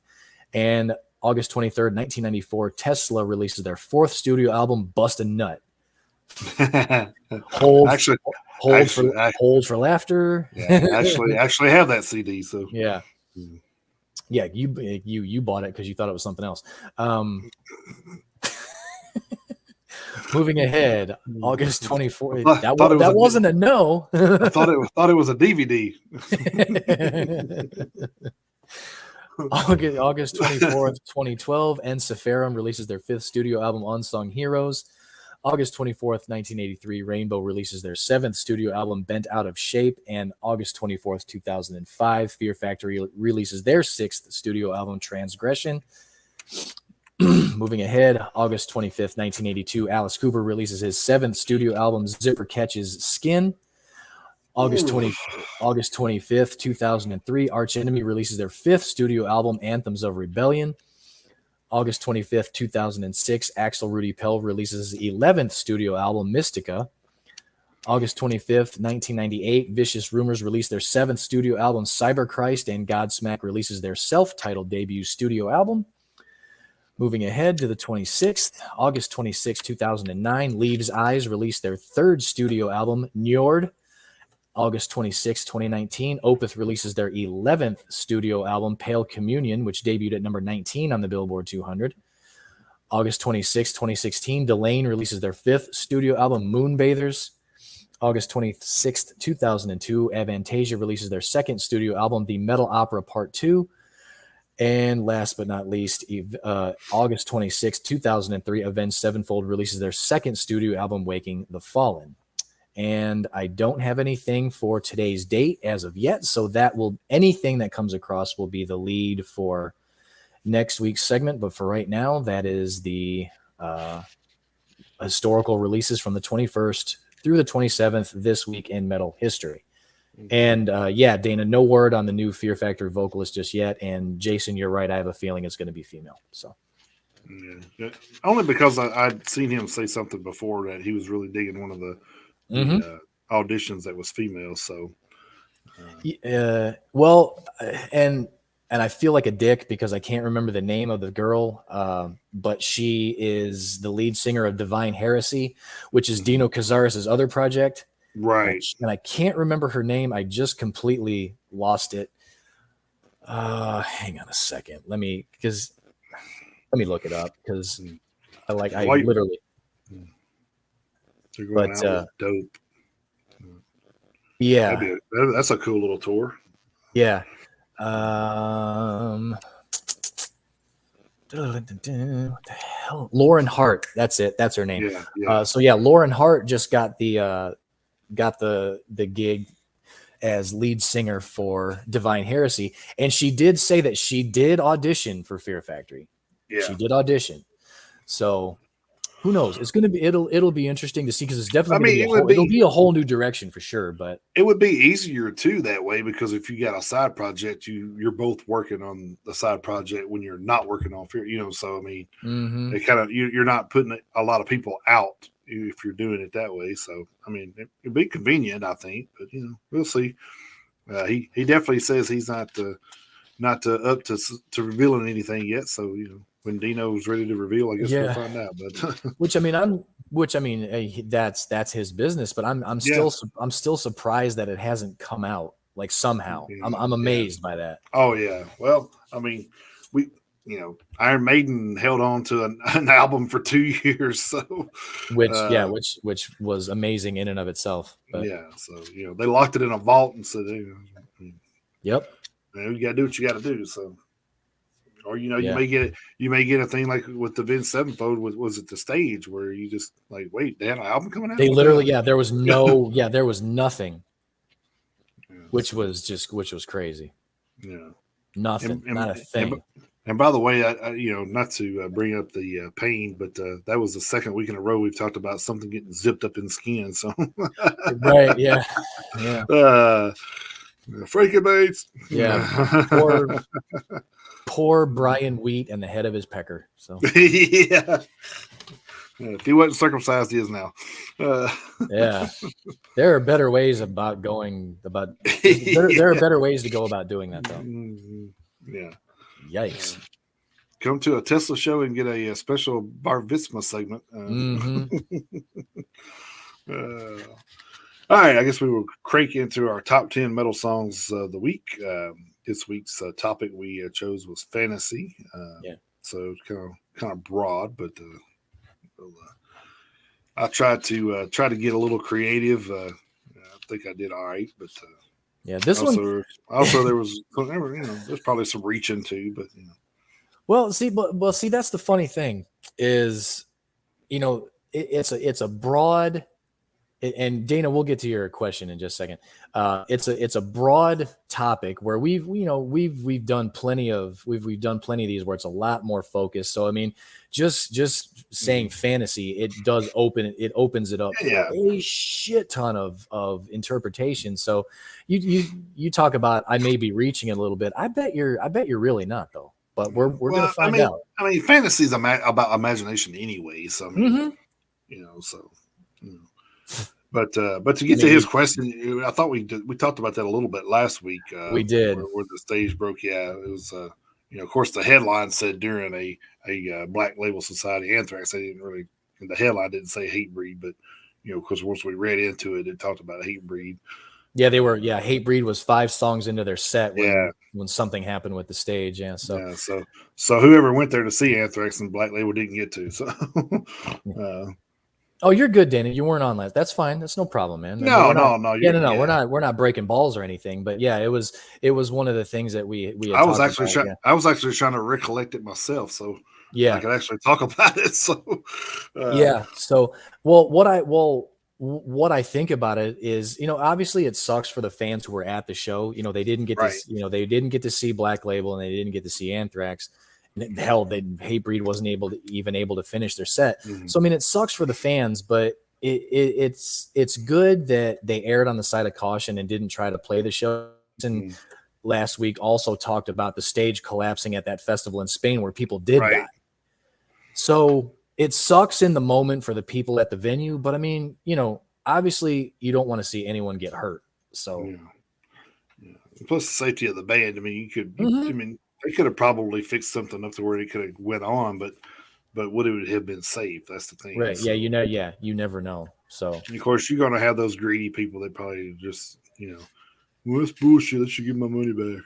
And August 23rd, 1994, Tesla releases their 4th studio album, Bust a Nut. Hold for laughter. Yeah, actually have that CD. So yeah, you bought it because you thought it was something else. Moving ahead, August 24th. That wasn't a no. I thought it was a DVD. August 24th, 2012, Ensiferum releases their 5th studio album, Unsung Heroes. August 24th, 1983, Rainbow releases their 7th studio album, Bent Out of Shape. And August 24th, 2005, Fear Factory releases their 6th studio album, Transgression. Moving ahead, August 25th, 1982, Alice Cooper releases his 7th studio album, Zipper Catches Skin. August 25th, 2003, Arch Enemy releases their 5th studio album, Anthems of Rebellion. August 25th, 2006, Axel Rudy Pell releases his 11th studio album, Mystica. August 25th, 1998, Vicious Rumors release their 7th studio album, Cyberchrist, and Godsmack releases their self-titled debut studio album. Moving ahead to the 26th, August 26th, 2009, Leaves Eyes released their 3rd studio album, Njord. August 26, 2019, Opeth releases their 11th studio album, Pale Communion, which debuted at number 19 on the Billboard 200. August 26, 2016, Delane releases their 5th studio album, Moonbathers. August 26, 2002, Avantasia releases their 2nd studio album, The Metal Opera Part 2. And last but not least, August 26, 2003, Avenged Sevenfold releases their 2nd studio album, Waking the Fallen. And I don't have anything for today's date as of yet, so anything that comes across will be the lead for next week's segment. But for right now, that is the historical releases from the 21st through the 27th this week in metal history. And Dana, no word on the new Fear Factory vocalist just yet. And Jason, you're right. I have a feeling it's going to be female. So. Yeah. Only because I'd seen him say something before that he was really digging one of the auditions that was female. So, and I feel like a dick because I can't remember the name of the girl, but she is the lead singer of Divine Heresy, which is Dino Cazares' other project. Right. And I can't remember her name. I just completely lost it. Hang on a second. Let me look it up because literally. They're going out with dope. Yeah. That's a cool little tour. Yeah. What the hell? Lauren Hart. That's it. That's her name. Yeah. Lauren Hart just got the gig as lead singer for Divine Heresy. And she did say that she did audition for Fear Factory. Yeah. She did audition. So who knows? It's going to be, it'll be interesting to see because it's definitely it'll be a whole new direction for sure. But it would be easier too that way because if you got a side project, you're both working on the side project when you're not working on Fear. So I mean, it kind of you're not putting a lot of people out if you're doing it that way. So I mean, it'd be convenient, I think. But we'll see. He definitely says he's not up to revealing anything yet. So when Dino's ready to reveal, I guess we'll find out. But that's his business. But I'm still surprised that it hasn't come out like somehow. I'm amazed by that. Oh yeah. Well, I mean, Iron Maiden held on to an album for 2 years, so which was amazing in and of itself. But, so they locked it in a vault and said, "Yep, you got to do what you got to do." So. Or you may get a thing like with the Vince Sevenfold was it the stage where you just like wait, they had an album coming out? They literally there was nothing. Which was crazy. Yeah. Nothing, not a thing. And by the way, I not to bring up the pain, but that was the second week in a row we've talked about something getting zipped up in the skin. So right, yeah. Frankie Bates. Yeah. Poor Brian Wheat and the head of his pecker. So yeah. If he wasn't circumcised, he is now. Yeah. There are better ways there are better ways to go about doing that, though. Yeah. Yikes. Come to a Tesla show and get a special Bar Mitzvah segment. All right, I guess we will crank into our top 10 metal songs of the week. This week's topic we chose was fantasy. So kind of broad, but I tried to get a little creative. I think I did all right, but this also, one. Also, there's probably some reaching too, but Well, see, that's the funny thing is, it's a broad. And Dana, we'll get to your question in just a second. It's a broad topic where we've done plenty of these where it's a lot more focused. So I mean, just saying fantasy, it opens it up for a shit ton of interpretation. So you talk about I may be reaching a little bit. I bet you're really not, though. But we're gonna find out. I mean, fantasy is about imagination anyway. So I mean, so. But to get to his question, I thought we talked about that a little bit last week. We did where the stage broke. Yeah, it was. Of course, the headline said during a Black Label Society Anthrax. They didn't really. The headline didn't say Hatebreed, but because once we read into it, it talked about Hatebreed. Yeah, they were. Yeah, Hatebreed was 5 songs into their set when something happened with the stage. Yeah, so whoever went there to see Anthrax and Black Label didn't get to. So. Oh, you're good, Danny. You weren't on that. That's fine. That's no problem, man. No. We're not breaking balls or anything. But yeah, it was one of the things that we. I was actually trying to recollect it myself, so I could actually talk about it. So So what I think about it is, obviously it sucks for the fans who were at the show. They didn't get they didn't get to see Black Label and they didn't get to see Anthrax. Hell, Hatebreed wasn't able to finish their set. Mm-hmm. So I mean, it sucks for the fans, but it's good that they erred on the side of caution and didn't try to play the show. And last week also talked about the stage collapsing at that festival in Spain where people did die. So it sucks in the moment for the people at the venue, but I mean, obviously you don't want to see anyone get hurt. So plus the safety of the band. I mean, they could have probably fixed something up to where it could have went on, but would it have been safe? That's the thing. Right. So, you never know. So and of course you're going to have those greedy people that probably just, well, that's bullshit. Let's give my money back.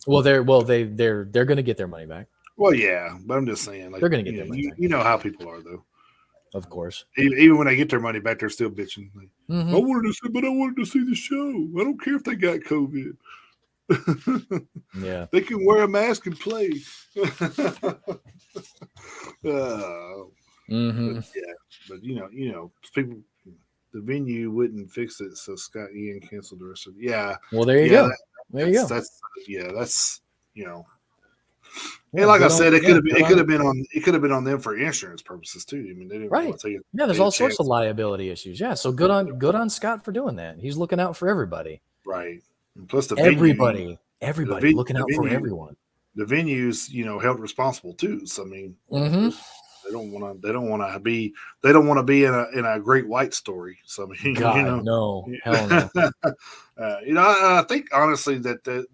Or, they're going to get their money back. Well, yeah, but I'm just saying, like, they're going to get their money back. You know how people are, though. Of course. Even when they get their money back, they're still bitching. Like, I wanted to see the show. I don't care if they got COVID. Yeah, they can wear a mask and play. But people, the venue wouldn't fix it, so Scott Ian canceled the rest of it. Yeah. Well, there you go. That's and like I said, it could have been on them for insurance purposes too. I mean, they didn't want to take it. Yeah, there's all sorts of liability issues. Yeah, so good on Scott for doing that. He's looking out for everybody. Right. And plus everybody looking out for everyone. The venues, held responsible too. So I mean, they don't want to be in a great white story. So I mean, no, hell no. I think honestly that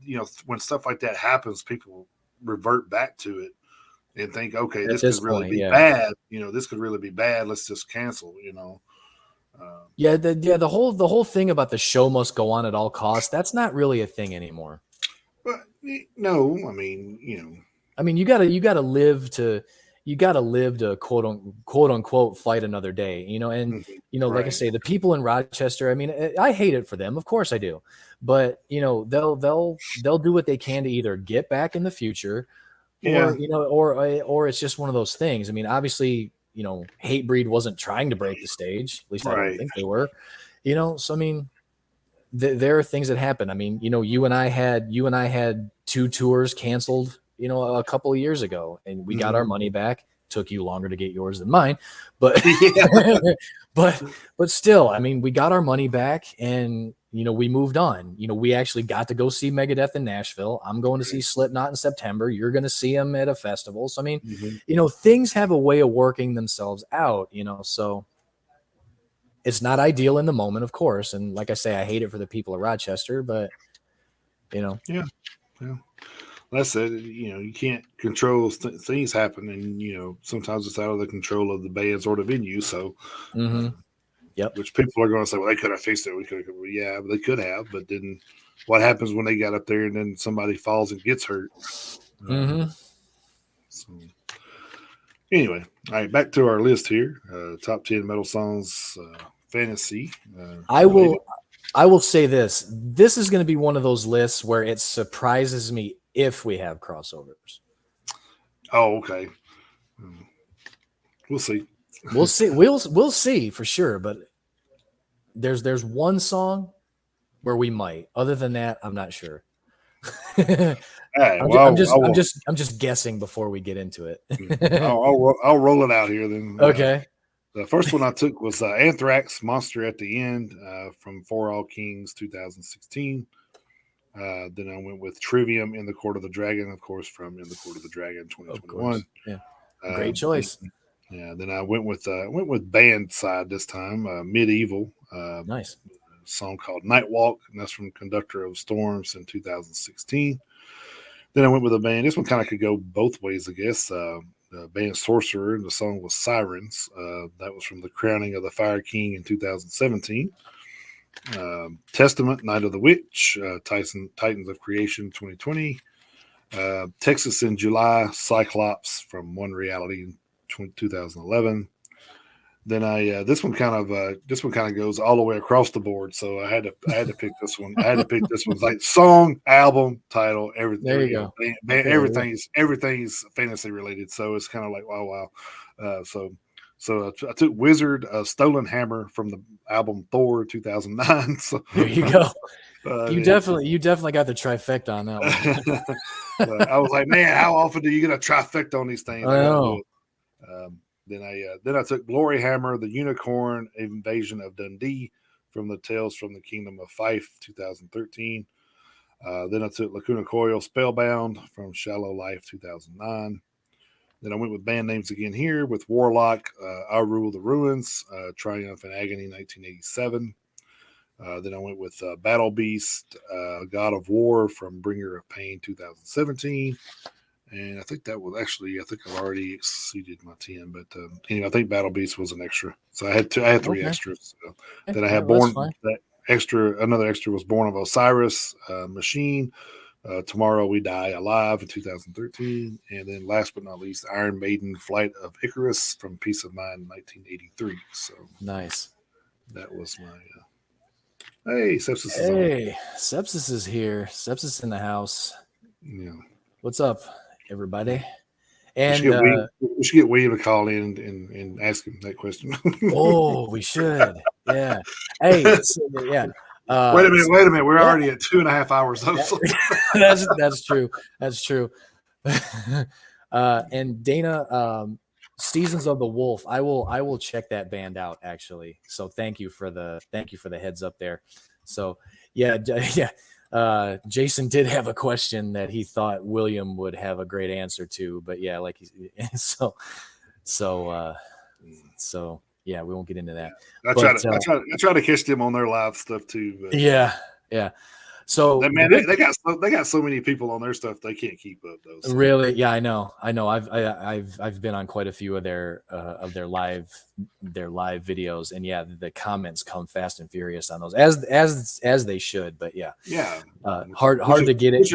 when stuff like that happens, people revert back to it and think, okay, this could really be bad. This could really be bad. Let's just cancel. The whole thing about the show must go on at all costs. That's not really a thing anymore. But no, I mean, you gotta live to quote unquote fight another day. Like I say, the people in Rochester. I mean, I hate it for them. Of course I do, but they'll do what they can to either get back in the future, or it's just one of those things. I mean, obviously. Hatebreed wasn't trying to break the stage. At least I don't think they were. So I mean, there are things that happen. I mean, you and I had 2 tours canceled, a couple of years ago, and we got our money back. Took you longer to get yours than mine, but but still, I mean, we got our money back, and we moved on. We actually got to go see Megadeth in Nashville. I'm going to see Slipknot in September. You're going to see them at a festival. So, I mean, things have a way of working themselves out, so it's not ideal in the moment, of course. And like I say, I hate it for the people of Rochester, but, Yeah. That's it. You can't control things happen, and sometimes it's out of the control of the bands or the venue. So, which people are going to say, well, they could have fixed it. We could have, yeah, they could have. But then, what happens when they got up there and then somebody falls and gets hurt? So, anyway, all right, back to our list here. Top 10 metal songs, fantasy. I will say this. This is going to be one of those lists where it surprises me if we have crossovers. Oh, okay. We'll see. We'll see. We'll see for sure. But there's one song where we might. Other than that, I'm not sure. I'm just guessing before we get into it. I'll roll it out here then. Okay. The first one I took was Anthrax, Monster at the End, from For All Kings 2016. Then I went with Trivium, In the Court of the Dragon, of course, from In the Court of the Dragon 2021. Yeah, great choice. Then I went with band side this time, Medieval. Nice. A song called Night Walk, and that's from Conductor of Storms in 2016. Then I went with a band. This one kind of could go both ways, I guess. Band Sorcerer, and the song was Sirens. That was from The Crowning of the Fire King in 2017. Testament, Night of the Witch, Titans of Creation 2020. Texas in July, Cyclops from One Reality in 2011. Then this one kind of goes all the way across the board. So I had to pick this one. I had to pick this one, like song, album, title, everything. There you go. Everything's fantasy related. So it's kind of like wow. So I took Wizard, Stolen Hammer from the album Thor 2009. So there you go. You definitely got the trifecta on that one. I was like, man, how often do you get a trifecta on these things? I know. Then I took Glory Hammer, The Unicorn, Invasion of Dundee from the Tales from the Kingdom of Fife 2013. Then I took Lacuna Coil, Spellbound from Shallow Life 2009. Then I went with band names again here with Warlock, I Rule the Ruins, Triumph and Agony 1987. Then I went with Battle Beast, God of War from Bringer of Pain 2017. And I think that was actually, I've already exceeded my 10, but anyway, I think Battle Beast was an extra. So I had three extras. So then I had another extra was Born of Osiris, Machine, Tomorrow We Die Alive in 2013. And then last but not least, Iron Maiden, Flight of Icarus from Peace of Mind 1983. So nice. That was my, hey, Sepsis is on. Hey, Sepsis is here. Sepsis in the house. Yeah. What's up, everybody? And we should get William to call in and ask him that question. Oh, we should. Yeah. Hey, yeah. Wait a minute. We're already at 2.5 hours. That's true. That's true. And Dana, Seasons of the Wolf. I will check that band out actually. So thank you for the heads up there. So yeah. Jason did have a question that he thought William would have a great answer to, but yeah, so yeah, we won't get into that. I try to catch them on their live stuff too. But yeah. So they got so many people on their stuff they can't keep up though. So. Really? Yeah, I know. I've been on quite a few of their live videos, and yeah, the comments come fast and furious on those as they should. But yeah, hard to get it.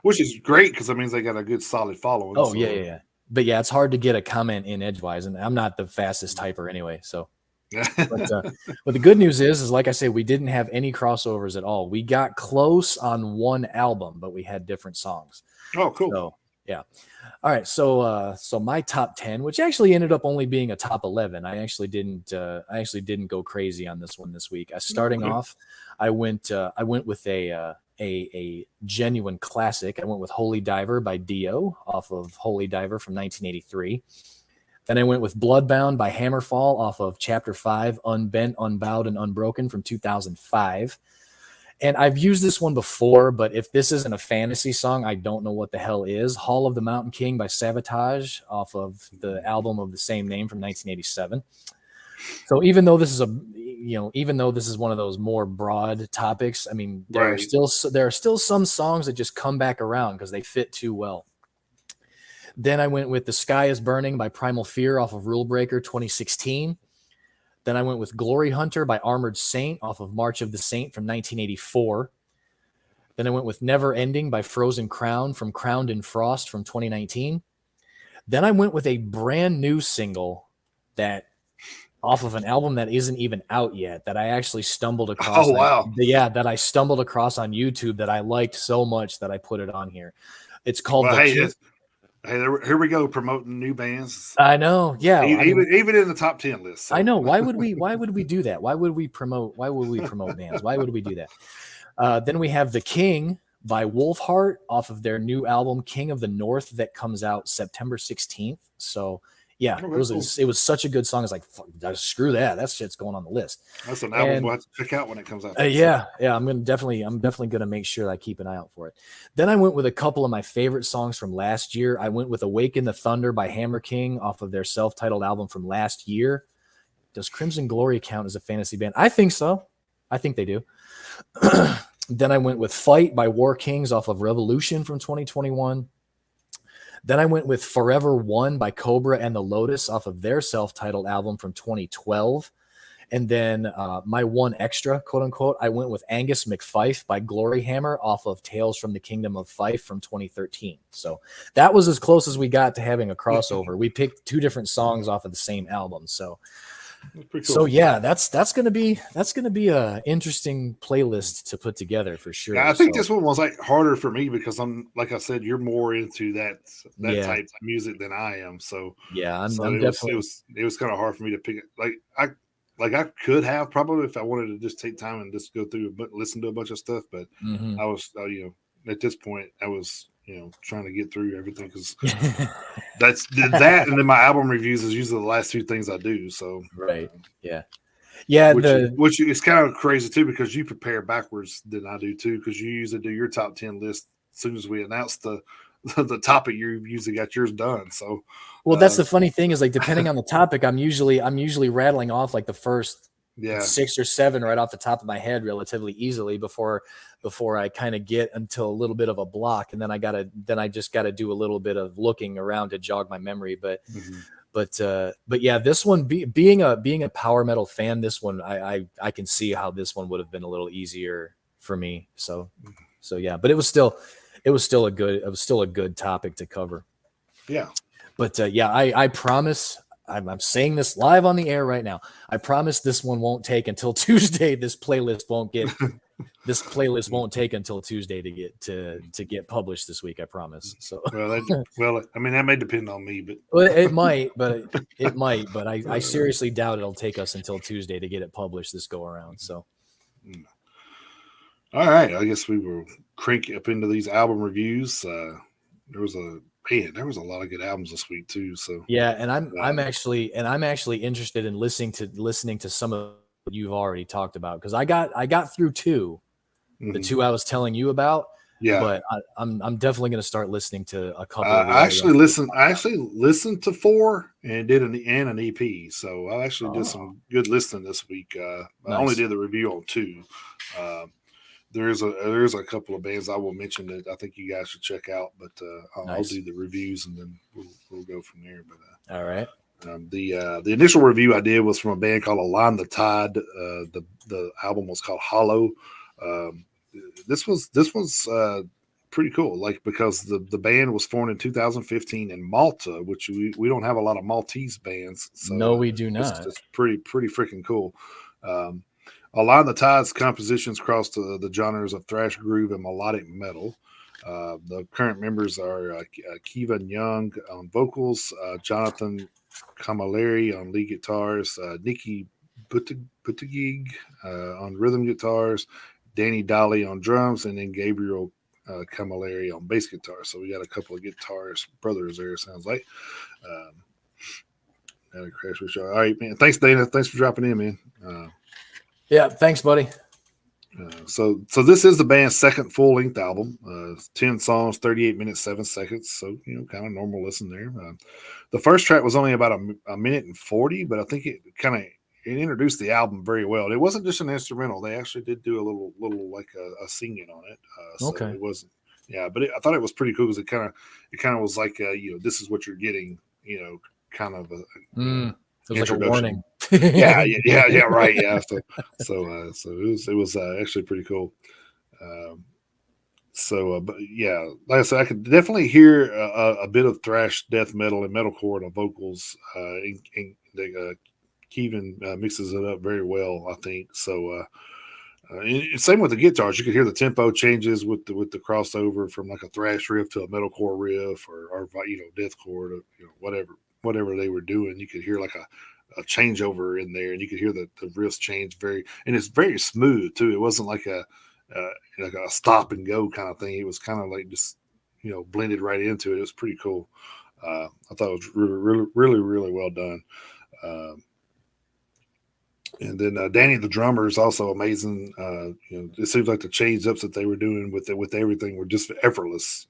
Which is great because that means they got a good solid following. Oh so. Yeah. But yeah, it's hard to get a comment in edgewise, and I'm not the fastest typer anyway. So, but the good news is like I say, we didn't have any crossovers at all. We got close on one album, but we had different songs. Oh, cool. So yeah. All right. So my top 10, which actually ended up only being a top 11. I actually didn't go crazy on this one this week. Starting off, I went with a genuine classic. I went with Holy Diver by Dio off of Holy Diver from 1983. Then I went with Bloodbound by Hammerfall off of Chapter 5, Unbent, Unbowed, and Unbroken from 2005. And I've used this one before, but if this isn't a fantasy song, I don't know what the hell is. Hall of the Mountain King by Sabotage off of the album of the same name from 1987. So even though this is even though this is one of those more broad topics, I mean, there are still some songs that just come back around because they fit too well. Then I went with The Sky is Burning by Primal Fear off of Rule Breaker 2016. Then I went with Glory Hunter by Armored Saint off of March of the Saint from 1984. Then I went with Never Ending by Frozen Crown from Crowned in Frost from 2019. Then I went with a brand new single that off of an album that isn't even out yet that I actually stumbled across. Oh, wow. That I stumbled across on YouTube that I liked so much that I put it on here. It's called here we go, promoting new bands. I know, yeah. Even in the top 10 list. So. I know. Why would we do that? Why would we promote bands? Why would we do that? Then we have The King by Wolfheart off of their new album King of the North that comes out September 16th. So yeah, it was such a good song. It's like, screw that. That shit's going on the list. That's an album we'll have to check out when it comes out. Yeah. I'm definitely gonna make sure that I keep an eye out for it. Then I went with a couple of my favorite songs from last year. I went with Awaken the Thunder by Hammer King off of their self-titled album from last year. Does Crimson Glory count as a fantasy band? I think so. I think they do. Then I went with Fight by War Kings off of Revolution from 2021. Then I went with Forever One by Cobra and the Lotus off of their self-titled album from 2012. And then my one extra, quote unquote, I went with Angus McFife by Glory Hammer off of Tales from the Kingdom of Fife from 2013. So that was as close as we got to having a crossover. We picked two different songs off of the same album. So cool. So yeah, that's gonna be a interesting playlist to put together for sure. Yeah, I think this one was like harder for me because I'm, like I said, you're more into that type of music than I am. So yeah, it was kind of hard for me to pick it. I could have probably if I wanted to just take time and just go through listen to a bunch of stuff, but I was at this point I was trying to get through everything because that's that, and then my album reviews is usually the last two things I do. So right, yeah. Which it's kind of crazy too because you prepare backwards than I do too because you usually do your top 10 list as soon as we announce the topic. You usually got yours done. So that's the funny thing is like depending on the topic, I'm usually rattling off like the first 6 or 7 right off the top of my head relatively easily before I kind of get until a little bit of a block, and then I just gotta do a little bit of looking around to jog my memory. But yeah, this one being a power metal fan, this one I can see how this one would have been a little easier for me. So yeah, but it was still a good topic to cover. Yeah. But I promise. I'm saying this live on the air right now. I promise this one won't take until Tuesday. This playlist won't take until Tuesday to get published this week. I promise. So I mean that may depend on me, but it might. But I seriously doubt it'll take us until Tuesday to get it published this go around. So, all right. I guess we will crank up into these album reviews. There was a lot of good albums this week too. So yeah, and I'm actually interested in listening to some of what you've already talked about because I got through 2, the 2 I was telling you about. Yeah, but I'm definitely going to start listening to a couple. I actually listened to 4 and did an EP. So I actually did some good listening this week. I only did the review on 2. There's a couple of bands I will mention that I think you guys should check out, but I'll do the reviews and then we'll go from there. But all right. The initial review I did was from a band called Align the Tide. The album was called Hollow. This was pretty cool, like because the band was formed in 2015 in Malta, which we don't have a lot of Maltese bands. So no, we do not. It's pretty freaking cool. Align the Tide's compositions cross the genres of thrash groove and melodic metal. The current members are Kevin Young on vocals, Jonathan Camilleri on lead guitars, Nikki Buttigieg on rhythm guitars, Danny Dolly on drums, and then Gabriel Camilleri on bass guitar. So we got a couple of guitarist brothers there, it sounds like. All right, man. Thanks, Dana. Thanks for dropping in, man. Yeah, thanks, buddy. So this is the band's second full length album. 10 songs, 38 minutes, 7 seconds. So kind of normal listen there. The first track was only about a minute and 40, but I think it introduced the album very well. It wasn't just an instrumental; they actually did do a little like a singing on it. So it wasn't. Yeah, but I thought it was pretty cool because it kind of was like this is what you're getting. Kind of a it was like a warning. yeah, right. Yeah. So it was actually pretty cool. But yeah, like I said, I could definitely hear a bit of thrash, death metal, and metalcore in the vocals. Kevin mixes it up very well, I think. So, same with the guitars. You could hear the tempo changes with the crossover from like a thrash riff to a metalcore riff, or deathcore to whatever they were doing. You could hear like a changeover in there, and you could hear the riffs change and it's very smooth too. It wasn't like a stop and go kind of thing. It was kind of like just blended right into it. It was pretty cool. I thought it was really well done. And then Danny the drummer is also amazing. It seems like the change ups that they were doing with everything were just effortless.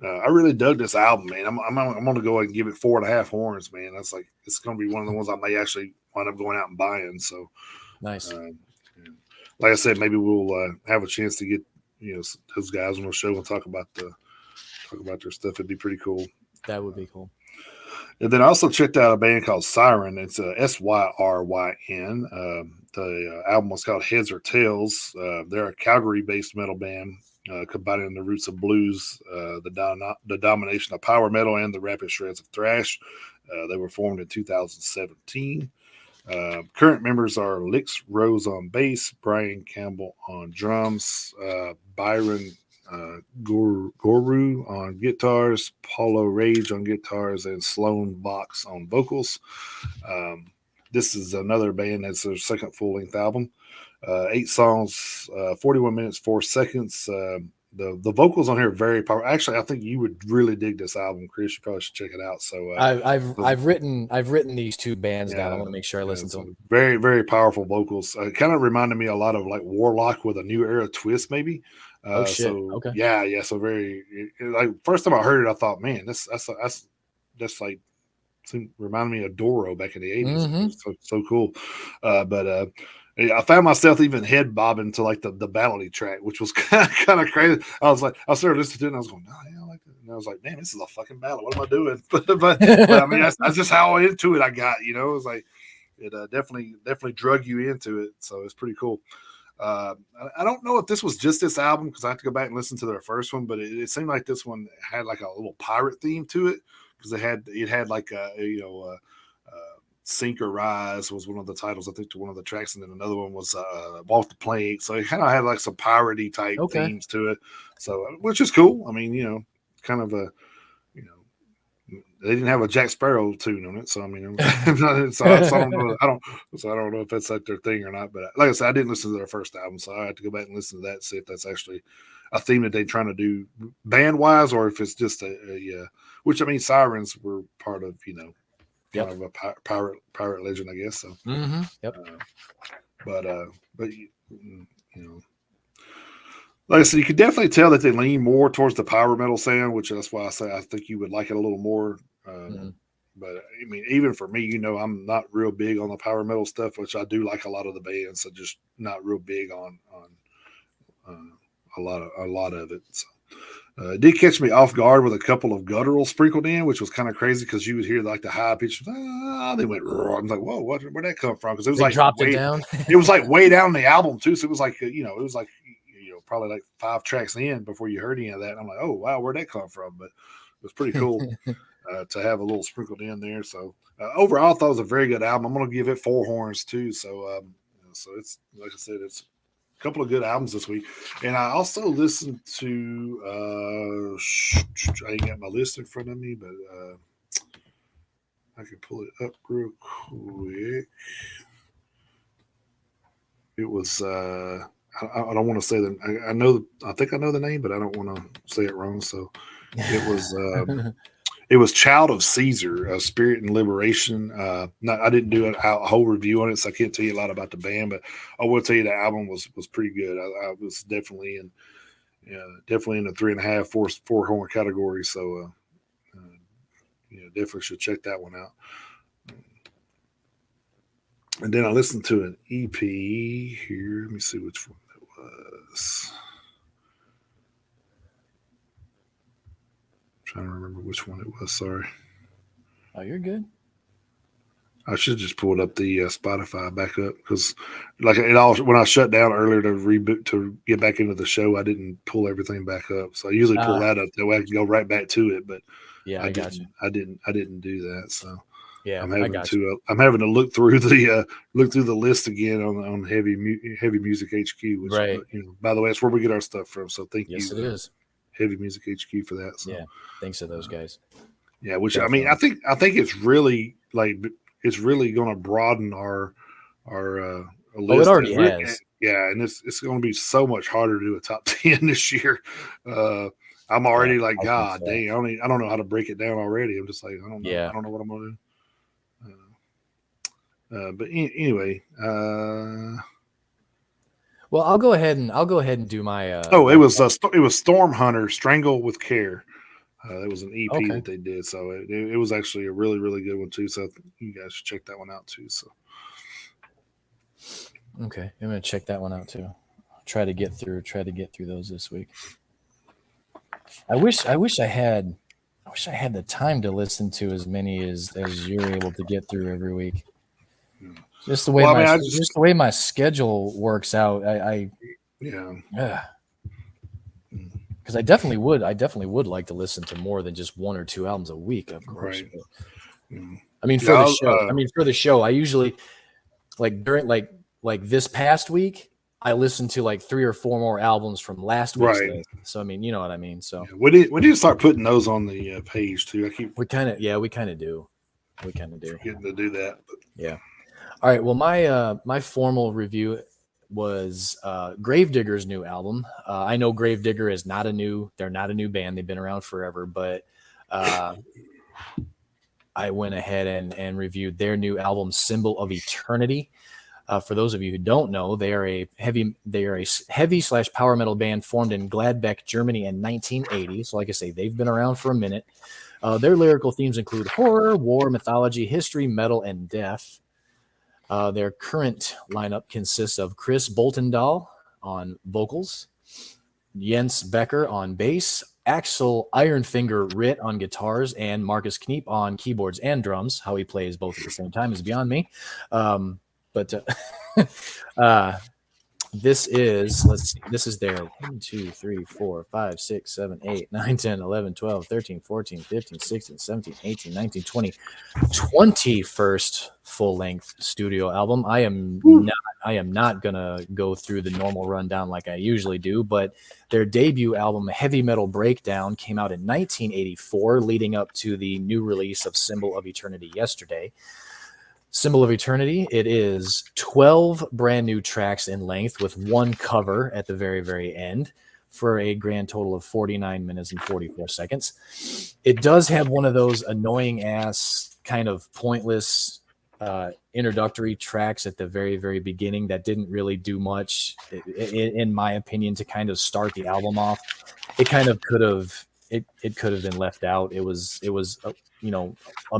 I really dug this album, man. I'm going to go ahead and give it 4.5 horns, man. That's like it's going to be one of the ones I may actually wind up going out and buying. So nice. Like I said, maybe we'll have a chance to get those guys on the show and talk about their stuff. It'd be pretty cool. That would be cool. And then I also checked out a band called Siren. It's Syryn. The album was called Heads or Tails. They're a Calgary-based metal band, combining the roots of blues, the domination of power metal, and the rapid shreds of thrash. They were formed in 2017. Current members are Lix Rose on bass, Brian Campbell on drums, Byron Goru on guitars, Paulo Rage on guitars, and Sloan Box on vocals. This is another band that's their second full-length album. 8 songs, 41 minutes, 4 seconds. The vocals on here are very powerful. Actually, I think you would really dig this album, Chris. You probably should check it out. So I've written these 2 bands down. I want to make sure I listen to them. Very, very powerful vocals. Kind of reminded me a lot of like Warlock with a new era twist, maybe. Oh shit! Okay. Yeah. So very like first time I heard it, I thought, man, that's like reminded me of Doro back in the 80s. Mm-hmm. So cool. But I found myself even head bobbing to like the ballady track, which was kind of crazy. I started listening to it and I was going, I like it. And I was like, man, this is a fucking ballad. What am I doing? but I mean, that's just how into it I got. It was like it definitely drug you into it. So it's pretty cool. I don't know if this was just this album because I have to go back and listen to their first one, but it seemed like this one had like a little pirate theme to it because it had like Sink or Rise was one of the titles, I think, to one of the tracks, and then another one was Walk the Plank. So it kind of had like some piratey type themes to it. So which is cool. I mean, kind of a they didn't have a Jack Sparrow tune on it, so I mean, so I don't know if that's like their thing or not. But like I said, I didn't listen to their first album, so I had to go back and listen to that and see if that's actually a theme that they're trying to do band wise, or if it's just which I mean, Sirens were part of kind of a pirate legend, I guess. So, but like I said, you could definitely tell that they lean more towards the power metal sound, which that's why I say I think you would like it a little more. But I mean, even for me, I'm not real big on the power metal stuff, which I do like a lot of the bands. So just not real big on a lot of it. So, it did catch me off guard with a couple of gutturals sprinkled in, which was kind of crazy because you would hear like the high pitch. They went. I'm like, whoa, where'd that come from? Because it was they like dropped it down. It was like way down the album too. So it was like probably like 5 tracks in before you heard any of that. And I'm like, oh wow, where'd that come from? But it was pretty cool to have a little sprinkled in there. So overall, I thought it was a very good album. I'm going to give it 4 horns too. So so it's like I said, it's a couple of good albums this week. And I also listened to I ain't got my list in front of me, but I can pull it up real quick. It was I don't want to say that. I think I know the name, but I don't want to say it wrong. So it was It was Child of Caesar, Spirit and Liberation. I didn't do a whole review on it, so I can't tell you a lot about the band, but I will tell you the album was pretty good. I was definitely in the 3.5, four horn category. So definitely should check that one out. And then I listened to an EP here. Let me see which one it was. I'm trying to remember which one it was. Sorry. Oh, you're good. I should just pull up the Spotify back up because, like it all, when I shut down earlier to reboot to get back into the show, I didn't pull everything back up. So I usually pull that up that way I can go right back to it. But yeah, I didn't do that. So yeah, I'm having to look through the list again on Heavy Music HQ. Which, right. By the way, it's where we get our stuff from. So thank you. Yes, it is. Heavy Music HQ for that. So. Yeah, thanks to those guys. Yeah, which definitely. I mean, I think it's really it's really going to broaden our list. It already has. Yeah, and it's going to be so much harder to do a top 10 this year. I'm already God dang, I don't know how to break it down already. I'm just like, I don't know. Yeah. I don't know what I'm going to do. But anyway. Well, I'll go ahead and do my. It was Storm Hunter, Strangle with Care. That was an EP that they did, so it was actually a really, really good one too. So you guys should check that one out too. So okay, I'm gonna check that one out too. I'll try to get through those this week. I wish I had the time to listen to as many as you're able to get through every week. Just the way the way my schedule works out, because I definitely would like to listen to more than just one or two albums a week, of course. Right. I mean, for the show, I usually during this past week, I listened to 3 or 4 more albums from last week's list. So I mean, you know what I mean. So when do you start putting those on the page too? We kind of do. Getting to do that. But. Yeah. All right. Well, my formal review was Gravedigger's new album. I know Gravedigger is they're not a new band. They've been around forever, but I went ahead and reviewed their new album, Symbol of Eternity. For those of you who don't know, they are a heavy/power metal band formed in Gladbeck, Germany in 1980. So like I say, they've been around for a minute. Their lyrical themes include horror, war, mythology, history, metal, and death. Their current lineup consists of Chris Boltendahl on vocals, Jens Becker on bass, Axel Ironfinger Ritt on guitars, and Marcus Kneep on keyboards and drums. How he plays both at the same time is beyond me. This is, this is their 1, 2, 3, 4, 5, 6, 7, 8, 9, 10, 11, 12, 13, 14, 15, 16, 17, 18, 19, 20, 21st full-length studio album. I am not going to go through the normal rundown like I usually do, but their debut album, Heavy Metal Breakdown, came out in 1984, leading up to the new release of Symbol of Eternity yesterday. Symbol of Eternity, it is 12 brand new tracks in length with one cover at the very, very end for a grand total of 49 minutes and 44 seconds. It does have one of those annoying ass kind of pointless introductory tracks at the very, very beginning that didn't really do much, in my opinion, to kind of start the album off. It kind of could have been left out. It was a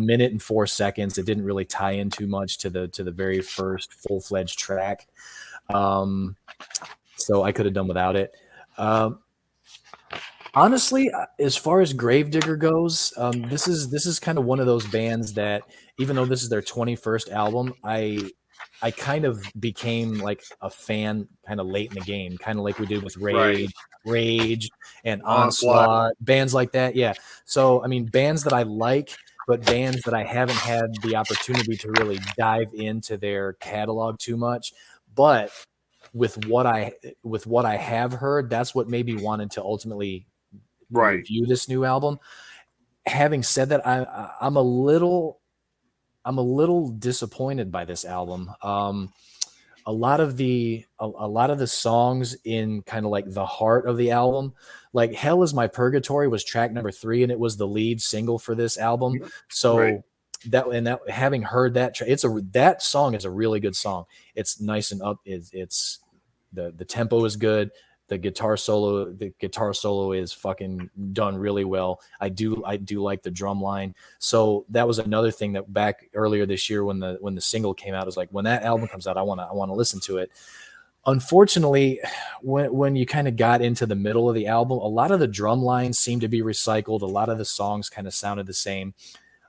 minute and 4 seconds. It didn't really tie in too much to the very first full-fledged track. So I could have done without it. Honestly, as far as Gravedigger goes, this is kind of one of those bands that, even though this is their 21st album, I kind of became like a fan kind of late in the game, kind of like we did with Rage and Onslaught, bands like that. Yeah. So, I mean, bands that I like, but bands that I haven't had the opportunity to really dive into their catalog too much. But with what I have heard, that's what made me wanted to ultimately review this new album. Having said that, I'm a little disappointed by this album. a lot of the songs in kind of like the heart of the album, like Hell Is My Purgatory was track number 3, and it was the lead single for this album. So Right. that having heard that, that song is a really good song. It's nice and up. It's the tempo is good. The guitar solo is fucking done really well. I do like the drum line. So that was another thing that back earlier this year when the single came out, I was like, when that album comes out, I want to listen to it. Unfortunately, when you kind of got into the middle of the album, a lot of the drum lines seemed to be recycled. A lot of the songs kind of sounded the same.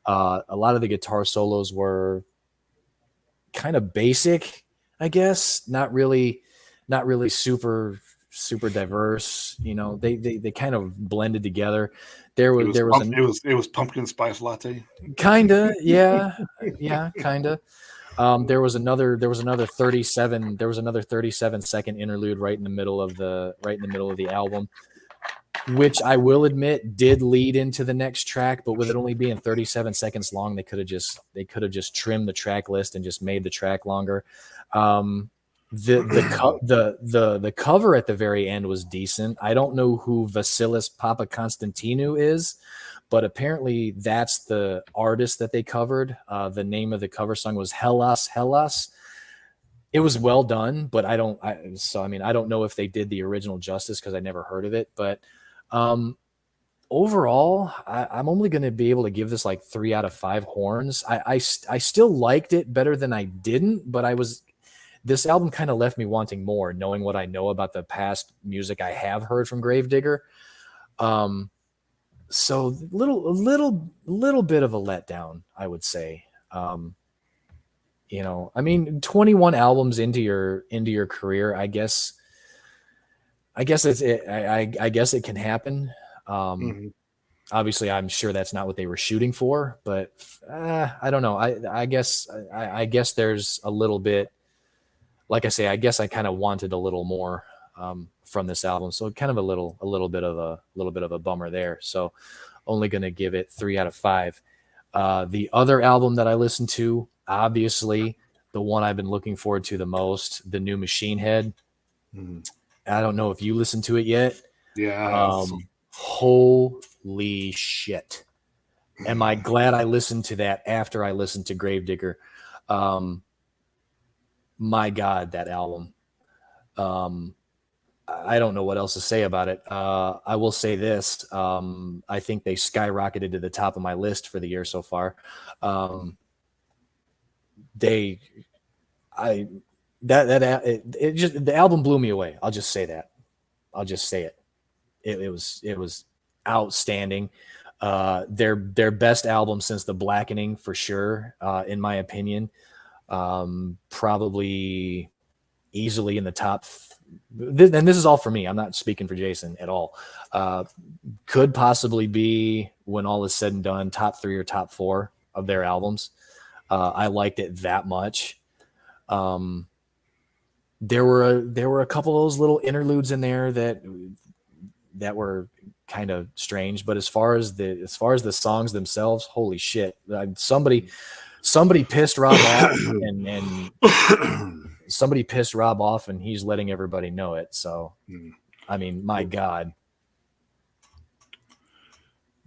A lot of the guitar solos were kind of basic, I guess, not really super diverse. You know, they kind of blended together. It was pumpkin spice latte. Kinda, yeah, kinda. There was another 37-second interlude right in the middle of the album, which I will admit did lead into the next track, but with it only being 37 seconds long, they could have just trimmed the track list and just made the track longer. The cover at the very end was decent. I don't know who Vasilis Papakonstantinou is, but apparently that's the artist that they covered. The name of the cover song was Hellas, Hellas. It was well done, but I don't know if they did the original justice because I never heard of it. But overall, I'm only going to be able to give this like 3 out of 5 horns. I still liked it better than I didn't, but this album kind of left me wanting more, knowing what I know about the past music I have heard from Gravedigger. So a little bit of a letdown, I would say. You know, I mean, 21 albums into your career, I guess I guess it can happen. Obviously, I'm sure that's not what they were shooting for, but I don't know. I guess there's a little bit. Like I say, I guess I kind of wanted a little more from this album, so kind of a little bit of a bummer there. So, only going to give it 3 out of 5. The other album that I listened to, obviously, the one I've been looking forward to the most, the new Machine Head. I don't know if you listened to it yet. Yeah. Holy shit. Am I glad I listened to that after I listened to Gravedigger? My God, that album. I don't know what else to say about it. I will say this. I think they skyrocketed to the top of my list for the year so far. The album blew me away. I'll just say that. I'll just say it. It was outstanding. Their best album since The Blackening, for sure, in my opinion. Probably easily in the top. And this is all for me. I'm not speaking for Jason at all. Could possibly be, when all is said and done, top 3 or top 4 of their albums. I liked it that much. There were a couple of those little interludes in there that were kind of strange, but as far as the songs themselves, holy shit! Somebody pissed Rob off, and somebody pissed Rob off, and he's letting everybody know it. So, I mean, my God.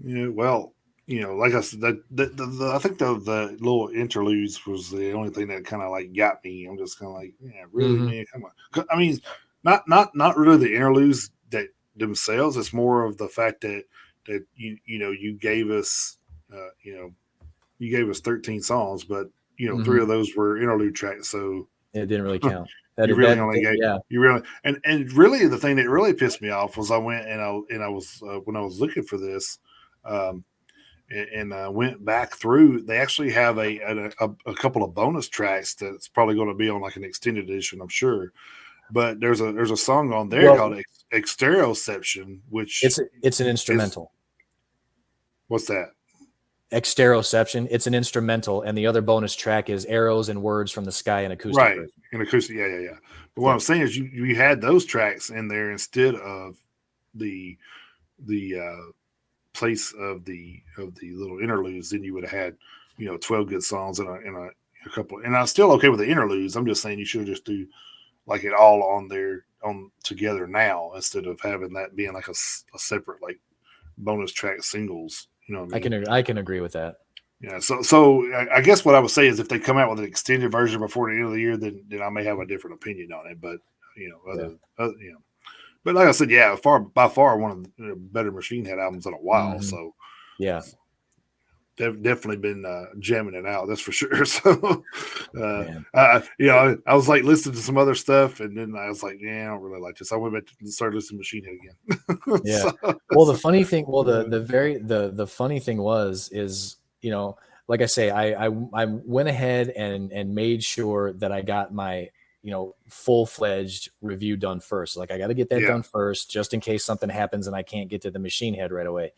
Yeah, well, like I said, I think the little interludes was the only thing that kind of like got me. I'm just kind of like, yeah, really, man, come on. I mean, not really the interludes that themselves. It's more of the fact that you gave us, you gave us 13 songs, but 3 of those were interlude tracks, so it didn't really count. You really the thing that really pissed me off was I went and I was when I was looking for this, and I went back through. They actually have a couple of bonus tracks that's probably going to be on like an extended edition, I'm sure. But there's a song on there called Exteroception, which it's an instrumental. What's that? Exteroception. It's an instrumental, and the other bonus track is Arrows and Words from the Sky in acoustic. Right, in acoustic, yeah. But what I'm saying is, you had those tracks in there instead of the place of the little interludes. Then you would have had 12 good songs and a couple, and I'm still okay with the interludes. I'm just saying you should just do like it all on there on together now instead of having that being like a separate like bonus track singles. You know what I mean? I can agree with that. Yeah. So I guess what I would say is if they come out with an extended version before the end of the year, then I may have a different opinion on it. But you know. But like I said, yeah, by far one of the better Machine Head albums in a while. Mm-hmm. So yeah, they've definitely been jamming it out. That's for sure. So I was like listening to some other stuff, and then I was like, yeah, I don't really like this. I went back and started listening to Machine Head again. Yeah. Well, the funny thing, the funny thing is like I say, I went ahead and made sure that I got my full-fledged review done first. Like I got to get that done first, just in case something happens and I can't get to the Machine Head right away.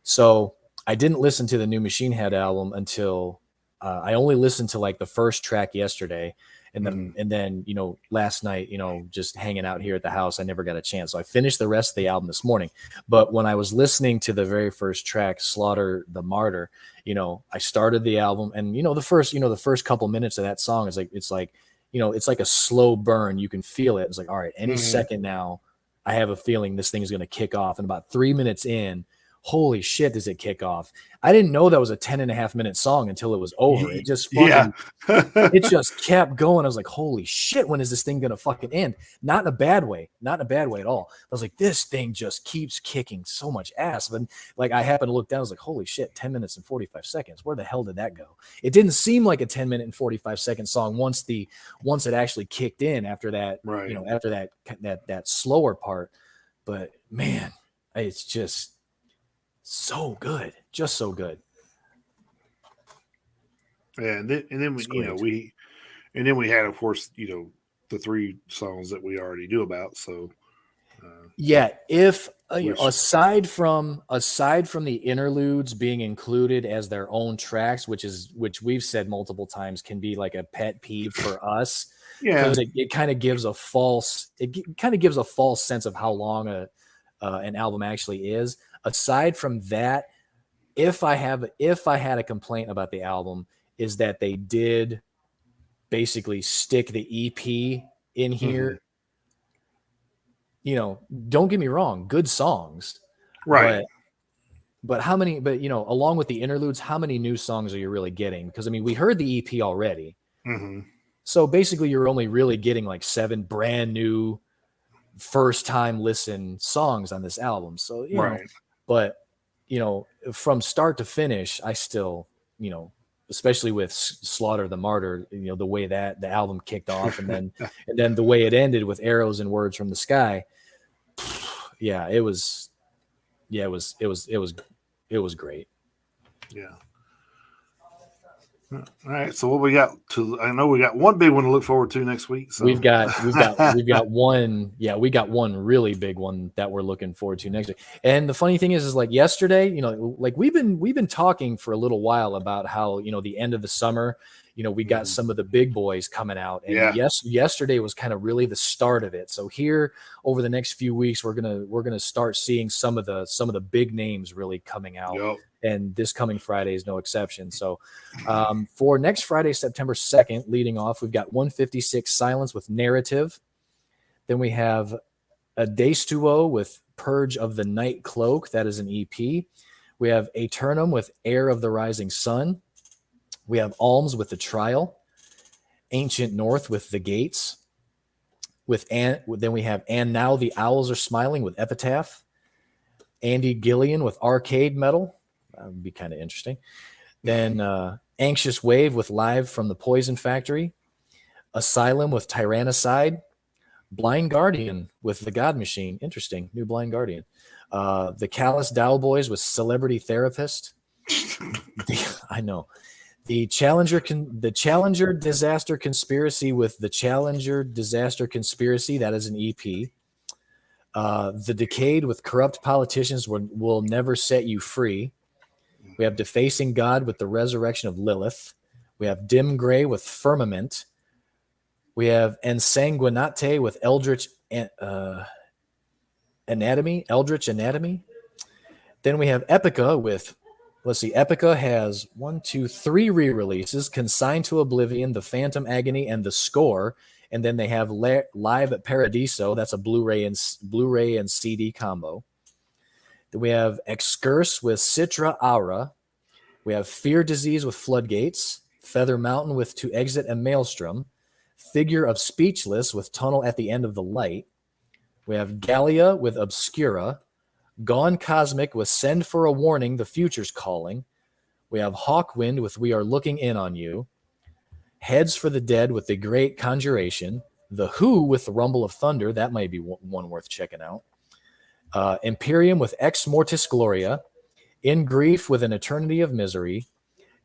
So I didn't listen to the new Machine Head album until I only listened to like the first track yesterday. And then, last night, just hanging out here at the house, I never got a chance. So I finished the rest of the album this morning. But when I was listening to the very first track, Slaughter the Martyr, I started the album, and the first couple minutes of that song is like, it's like a slow burn. You can feel it. It's like, all right, any second now, I have a feeling this thing is going to kick off. And about 3 minutes in, holy shit, does it kick off? I didn't know that was a 10.5-minute song until it was over. It just it just kept going. I was like, holy shit, when is this thing going to fucking end? Not in a bad way at all. I was like, this thing just keeps kicking so much ass. But like, I happened to look down. I was like, holy shit, 10 minutes and 45 seconds. Where the hell did that go? It didn't seem like a 10-minute and 45-second song once it actually kicked in after that, after that slower part. But man, it's just so good, just so good. Yeah, and then we had, of course, the 3 songs that we already knew about. So if aside from the interludes being included as their own tracks, which we've said multiple times can be like a pet peeve for us, because it kind of gives a false sense of how long an album actually is. Aside from that, if I had a complaint about the album, is that they did basically stick the EP in here. Don't get me wrong, good songs, right? But how many? But along with the interludes, how many new songs are you really getting? Because I mean, we heard the EP already, so basically you're only really getting like 7 brand new, first time listen songs on this album. So but from start to finish, I still, especially with Slaughter the Martyr, the way that the album kicked off, and then the way it ended with Arrows and Words from the Sky. It was great. Yeah. All right. So what we got I know we got one big one to look forward to next week. So we've got one. Yeah, we got one really big one that we're looking forward to next week. And the funny thing is like yesterday, like we've been talking for a little while about how, the end of the summer, we got some of the big boys coming out. And yesterday was kind of really the start of it. So here over the next few weeks, we're gonna start seeing some of the big names really coming out. Yep. And this coming Friday is no exception. So for next Friday, September 2nd, leading off, we've got 156 Silence with Narrative. Then we have a Deistuo with Purge of the Night Cloak. That is an EP. We have Aeternum with Heir of the Rising Sun. We have Alms with The Trial. Ancient North with The Gates. Then we have And Now the Owls Are Smiling with Epitaph. Andy Gillian with Arcade Metal. That would be kind of interesting. Then Anxious Wave with Live from the Poison Factory. Asylum with Tyrannicide. Blind Guardian with The God Machine. Interesting. New Blind Guardian. The Callous Dow Boys with Celebrity Therapist. I know. The Challenger Disaster Conspiracy with The Challenger Disaster Conspiracy. That is an EP. The Decayed with Corrupt Politicians will Never Set You Free. We have Defacing God with The Resurrection of Lilith. We have Dim Gray with Firmament. We have Ensanguinate with Eldritch Anatomy. Then we have Epica with let's see. Epica has 3 re-releases: Consigned to Oblivion, The Phantom Agony, and The Score. And then they have Live at Paradiso. That's a Blu-ray and CD combo. Then we have Excurse with Citra Aura. We have Fear Disease with Floodgates. Feather Mountain with To Exit and Maelstrom. Figure of Speechless with Tunnel at the End of the Light. We have Gallia with Obscura. Gone Cosmic with Send for a Warning, The Future's Calling. We have Hawkwind with We Are Looking In on You. Heads for the Dead with The Great Conjuration. The Who with The Rumble of Thunder. That might be one worth checking out. Imperium with Ex Mortis Gloria. In Grief with An Eternity of Misery.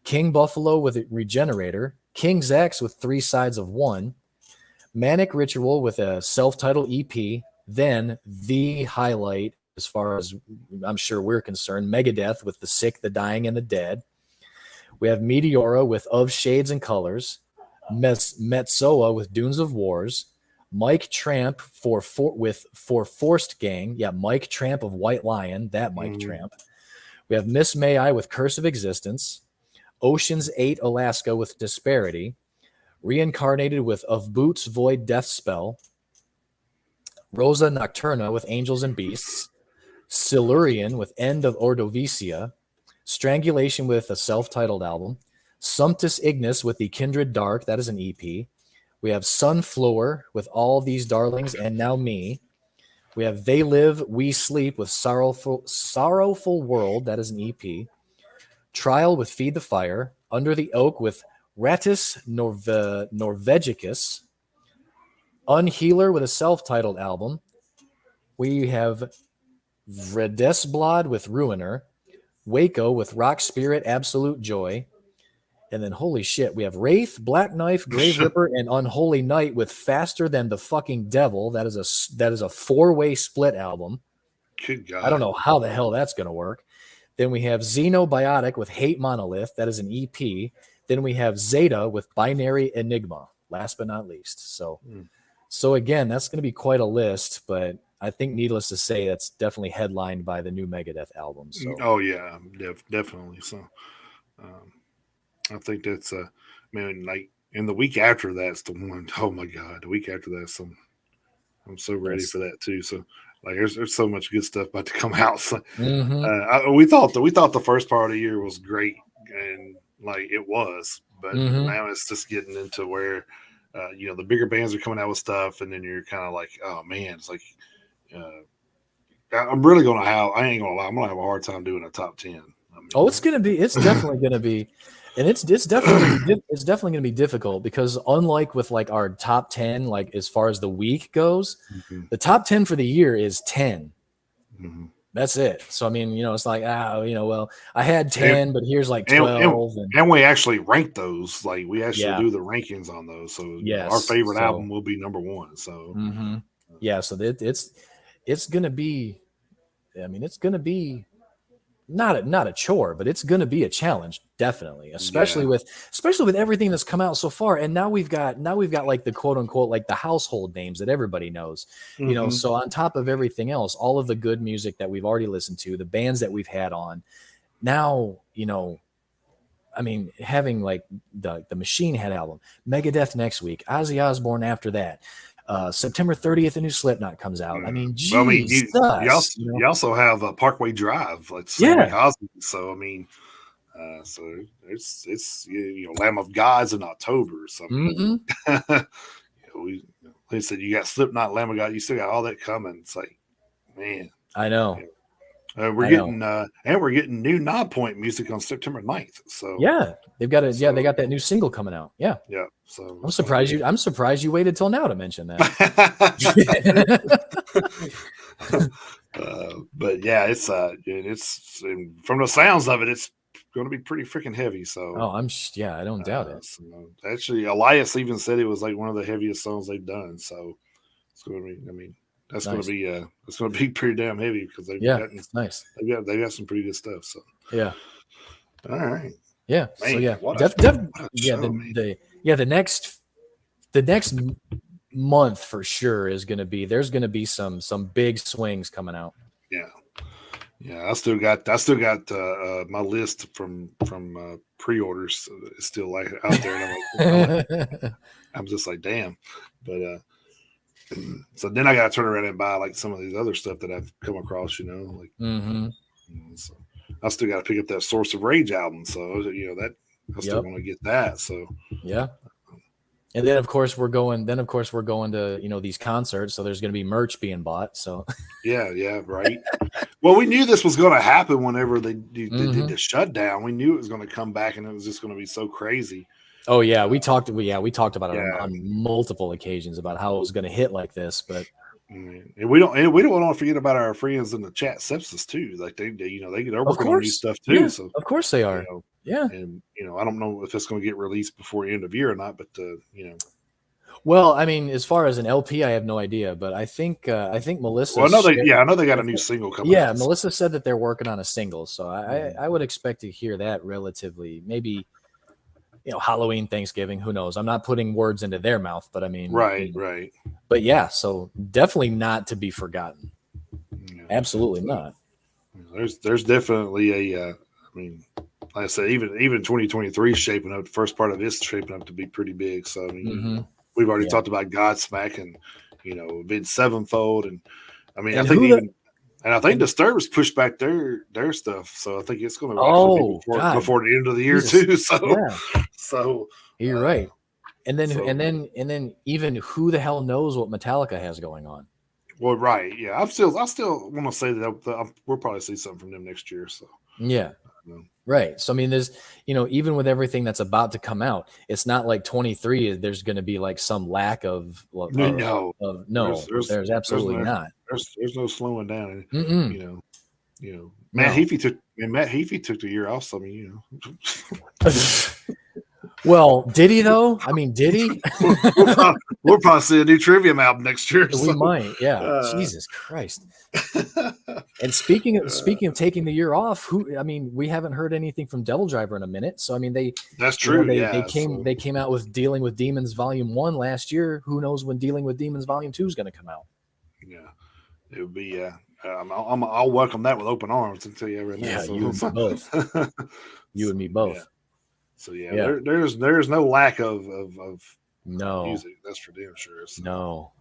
King Buffalo with Regenerator. King's X with 3 Sides of One. Manic Ritual with a self-titled EP. Then the highlight, as far as I'm sure we're concerned, Megadeth with The Sick, the Dying, and the Dead. We have Meteora with Of Shades and Colors. Metsoa with Dunes of Wars. Mike Tramp for Forced Gang. Yeah, Mike Tramp of White Lion. That Mike Tramp. We have Miss May I with Curse of Existence. Ocean's 8 Alaska with Disparity. Reincarnated with Of Boots Void Death Spell. Rosa Nocturna with Angels and Beasts. Silurian with End of Ordovisia. Strangulation with a self-titled album. Sumptus Ignis with The Kindred Dark. That is an EP. We have Sunflower with All These Darlings and Now Me. We have They Live, We Sleep with Sorrowful World. That is an EP. Trial with Feed the Fire. Under the Oak with Ratus Norvegicus. Unhealer with a self-titled album. We have Vredesblad with Ruiner. Waco with Rock Spirit, Absolute Joy. And then, holy shit, we have Wraith, Black Knife, Grave Ripper, and Unholy Night with Faster Than the Fucking Devil. That is a 4-way split album. Good God. I don't know how the hell that's going to work. Then we have Xenobiotic with Hate Monolith. That is an EP. Then we have Zeta with Binary Enigma, last but not least. So again, that's going to be quite a list, but I think needless to say, that's definitely headlined by the new Megadeth album. So. Oh, yeah, definitely. So I think that's, like, and the week after that's the one, oh my God, the week after that's I'm so ready for that too. So, like, there's so much good stuff about to come out. So, we thought the first part of the year was great, and like it was, but now it's just getting into where, the bigger bands are coming out with stuff, and then you're kind of like, oh man, it's like, I'm really gonna have. I ain't gonna lie, I'm gonna have a hard time doing a top 10. It's definitely gonna be. And it's definitely going to be difficult because unlike with like our top 10, like as far as the week goes, the top 10 for the year is 10. That's it. So, I mean, it's like, well, I had 10, but here's like 12. And we actually rank those. Like we actually do the rankings on those. So our favorite album will be number 1. So, yeah. So it's going to be, it's going to be not a chore, but it's going to be a challenge, definitely, especially with everything that's come out so far. And now we've got like the quote unquote, like the household names that everybody knows, so on top of everything else, all of the good music that we've already listened to, the bands that we've had on now, having like the Machine Head album, Megadeth next week, Ozzy Osbourne after that, September 30th, a new Slipknot comes out. Jesus. You also have Parkway Drive, like Cosby. So so it's Lamb of God's in October. So like I said, you got Slipknot, Lamb of God. You still got all that coming. It's like, man, I know. We're getting new Knob Point music on September 9th. So they've got they got that new single coming out. Yeah. So I'm surprised you waited till now to mention that. But yeah, it's from the sounds of it, it's going to be pretty freaking heavy. So I don't doubt it. So, actually, Elias even said it was like one of the heaviest songs they've done. So it's going to be. That's nice. It's going to be pretty damn heavy because they've nice. They got some pretty good stuff. So all right. Yeah. Man, the next month for sure is going to be, there's going to be some big swings coming out. Yeah, I still got my list from pre-orders is still like out there, and I'm just like, damn. But so then I got to turn around and buy like some of these other stuff that I've come across, like. So I still got to pick up that Source of Rage album, so that I still want to get that. So yeah. And then of course we're going to these concerts, so there's going to be merch being bought. So yeah, right. Well, we knew this was going to happen whenever they did the shutdown. We knew it was going to come back, and it was just going to be so crazy. Oh yeah, we talked about it on multiple occasions about how it was going to hit like this, but and we don't want to forget about our friends in the chat sepsis too. Like they're working on new stuff too. Yeah, so of course they are. Yeah, and I don't know if it's going to get released before the end of year or not, but Well, I mean, as far as an LP, I have no idea, but I think Melissa. Well, I know they got a new single coming. Yeah, out. Melissa said that they're working on a single, so I would expect to hear that relatively, maybe, Halloween, Thanksgiving, who knows? I'm not putting words into their mouth, but I mean, right. But yeah, so definitely not to be forgotten. Yeah, absolutely not. There's definitely a. I mean, like I said, even 2023 is shaping up. The first part of it's shaping up to be pretty big. So I mean, we've already talked about Godsmack and Avenged Sevenfold, and I mean, I think Disturbed's pushed back their stuff. So I think it's going to be before the end of the year too. So you're right. And then even who the hell knows what Metallica has going on? Well, right, yeah. I still want to say that we'll probably see something from them next year. So yeah. Right. So I mean, there's even with everything that's about to come out, it's not like 23. There's going to be like some lack of no. There's absolutely not. There's no slowing down. Matt Heafy took the year off. So I mean, Well, did he though? I mean, did he? we'll probably see a new Trivium album next year. We might, yeah. Jesus Christ! And speaking of taking the year off, we haven't heard anything from Devil Driver in a minute. So I mean, that's true. They came out with Dealing with Demons Volume 1 last year. Who knows when Dealing with Demons Volume 2 is going to come out? Yeah, it would be. I'll welcome that with open arms and tell you everything. Yeah, you and me both. You and me both. Yeah. So there's no lack of music. That's for damn sure. So, no,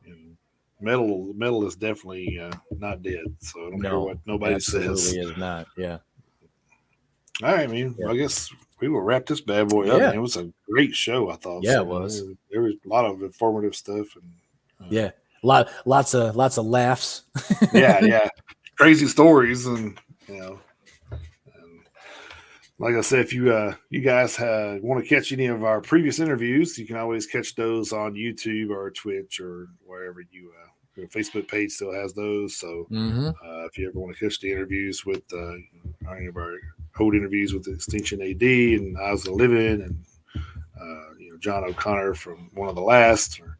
metal is definitely not dead. So I don't care what nobody says. Absolutely is not. Yeah. All right, man. Well, I guess we will wrap this bad boy up. Man. It was a great show, I thought. Yeah, it was. There was a lot of informative stuff and lots of laughs. yeah, crazy stories and like I said, if you guys want to catch any of our previous interviews, you can always catch those on YouTube or Twitch or wherever your Facebook page still has those. So if you ever want to catch the interviews with any of our old interviews with Extinction AD and Eyes of the Living and John O'Connor from One of the Last or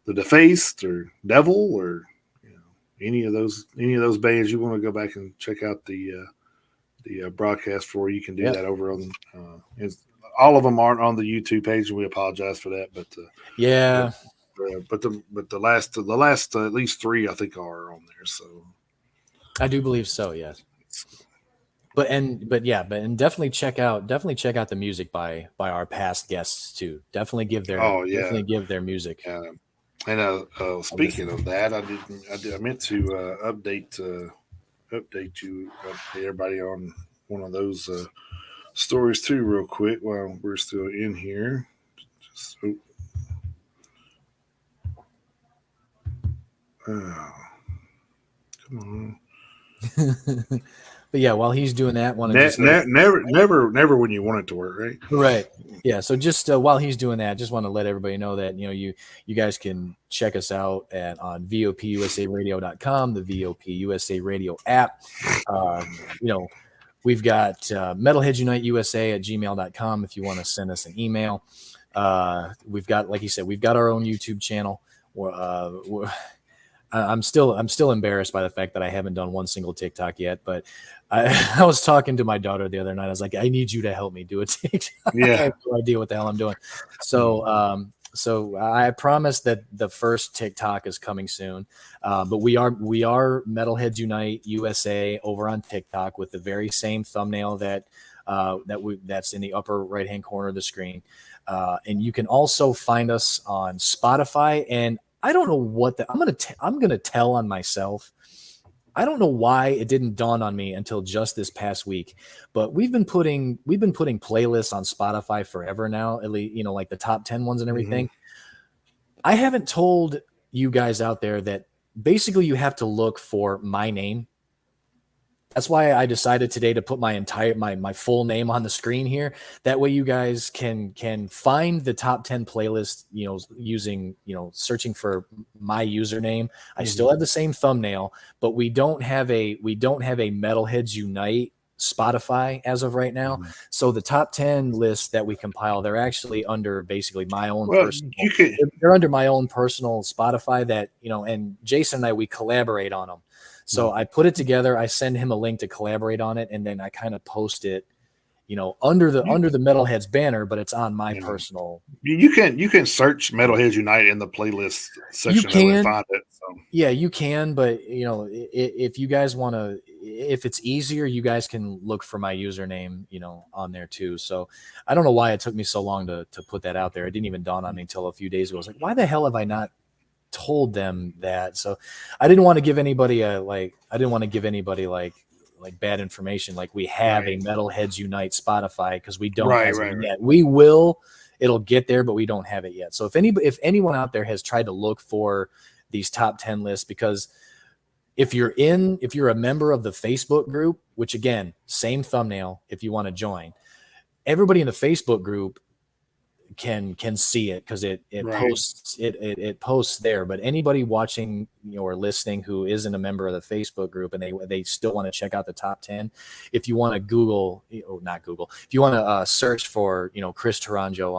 The Defaced or Devil or any of those bands you want to go back and check out the broadcast for, you can do that over on all of them aren't on the YouTube page, and we apologize for that. But but the last at least 3 I think are on there. So I do believe so. Yes. But definitely check out the music by our past guests too. Definitely give their music. And speaking of that, I meant to update you, everybody, on one of those stories too, real quick, while we're still in here. Come on. But yeah, while he's doing that, never when you want it to work, right? Right. Yeah. So just while he's doing that, just want to let everybody know that you guys can check us out on VOPUSARadio.com, the VOP USA Radio app. We've got Metalheads Unite USA at gmail.com if you want to send us an email. We've got, like you said, we've got our own YouTube channel. I'm still embarrassed by the fact that I haven't done one single TikTok yet, but I was talking to my daughter the other night. I was like, I need you to help me do a TikTok. Yeah. I have no idea what the hell I'm doing. So So I promise that the first TikTok is coming soon, but we are Metalheads Unite USA over on TikTok with the very same thumbnail that's in the upper right hand corner of the screen, and you can also find us on Spotify. And I don't know what I'm gonna tell on myself. I don't know why it didn't dawn on me until just this past week, but we've been putting playlists on Spotify forever now, at least, like the top 10 ones and everything. I haven't told you guys out there that basically you have to look for my name. That's why I decided today to put my full name on the screen here. That way you guys can find the top 10 playlist, using, searching for my username. I still have the same thumbnail, but we don't have a Metalheads Unite Spotify as of right now. So the top 10 lists that we compile, they're actually under basically my own personal. They're under my own personal Spotify that, and Jason and I, we collaborate on them. So I put it together. I send him a link to collaborate on it, and then I kind of post it, under the Metalheads banner, but it's on my personal. You can search Metalheads Unite in the playlist section. You can and find it. So. Yeah, you can, but if you guys want to, if it's easier, you guys can look for my username, on there too. So I don't know why it took me so long to put that out there. It didn't even dawn on me until a few days ago. I was like, why the hell have I not told them that? So I didn't want to give anybody bad information. Like we have a Metalheads Unite Spotify, because we don't have it yet. We will, it'll get there, but we don't have it yet. So if anyone out there has tried to look for these top 10 lists, because if you're a member of the Facebook group, which again, same thumbnail, if you want to join, everybody in the Facebook group can see it, because it posts there. But anybody watching or listening who isn't a member of the Facebook group and they still want to check out the top 10, if you want to if you want to search for Chris Taranjo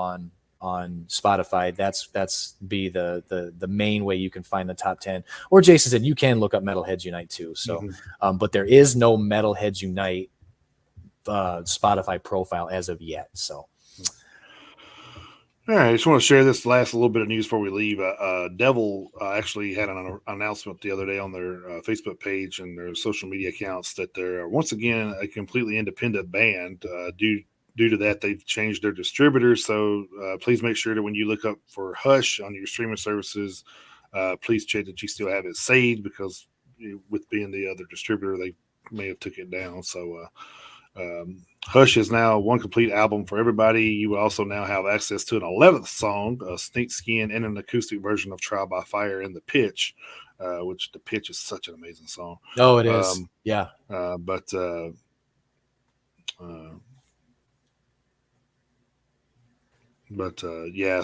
on Spotify, that's be the main way you can find the top 10. Or Jason said you can look up Metalheads Unite too. So but there is no Metalheads Unite Spotify profile as of yet. So all right, I just want to share this last little bit of news before we leave. Devil actually had an announcement the other day on their Facebook page and their social media accounts that they're once again a completely independent band. Due to that, they've changed their distributor. So please make sure that when you look up for Hush on your streaming services, please check that you still have it saved, because with being the other distributor, they may have took it down. So Hush is now one complete album for everybody. You will also now have access to an 11th song, a Snake Skin, and an acoustic version of Trial by Fire in the Pitch, which the Pitch is such an amazing song. Oh, it is. Yeah.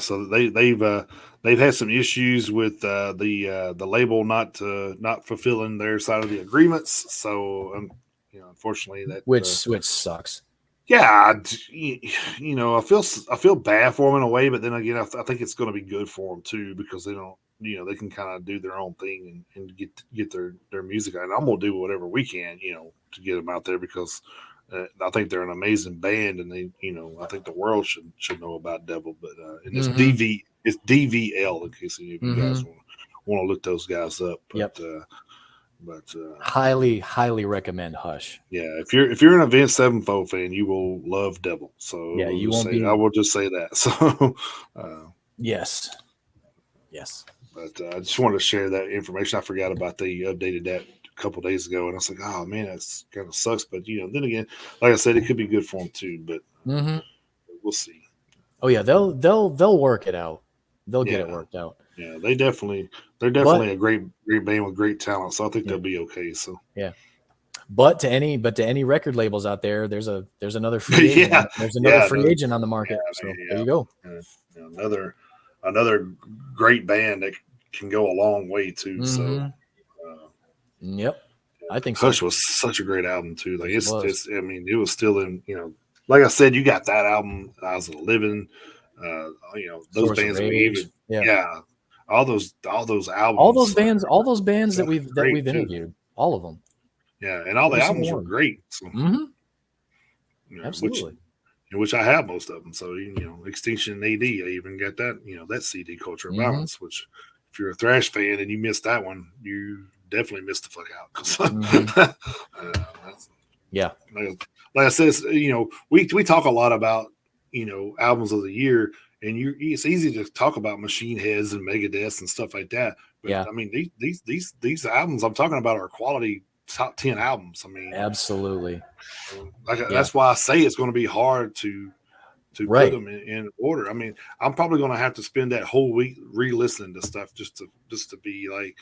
So they've had some issues with the label not fulfilling their side of the agreements. So unfortunately, that which sucks. Yeah, I feel bad for them in a way, but then again, I think it's going to be good for them too, because they don't, they can kind of do their own thing and get their music out. And I'm going to do whatever we can, to get them out there, because I think they're an amazing band, and they, I think the world should know about Devil. But and it's DVL, in case any of you guys want to look those guys up. But, But highly recommend Hush. Yeah, if you're an Avenged Sevenfold fan, you will love Devil. So yeah, you won't be. I will just say that. So yes. But I just wanted to share that information. I forgot about they updated that a couple days ago, and I was like, oh man, that's kind of sucks. But then again, like I said, it could be good for them too. But we'll see. Oh yeah, they'll work it out. They'll get it worked out. Yeah, they're definitely a great band with great talent. So I think they'll be okay. So yeah. But to any record labels out there, there's another free agent. There's another free agent on the market. So there you go. Another great band that can go a long way too. So yep. I think Hush was such a great album too. Like it was still in, like I said, you got that album, Eyes of the Living, those bands all those albums. All those bands that we've interviewed. All of them. Yeah, and all the albums were great. So, absolutely. which I have most of them. So Extinction AD, I even got that that CD, Culture of Violence, which if you're a thrash fan and you missed that one, you definitely missed the fuck out. 'Cause, yeah, like I said, we talk a lot about albums of the year, and it's easy to talk about Machine Heads and Megadeth and stuff like that. But I mean, these albums I'm talking about are quality top 10 albums. I mean, absolutely. That's why I say it's going to be hard to put them in order. I mean, I'm probably going to have to spend that whole week re-listening to stuff just to be like,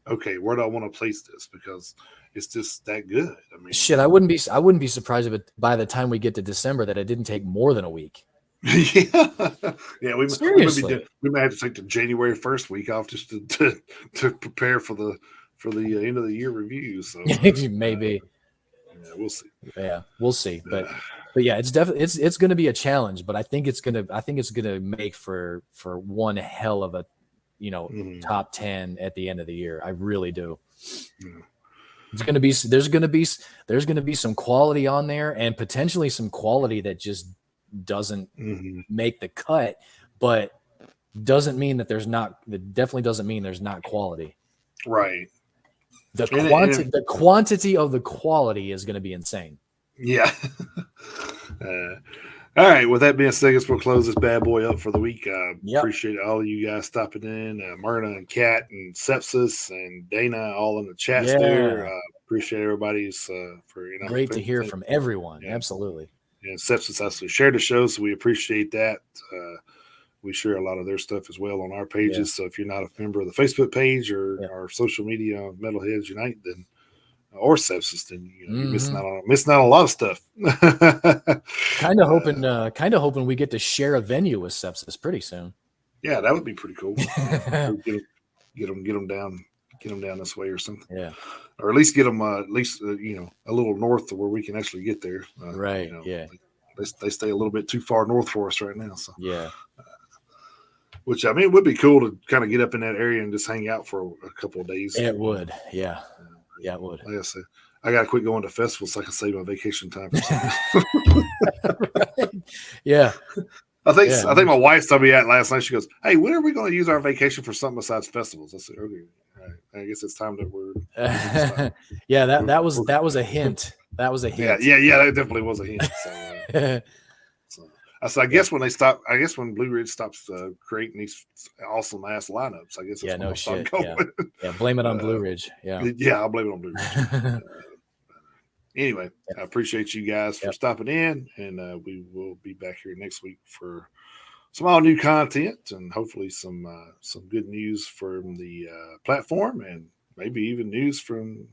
okay, where do I want to place this? Because it's just that good. I mean, shit, I wouldn't be surprised if it, by the time we get to December that it didn't take more than a week. yeah, we might have to take the January 1st week off just to prepare for the end of the year review. So maybe. We'll see. Yeah, we'll see. But yeah, it's definitely it's going to be a challenge. But I think it's gonna make for one hell of a top 10 at the end of the year. I really do. It's gonna be there's gonna be some quality on there, and potentially some quality that just doesn't make the cut, but doesn't mean that there's not. That definitely doesn't mean there's not quality. Right. The quantity of the quality is going to be insane. Yeah. All right. With that being said, I guess we'll close this bad boy up for the week. Appreciate all of you guys stopping in. Myrna and Kat and Sepsis and Dana all in the chats there. Appreciate everybody's for great to hear from everyone. Yeah. Absolutely. And Sepsis actually shared the show, so we appreciate that. We share a lot of their stuff as well on our pages. Yeah. So if you're not a member of the Facebook page or our social media on Metalheads Unite, then or Sepsis, then you're missing out on a lot of stuff. Kind of hoping we get to share a venue with Sepsis pretty soon. Yeah, that would be pretty cool. Get them down this way or something. Yeah, or at least get them a little north to where we can actually get there. Right. Yeah. They stay a little bit too far north for us right now. So yeah. Which, I mean, it would be cool to kind of get up in that area and just hang out for a couple of days. It would, yeah. Yeah, it would. Like I said, I got to quit going to festivals so I can save my vacation time for something. Right. Yeah. I think my wife told me that last night. She goes, "Hey, when are we going to use our vacation for something besides festivals?" I said, "Okay, all right. I guess it's time that we're." Yeah, that was a hint. That was a hint. Yeah. That definitely was a hint. So I guess when Blue Ridge stops creating these awesome ass lineups, I guess that's when I'll start going. Yeah, blame it on Blue Ridge. Yeah, I'll blame it on Blue Ridge. Anyway, I appreciate you guys for stopping in, and we will be back here next week for some all new content and hopefully some good news from the platform, and maybe even news from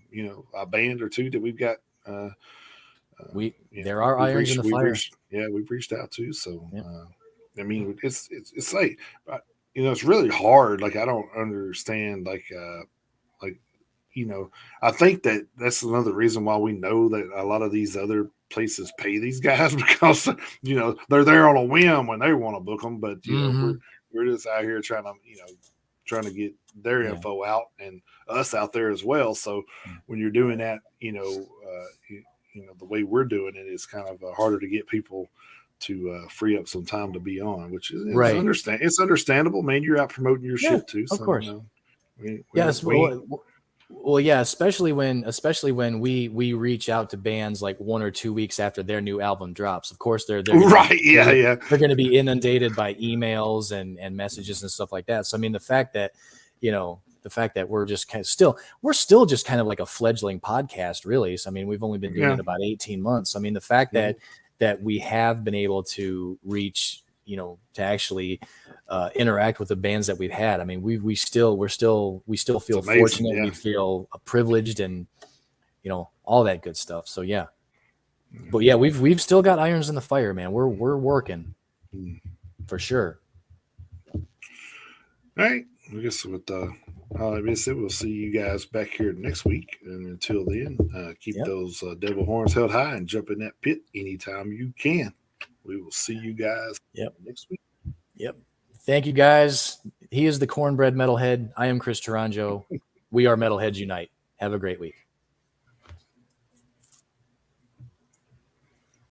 a band or two that we've got. There are irons in the fire. We've reached out to. So, I mean, it's like, it's really hard. Like, I don't understand. I think that's another reason why we know that a lot of these other places pay these guys because they're there on a whim when they want to book them, but we're just out here trying to get their info out and us out there as well. So when you're doing that, the way we're doing it is kind of harder to get people to free up some time to be on, which is it's understandable, man. You're out promoting your shit too. Of course. Especially when we reach out to bands like 1 or 2 weeks after their new album drops. Of course, they're they're going to be inundated by emails and messages and stuff like that. So I mean, the fact that we're just still just kind of like a fledgling podcast, really. So I mean, we've only been doing it about 18 months. I mean, the fact that we have been able to reach, to actually interact with the bands that we've had. I mean, we still feel fortunate. We feel privileged, and all that good stuff. So yeah, but yeah, we've still got irons in the fire, man. We're working for sure. All right. I guess with all I said, we'll see you guys back here next week. And until then, keep those devil horns held high and jump in that pit anytime you can. We will see you guys next week. Yep. Thank you, guys. He is the Cornbread Metalhead. I am Chris Taranjo. We are Metalheads Unite. Have a great week.